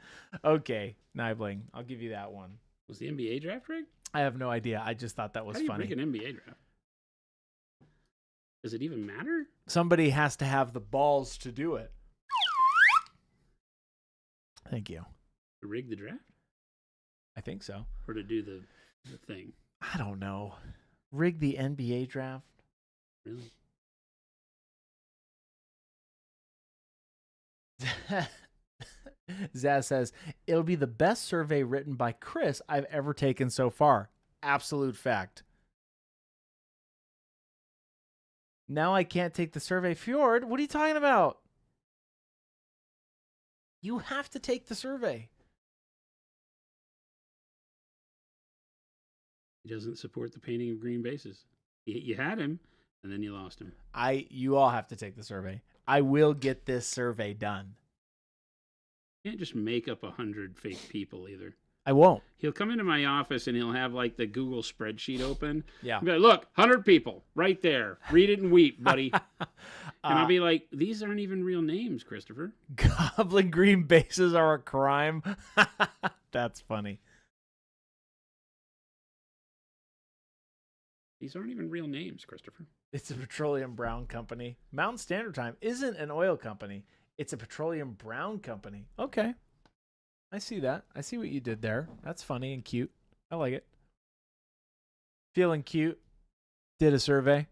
Speaker 1: Okay, Nibling, I'll give you that one.
Speaker 2: Was the NBA draft rigged?
Speaker 1: I have no idea. I just thought that was
Speaker 2: How do you
Speaker 1: funny.
Speaker 2: rig an NBA draft? Does it even matter?
Speaker 1: Somebody has to have the balls to do it. Thank you.
Speaker 2: To rig the draft?
Speaker 1: I think so.
Speaker 2: Or to do the thing?
Speaker 1: I don't know. Rig the NBA draft?
Speaker 2: Really?
Speaker 1: Zaz says, it'll be the best survey written by Chris I've ever taken so far. Absolute fact. Now I can't take the survey. Fjord, what are you talking about? You have to take the survey.
Speaker 2: He doesn't support the painting of green bases. You had him, and then you lost him.
Speaker 1: You all have to take the survey. I will get this survey done.
Speaker 2: You can't just make up 100 fake people either.
Speaker 1: I won't.
Speaker 2: He'll come into my office and he'll have like the Google spreadsheet open.
Speaker 1: Yeah.
Speaker 2: He'll be like, look, 100 people right there. Read it and weep, buddy. And I'll be like, these aren't even real names, Christopher.
Speaker 1: Goblin Green bases are a crime. That's funny.
Speaker 2: These aren't even real names, Christopher.
Speaker 1: It's a petroleum brown company. Mountain Standard Time isn't an oil company. It's a petroleum brown company. Okay. I see that. I see what you did there. That's funny and cute. I like it. Feeling cute. Did a survey.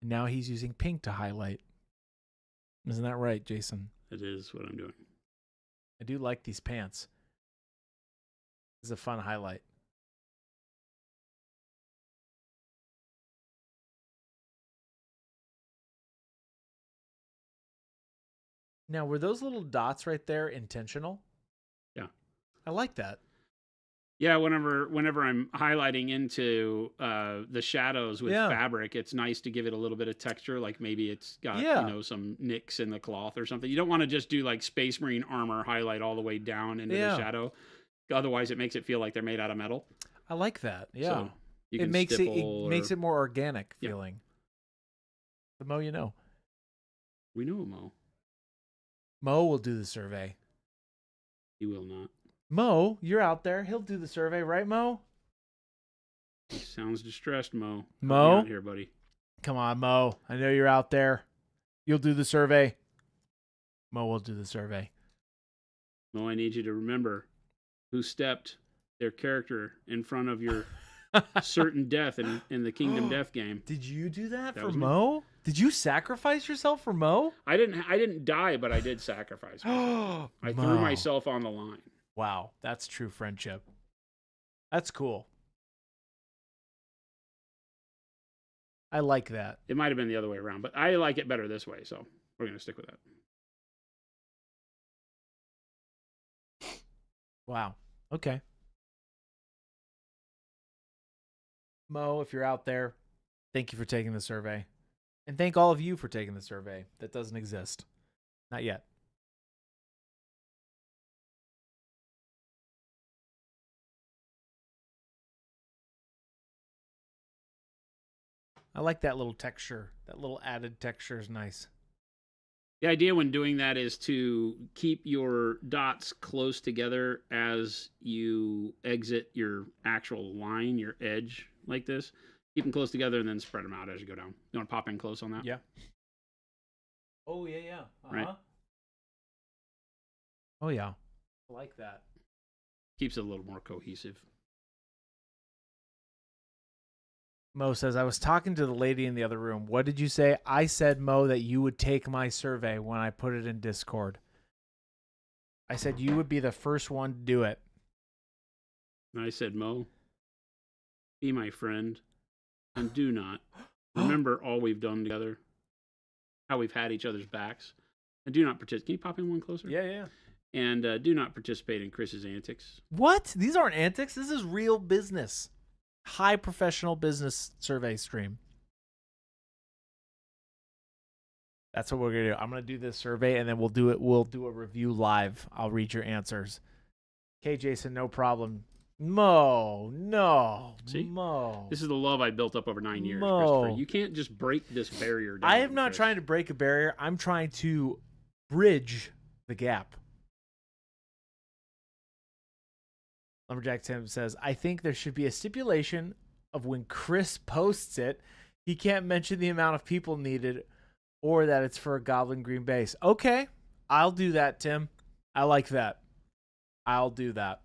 Speaker 1: Now he's using pink to highlight. Isn't that right, Jason?
Speaker 2: That is what I'm doing.
Speaker 1: I do like these pants. This is a fun highlight. Now, were those little dots right there intentional?
Speaker 2: Yeah.
Speaker 1: I like that.
Speaker 2: Yeah, whenever I'm highlighting into the shadows with fabric, it's nice to give it a little bit of texture. Like maybe it's got some nicks in the cloth or something. You don't want to just do like Space Marine armor highlight all the way down into the shadow. Otherwise, it makes it feel like they're made out of metal.
Speaker 1: I like that. Yeah,
Speaker 2: so
Speaker 1: it makes it more organic feeling. The Mo, you know.
Speaker 2: We know Mo.
Speaker 1: Mo will do the survey.
Speaker 2: He will not.
Speaker 1: Mo, you're out there. He'll do the survey, right, Mo?
Speaker 2: He sounds distressed, Mo.
Speaker 1: Mo,
Speaker 2: out here, buddy.
Speaker 1: Come on, Mo. I know you're out there. You'll do the survey. Mo will do the survey.
Speaker 2: Mo, I need you to remember who stepped their character in front of your certain death in the Kingdom Death game.
Speaker 1: Did you do that for
Speaker 2: was me.
Speaker 1: Mo? Did you sacrifice yourself for Mo?
Speaker 2: I didn't die, but I did sacrifice myself. I threw myself on the line.
Speaker 1: Wow, that's true friendship. That's cool. I like that.
Speaker 2: It might have been the other way around, but I like it better this way, so we're going to stick with that.
Speaker 1: Wow. Okay. Mo, if you're out there, thank you for taking the survey. And thank all of you for taking the survey. That doesn't exist. Not yet. I like that little texture. That little added texture is nice.
Speaker 2: The idea when doing that is to keep your dots close together as you exit your actual line, your edge, like this. Keep them close together and then spread them out as you go down. You want to pop in close on that?
Speaker 1: Yeah. Oh, yeah, yeah.
Speaker 2: Right.
Speaker 1: Oh, yeah. I like that.
Speaker 2: Keeps it a little more cohesive.
Speaker 1: Mo says, I was talking to the lady in the other room. What did you say? I said, Mo, that you would take my survey when I put it in Discord. I said you would be the first one to do it.
Speaker 2: And I said, Mo, be my friend and do not remember all we've done together, how we've had each other's backs, and do not participate. Can you pop in one closer?
Speaker 1: Yeah, yeah.
Speaker 2: And do not participate in Chris's antics.
Speaker 1: What? These aren't antics. This is real business. High professional business survey stream. That's what we're gonna do. I'm gonna do this survey and then we'll do a review live. I'll read your answers. Okay, Jason, no problem. Mo, no.
Speaker 2: See?
Speaker 1: Mo.
Speaker 2: This is the love I built up over 9 years,
Speaker 1: Mo.
Speaker 2: Christopher. You can't just break this barrier down.
Speaker 1: I am not
Speaker 2: Chris.
Speaker 1: trying to break a barrier. I'm trying to bridge the gap. Lumberjack Tim says, I think there should be a stipulation of when Chris posts it, he can't mention the amount of people needed or that it's for a Goblin Green base. Okay, I'll do that, Tim. I like that. I'll do that.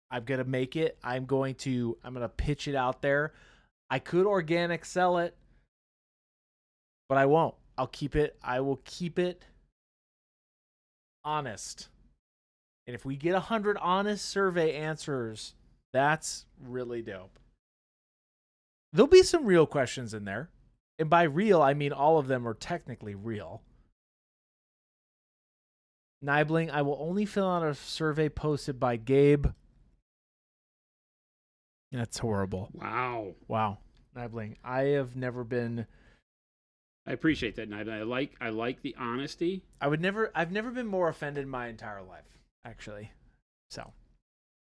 Speaker 1: I'm going to make it. I'm going to pitch it out there. I could organic sell it, but I won't. I will keep it honest. And if we get 100 honest survey answers, that's really dope. There'll be some real questions in there. And by real, I mean all of them are technically real. Nibling, I will only fill out a survey posted by Gabe. That's horrible.
Speaker 2: Wow.
Speaker 1: Nibling, I have never been...
Speaker 2: I appreciate that, Nibling. I like the honesty.
Speaker 1: I've never been more offended in my entire life. Actually, so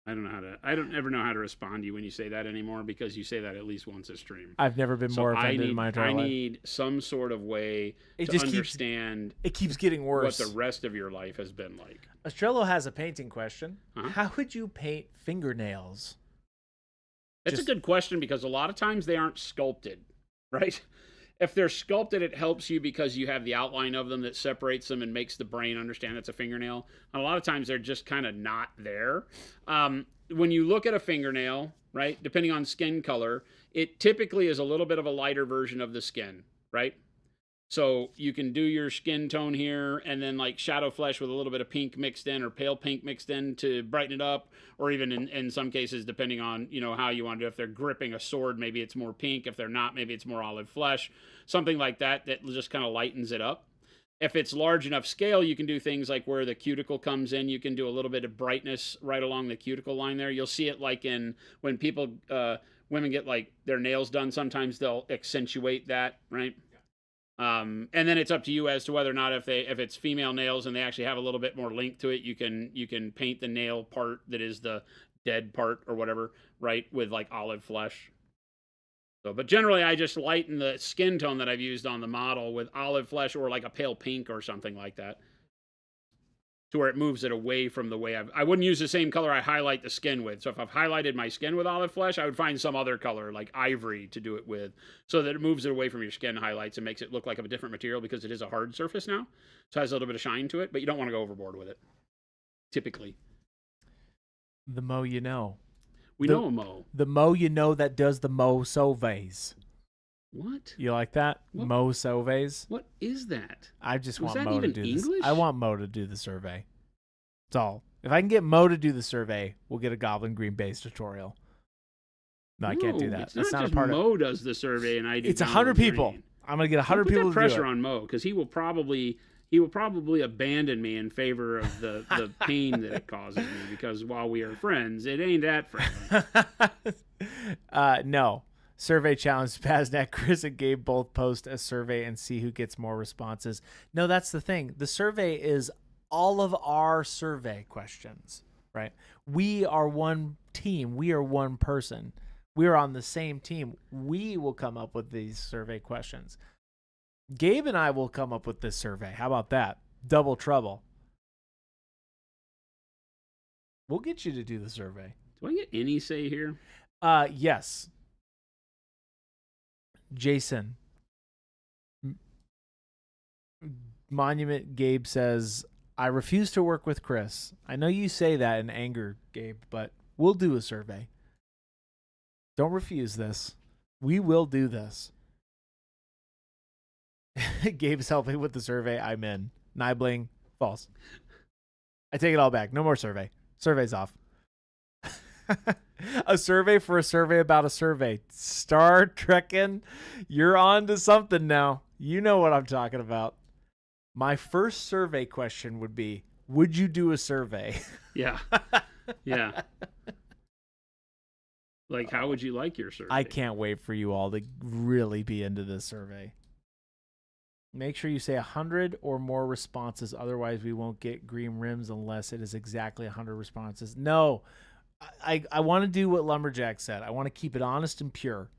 Speaker 2: I don't ever know how to respond to you when you say that anymore because you say that at least once a stream.
Speaker 1: I've never been more offended in my entire life.
Speaker 2: I need some sort of way to understand.
Speaker 1: It keeps getting worse.
Speaker 2: What the rest of your life has been like.
Speaker 1: Estrello has a painting question.
Speaker 2: Huh?
Speaker 1: How would you paint fingernails?
Speaker 2: That's a good question because a lot of times they aren't sculpted, right? If they're sculpted, it helps you because you have the outline of them that separates them and makes the brain understand it's a fingernail. And a lot of times they're just kind of not there. When you look at a fingernail, right, depending on skin color, it typically is a little bit of a lighter version of the skin, right? So you can do your skin tone here and then like shadow flesh with a little bit of pink mixed in or pale pink mixed in to brighten it up. Or even in some cases, depending on, how you want to do. If they're gripping a sword, maybe it's more pink. If they're not, maybe it's more olive flesh. Something like that just kind of lightens it up. If it's large enough scale, you can do things like where the cuticle comes in. You can do a little bit of brightness right along the cuticle line there. You'll see it like when people, women get like their nails done, sometimes they'll accentuate that, right? And then it's up to you as to whether or not if it's female nails and they actually have a little bit more length to it, you can paint the nail part that is the dead part or whatever, right, with like olive flesh. So, but generally I just lighten the skin tone that I've used on the model with olive flesh or like a pale pink or something like that to where it moves it away from the way I wouldn't use the same color I highlight the skin with. So if I've highlighted my skin with olive flesh, I would find some other color like ivory to do it with, so that it moves it away from your skin highlights and makes it look like a different material, because it is a hard surface now. So it has a little bit of shine to it, but you don't want to go overboard with it, typically.
Speaker 1: The Mo you know.
Speaker 2: We know a Mo.
Speaker 1: The Mo you know that does the Mo surveys.
Speaker 2: What?
Speaker 1: You like that?
Speaker 2: What?
Speaker 1: Mo surveys?
Speaker 2: What is that?
Speaker 1: I just
Speaker 2: Was
Speaker 1: want
Speaker 2: that
Speaker 1: Mo to
Speaker 2: even
Speaker 1: do
Speaker 2: English?
Speaker 1: this. I want Mo to do the survey. That's all. If I can get Mo to do the survey, we'll get a Goblin Green Base tutorial. No, I can't do that.
Speaker 2: It's
Speaker 1: That's
Speaker 2: not
Speaker 1: not
Speaker 2: just
Speaker 1: a part
Speaker 2: Mo does the survey and I do.
Speaker 1: It's 100 people. I'm gonna get 100 people
Speaker 2: Put
Speaker 1: to
Speaker 2: that pressure
Speaker 1: do it.
Speaker 2: on Mo, because he will probably abandon me in favor of the pain that it causes me, because while we are friends, it ain't that friendly.
Speaker 1: No. Survey challenge. Paznak, Chris, and Gabe both post a survey and see who gets more responses. No, that's the thing. The survey is all of our survey questions, right? We are one team. We are one person. We are on the same team. We will come up with these survey questions. Gabe and I will come up with this survey. How about that? Double trouble. We'll get you to do the survey.
Speaker 2: Do I get any say here?
Speaker 1: Yes. Jason. Monument Gabe says, I refuse to work with Chris. I know you say that in anger, Gabe, but we'll do a survey. Don't refuse this. We will do this. Gabe's helping with the survey. I'm in. Nibling, false. I take it all back. No more survey. Survey's off. A survey for a survey about a survey. Star Trekking, you're on to something now. You know what I'm talking about. My first survey question would be, would you do a survey?
Speaker 2: Yeah. Yeah. Like, how would you like your survey?
Speaker 1: I can't wait for you all to really be into this survey. Make sure you say 100 or more responses. Otherwise, we won't get green rims unless it is exactly 100 responses. No, I want to do what Lumberjack said. I want to keep it honest and pure.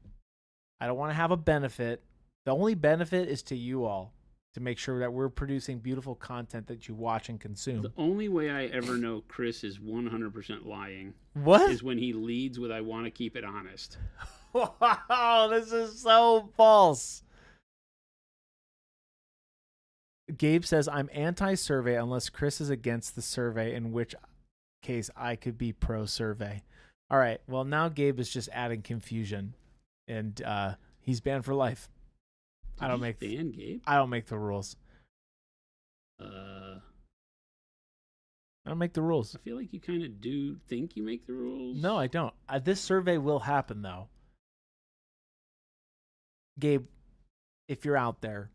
Speaker 1: I don't want to have a benefit. The only benefit is to you all, to make sure that we're producing beautiful content that you watch and consume.
Speaker 2: The only way I ever know Chris is 100% lying
Speaker 1: What?
Speaker 2: is when he leads with, I want to keep it honest.
Speaker 1: Wow, this is so false. Gabe says, I'm anti-survey unless Chris is against the survey, in which case I could be pro-survey. All right, well, now Gabe is just adding confusion, and he's banned for life. I don't make
Speaker 2: ban Gabe?
Speaker 1: I don't make the rules.
Speaker 2: I
Speaker 1: I don't make the rules.
Speaker 2: feel like you kind of do think you make the rules.
Speaker 1: No, I don't. This survey will happen, though. Gabe, if you're out there,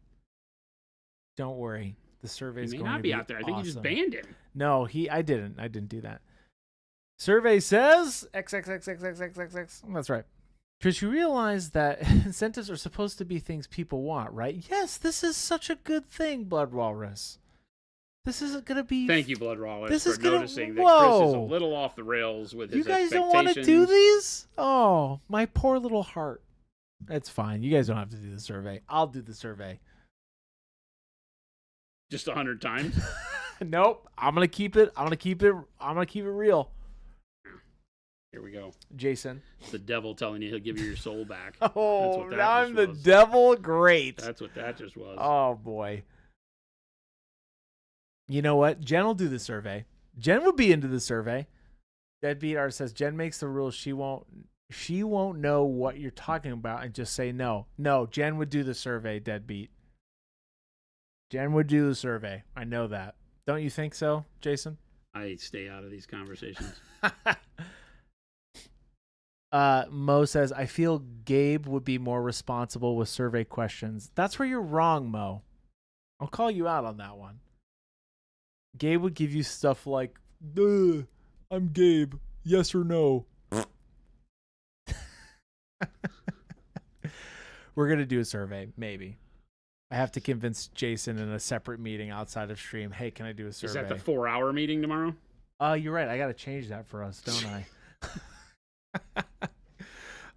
Speaker 1: don't worry. The survey is
Speaker 2: He may
Speaker 1: going
Speaker 2: not
Speaker 1: to
Speaker 2: be out there. I think you just banned him.
Speaker 1: No, I didn't do that. Survey says XXXXXXXX. That's right. Because you realize that incentives are supposed to be things people want, right? Yes, this is such a good thing, Blood Walrus. This isn't going to be...
Speaker 2: Thank you, Blood Rawlers, for noticing that
Speaker 1: Whoa.
Speaker 2: Chris is a little off the rails with his
Speaker 1: You guys
Speaker 2: expectations.
Speaker 1: don't want to do these? Oh, my poor little heart. That's fine. You guys don't have to do the survey. I'll do the survey.
Speaker 2: Just 100 times?
Speaker 1: Nope. I'm going to keep it. I'm going to keep it real.
Speaker 2: Here we go.
Speaker 1: Jason.
Speaker 2: It's the devil telling you he'll give you your soul back.
Speaker 1: Oh,
Speaker 2: what that
Speaker 1: now
Speaker 2: just
Speaker 1: I'm the
Speaker 2: was.
Speaker 1: devil. Great.
Speaker 2: That's what that just was.
Speaker 1: Oh, boy. You know what? Jen will do the survey. Jen would be into the survey. Deadbeat Art says Jen makes the rules. She won't know what you're talking about and just say no. No, Jen would do the survey, Deadbeat. Jen would do the survey. I know that. Don't you think so, Jason?
Speaker 2: I stay out of these conversations.
Speaker 1: Mo says, I feel Gabe would be more responsible with survey questions. That's where you're wrong, Mo. I'll call you out on that one. Gabe would give you stuff like, I'm Gabe. Yes or no? We're going to do a survey, maybe. I have to convince Jason in a separate meeting outside of stream. Hey, can I do a survey?
Speaker 2: Is that the 4-hour meeting tomorrow?
Speaker 1: You're right. I got to change that for us, don't I?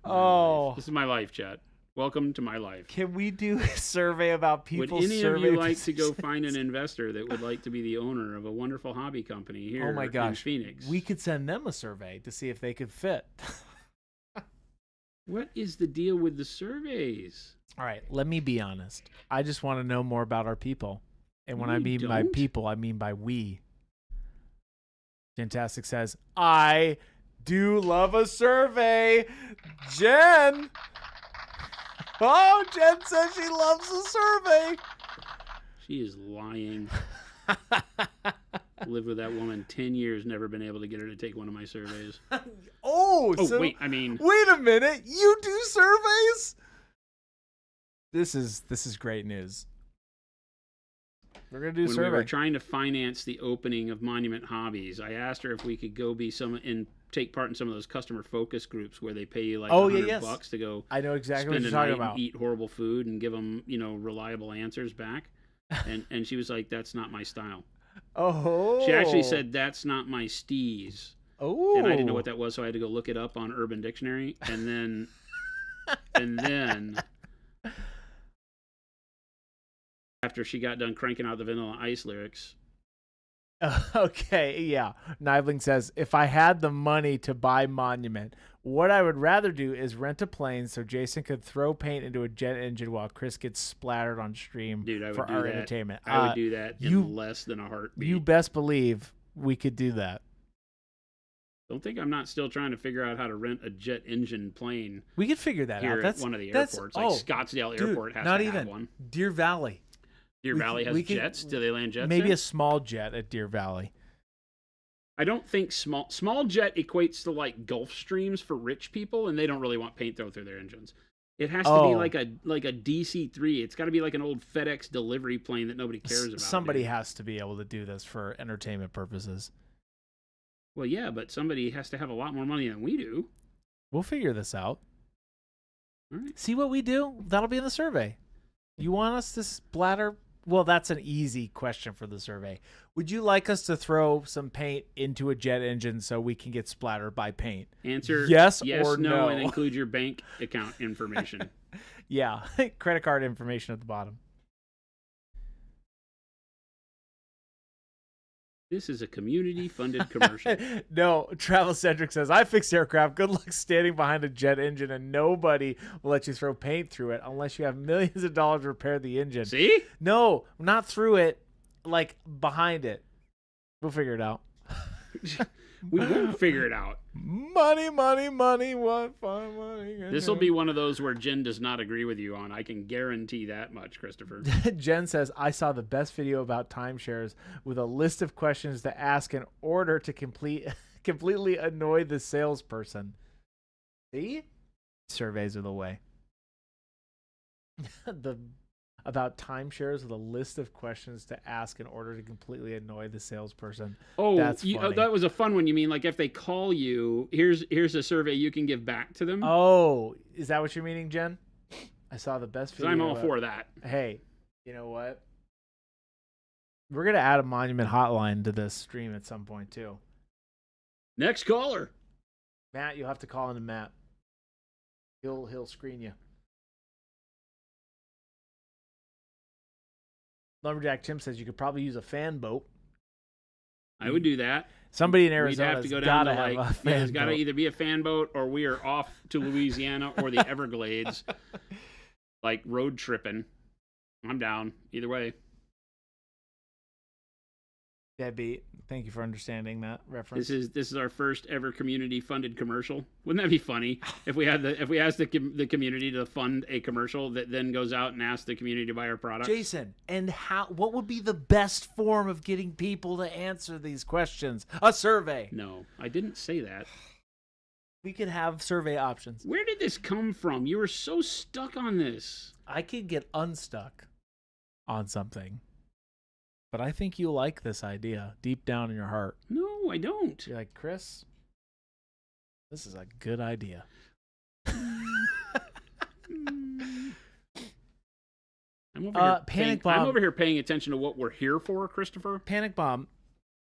Speaker 1: Oh.
Speaker 2: This is my life, chat. Welcome to my life.
Speaker 1: Can we do a survey about people?
Speaker 2: Would any of you like to go find an investor that would like to be the owner of a wonderful hobby company here in Phoenix?
Speaker 1: We could send them a survey to see if they could fit.
Speaker 2: What is the deal with the surveys?
Speaker 1: All right, let me be honest. I just want to know more about our people. And when I mean
Speaker 2: don't?
Speaker 1: by people, I mean by we. Fantastic says, I do love a survey. Jen! Oh, Jen says she loves a survey.
Speaker 2: She is lying. Lived with that woman 10 years, never been able to get her to take one of my surveys.
Speaker 1: So
Speaker 2: wait, I mean...
Speaker 1: Wait a minute. You do surveys? This is great news. We're going to do a survey.
Speaker 2: When we were trying to finance the opening of Monument Hobbies, I asked her if we could go be take part in some of those customer focus groups where they pay you like $100 to go.
Speaker 1: I know exactly what
Speaker 2: spend
Speaker 1: you're
Speaker 2: a
Speaker 1: talking
Speaker 2: night
Speaker 1: about.
Speaker 2: And eat horrible food and give them, reliable answers back. And she was like, "That's not my style."
Speaker 1: Oh.
Speaker 2: She actually said, "That's not my steez."
Speaker 1: Oh.
Speaker 2: And I didn't know what that was, so I had to go look it up on Urban Dictionary, and then after she got done cranking out the Vanilla Ice lyrics.
Speaker 1: Okay, yeah. Nibling says, if I had the money to buy Monument, what I would rather do is rent a plane so Jason could throw paint into a jet engine while Chris gets splattered on stream for our entertainment.
Speaker 2: I would do that in less than a heartbeat.
Speaker 1: You best believe we could do that.
Speaker 2: Don't think I'm not still trying to figure out how to rent a jet engine plane.
Speaker 1: We could figure that out.
Speaker 2: That's one of the airports. Like Scottsdale Airport has to have one.
Speaker 1: Deer Valley.
Speaker 2: Deer Valley has jets. Do they land jets?
Speaker 1: Maybe a small jet at Deer Valley.
Speaker 2: I don't think small jet equates to like Gulfstreams for rich people, and they don't really want paint through their engines. It has to be like a DC-3. It's got to be like an old FedEx delivery plane that nobody cares about.
Speaker 1: Somebody has to be able to do this for entertainment purposes.
Speaker 2: Well, yeah, but somebody has to have a lot more money than we do.
Speaker 1: We'll figure this out.
Speaker 2: All right.
Speaker 1: See what we do? That'll be in the survey. You want us to splatter? Well, that's an easy question for the survey. Would you like us to throw some paint into a jet engine so we can get splattered by paint?
Speaker 2: Answer
Speaker 1: yes
Speaker 2: or
Speaker 1: no,
Speaker 2: and include your bank account information.
Speaker 1: Yeah, credit card information at the bottom.
Speaker 2: This is a community-funded commercial.
Speaker 1: No, Travel Centric says, I fix aircraft. Good luck standing behind a jet engine, and nobody will let you throw paint through it unless you have millions of dollars to repair the engine.
Speaker 2: See?
Speaker 1: No, not through it, like behind it. We'll figure it out.
Speaker 2: We won't figure it out.
Speaker 1: Money, money, money, what fun money.
Speaker 2: This will be one of those where Jen does not agree with you on. I can guarantee that much, Christopher.
Speaker 1: Jen says, I saw the best video about timeshares with a list of questions to ask in order to completely annoy the salesperson. See? Surveys are the way. About timeshares with a list of questions to ask in order to completely annoy the salesperson.
Speaker 2: Oh,
Speaker 1: that's funny.
Speaker 2: That was a fun one. You mean like if they call you, here's a survey you can give back to them?
Speaker 1: Oh, is that what you're meaning, Jen? I saw the best video.
Speaker 2: I'm all for that.
Speaker 1: Hey, you know what? We're going to add a Monument hotline to this stream at some point, too.
Speaker 2: Next caller.
Speaker 1: Matt, you'll have to call into Matt. He'll screen you. Lumberjack Tim says you could probably use a fan boat.
Speaker 2: I would do that.
Speaker 1: Somebody in Arizona
Speaker 2: have to go down to
Speaker 1: there's
Speaker 2: got to either be a fan boat or we are off to Louisiana or the Everglades, like road tripping. I'm down either way.
Speaker 1: Deadbeat, thank you for understanding that reference.
Speaker 2: This is our first ever community funded commercial. Wouldn't that be funny if we asked the community to fund a commercial that then goes out and asks the community to buy our product?
Speaker 1: Jason, and what would be the best form of getting people to answer these questions? A survey.
Speaker 2: No, I didn't say that.
Speaker 1: We could have survey options.
Speaker 2: Where did this come from? You were so stuck on this.
Speaker 1: I could get unstuck on something. But I think you like this idea deep down in your heart.
Speaker 2: No, I don't.
Speaker 1: You're like, Chris, this is a good idea.
Speaker 2: I'm over here paying attention to what we're here for, Christopher.
Speaker 1: Panic Bomb.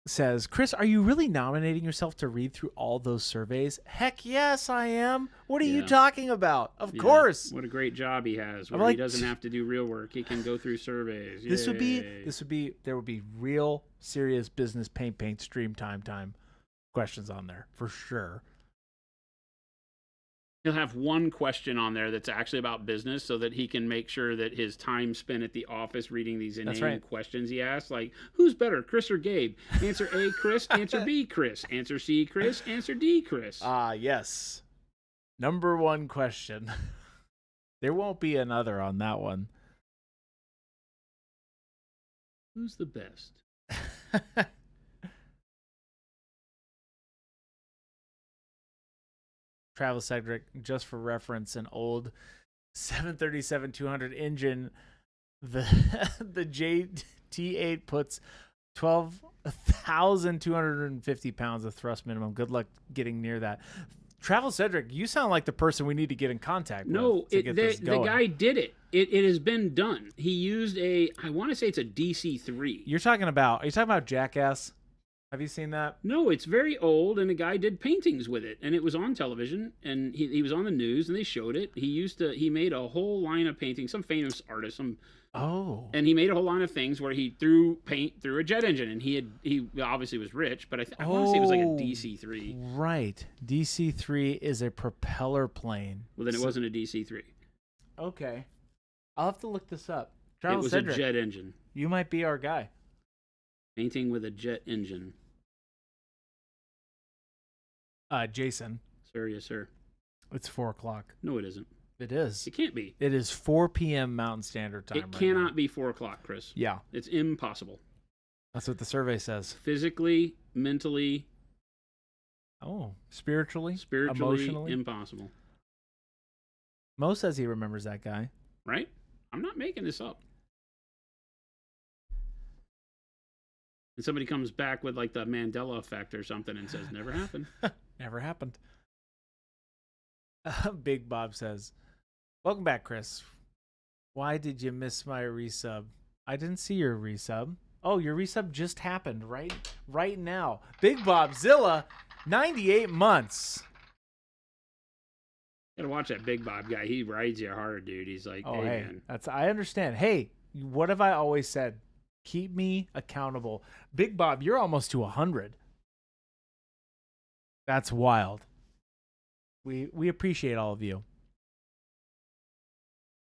Speaker 1: says, Chris, are you really nominating yourself to read through all those surveys? Heck yes, I am. What are you
Speaker 2: Yeah.
Speaker 1: talking about? Of
Speaker 2: Yeah,
Speaker 1: course.
Speaker 2: What a great job he has, where
Speaker 1: like-
Speaker 2: he doesn't have to do real work. He can go through surveys.
Speaker 1: There would be real serious business paint stream time questions on there for sure.
Speaker 2: He'll have one question on there that's actually about business, so that he can make sure that his time spent at the office reading these inane questions he asks, like, who's better, Chris or Gabe? Answer A, Chris. Answer B, Chris. Answer C, Chris. Answer D, Chris.
Speaker 1: Yes. Number one question. There won't be another on that one.
Speaker 2: Who's the best?
Speaker 1: Travis Cedric, just for reference, an old 737-200 engine. The JT8 puts 12,250 pounds of thrust minimum. Good luck getting near that. Travis Cedric, you sound like the person we need to get in contact with.
Speaker 2: The guy did it. It has been done. He used I want to say it's a DC-3.
Speaker 1: Are you talking about Jackass? Have you seen that?
Speaker 2: No, it's very old, and a guy did paintings with it, and it was on television, and he was on the news, and they showed it. He made a whole line of paintings, some famous artist, and he made a whole line of things where he threw paint through a jet engine, and he obviously was rich, but I want to say it was like a DC-3.
Speaker 1: Right, DC-3 is a propeller plane.
Speaker 2: Well, then it wasn't a DC-3.
Speaker 1: Okay, I'll have to look this up.
Speaker 2: It was Cedric, a jet engine.
Speaker 1: You might be our guy.
Speaker 2: Painting with a jet engine.
Speaker 1: Jason.
Speaker 2: Sir, yes, sir.
Speaker 1: It's 4:00.
Speaker 2: No, it isn't.
Speaker 1: It is.
Speaker 2: It can't be.
Speaker 1: It is 4 p.m. Mountain Standard Time.
Speaker 2: It cannot be 4:00, Chris.
Speaker 1: Yeah.
Speaker 2: It's impossible.
Speaker 1: That's what the survey says.
Speaker 2: Physically, mentally.
Speaker 1: Spiritually,
Speaker 2: emotionally, impossible.
Speaker 1: Mo says he remembers that guy.
Speaker 2: Right? I'm not making this up. And somebody comes back with like the Mandela effect or something and says, never happened.
Speaker 1: Never happened. Big Bob says, welcome back, Chris. Why did you miss my resub? I didn't see your resub. Oh, your resub just happened right now. Big Bob Zilla, 98 months.
Speaker 2: Gotta watch that Big Bob guy. He rides you hard, dude. He's like, hey, man.
Speaker 1: I understand. Hey, what have I always said? Keep me accountable. Big Bob, you're almost to 100. That's wild. We appreciate all of you.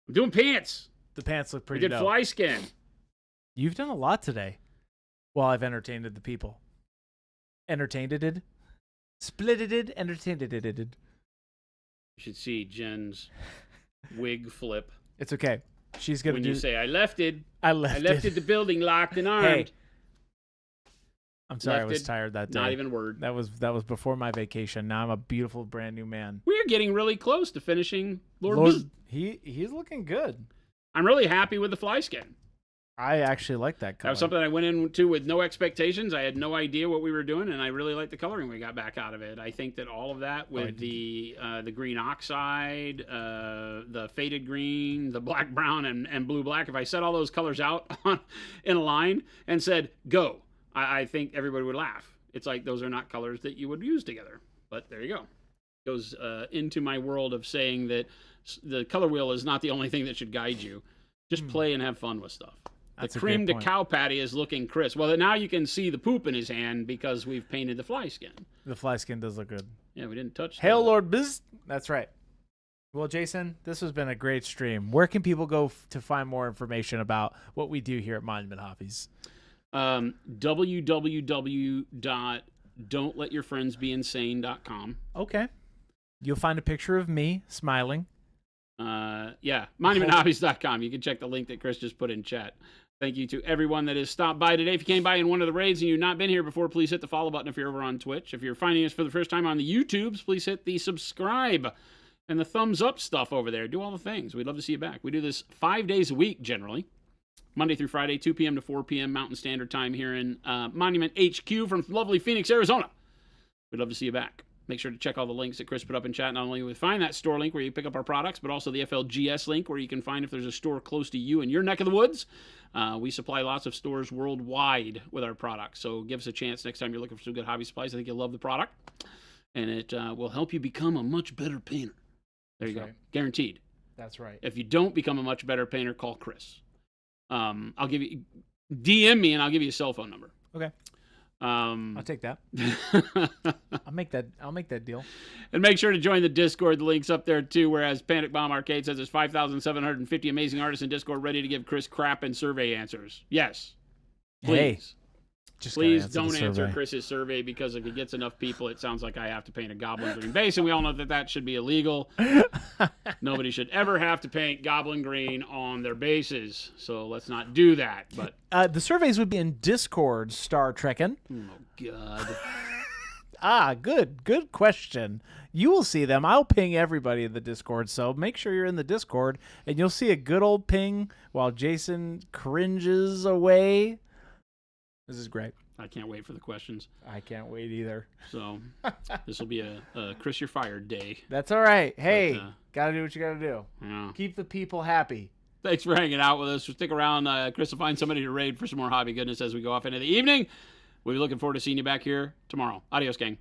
Speaker 2: I'm doing pants.
Speaker 1: The pants look pretty
Speaker 2: We did
Speaker 1: dope.
Speaker 2: fly skin.
Speaker 1: You've done a lot today. Well, I've entertained the people. Entertained. Splitted. Entertained.
Speaker 2: You should see Jen's wig flip.
Speaker 1: It's okay. She's gonna
Speaker 2: you say, I left it the building locked and armed.
Speaker 1: Hey, I'm sorry, I was tired that day.
Speaker 2: Not even a word.
Speaker 1: That was before my vacation. Now I'm a beautiful brand new man.
Speaker 2: We're getting really close to finishing Lord
Speaker 1: He's looking good.
Speaker 2: I'm really happy with the fly skin.
Speaker 1: I actually like that color.
Speaker 2: That was something I went into with no expectations. I had no idea what we were doing, and I really liked the coloring we got back out of it. I think that all of that with the green oxide, the faded green, the black brown, and blue black, if I set all those colors out in a line and said, go, I think everybody would laugh. It's like those are not colors that you would use together. But there you go. It goes into my world of saying that the color wheel is not the only thing that should guide you. Just play and have fun with stuff. The cream de cow patty is looking crisp. Well, now you can see the poop in his hand because we've painted the fly skin.
Speaker 1: The fly skin does look good.
Speaker 2: Yeah, we didn't touch
Speaker 1: Hail Lord Biz. That's right. Well, Jason, this has been a great stream. Where can people go to find more information about what we do here at Monument Hobbies?
Speaker 2: www.don'tletyourfriendsbeinsane.com.
Speaker 1: Okay. You'll find a picture of me smiling.
Speaker 2: monumenthobbies.com. You can check the link that Chris just put in chat. Thank you to everyone that has stopped by today. If you came by in one of the raids and you've not been here before, please hit the follow button if you're over on Twitch. If you're finding us for the first time on the YouTubes, please hit the subscribe and the thumbs up stuff over there. Do all the things. We'd love to see you back. We do this 5 days a week generally. Monday through Friday, 2 p.m. to 4 p.m. Mountain Standard Time here in Monument HQ from lovely Phoenix, Arizona. We'd love to see you back. Make sure to check all the links that Chris put up in chat. Not only will you find that store link where you pick up our products, but also the FLGS link where you can find if there's a store close to you in your neck of the woods. We supply lots of stores worldwide with our products. So give us a chance next time you're looking for some good hobby supplies. I think you'll love the product. And it will help you become a much better painter. There you go. Guaranteed.
Speaker 1: That's right.
Speaker 2: If you don't become a much better painter, call Chris. I'll give you... DM me and I'll give you a cell phone number.
Speaker 1: Okay. I'll take that. I'll make that deal.
Speaker 2: And make sure to join the Discord. The link's up there too. Whereas Panic Bomb Arcade says there's 5,750 amazing artists in Discord ready to give Chris crap and survey answers. Yes. Please. Please don't answer Chris's survey, because if he gets enough people, it sounds like I have to paint a goblin green base, and we all know that should be illegal. Nobody should ever have to paint goblin green on their bases, so let's not do that. But
Speaker 1: the surveys would be in Discord, Star Trekkin'.
Speaker 2: Oh, God.
Speaker 1: Good question. You will see them. I'll ping everybody in the Discord, so make sure you're in the Discord, and you'll see a good old ping while Jason cringes away. This is great.
Speaker 2: I can't wait for the questions.
Speaker 1: I can't wait either.
Speaker 2: So this will be a Chris, you're fired day.
Speaker 1: That's all right. Hey, got to do what you got to do.
Speaker 2: Yeah.
Speaker 1: Keep the people happy.
Speaker 2: Thanks for hanging out with us. Stick around. Chris will find somebody to raid for some more hobby goodness as we go off into the evening. We'll be looking forward to seeing you back here tomorrow. Adios, gang.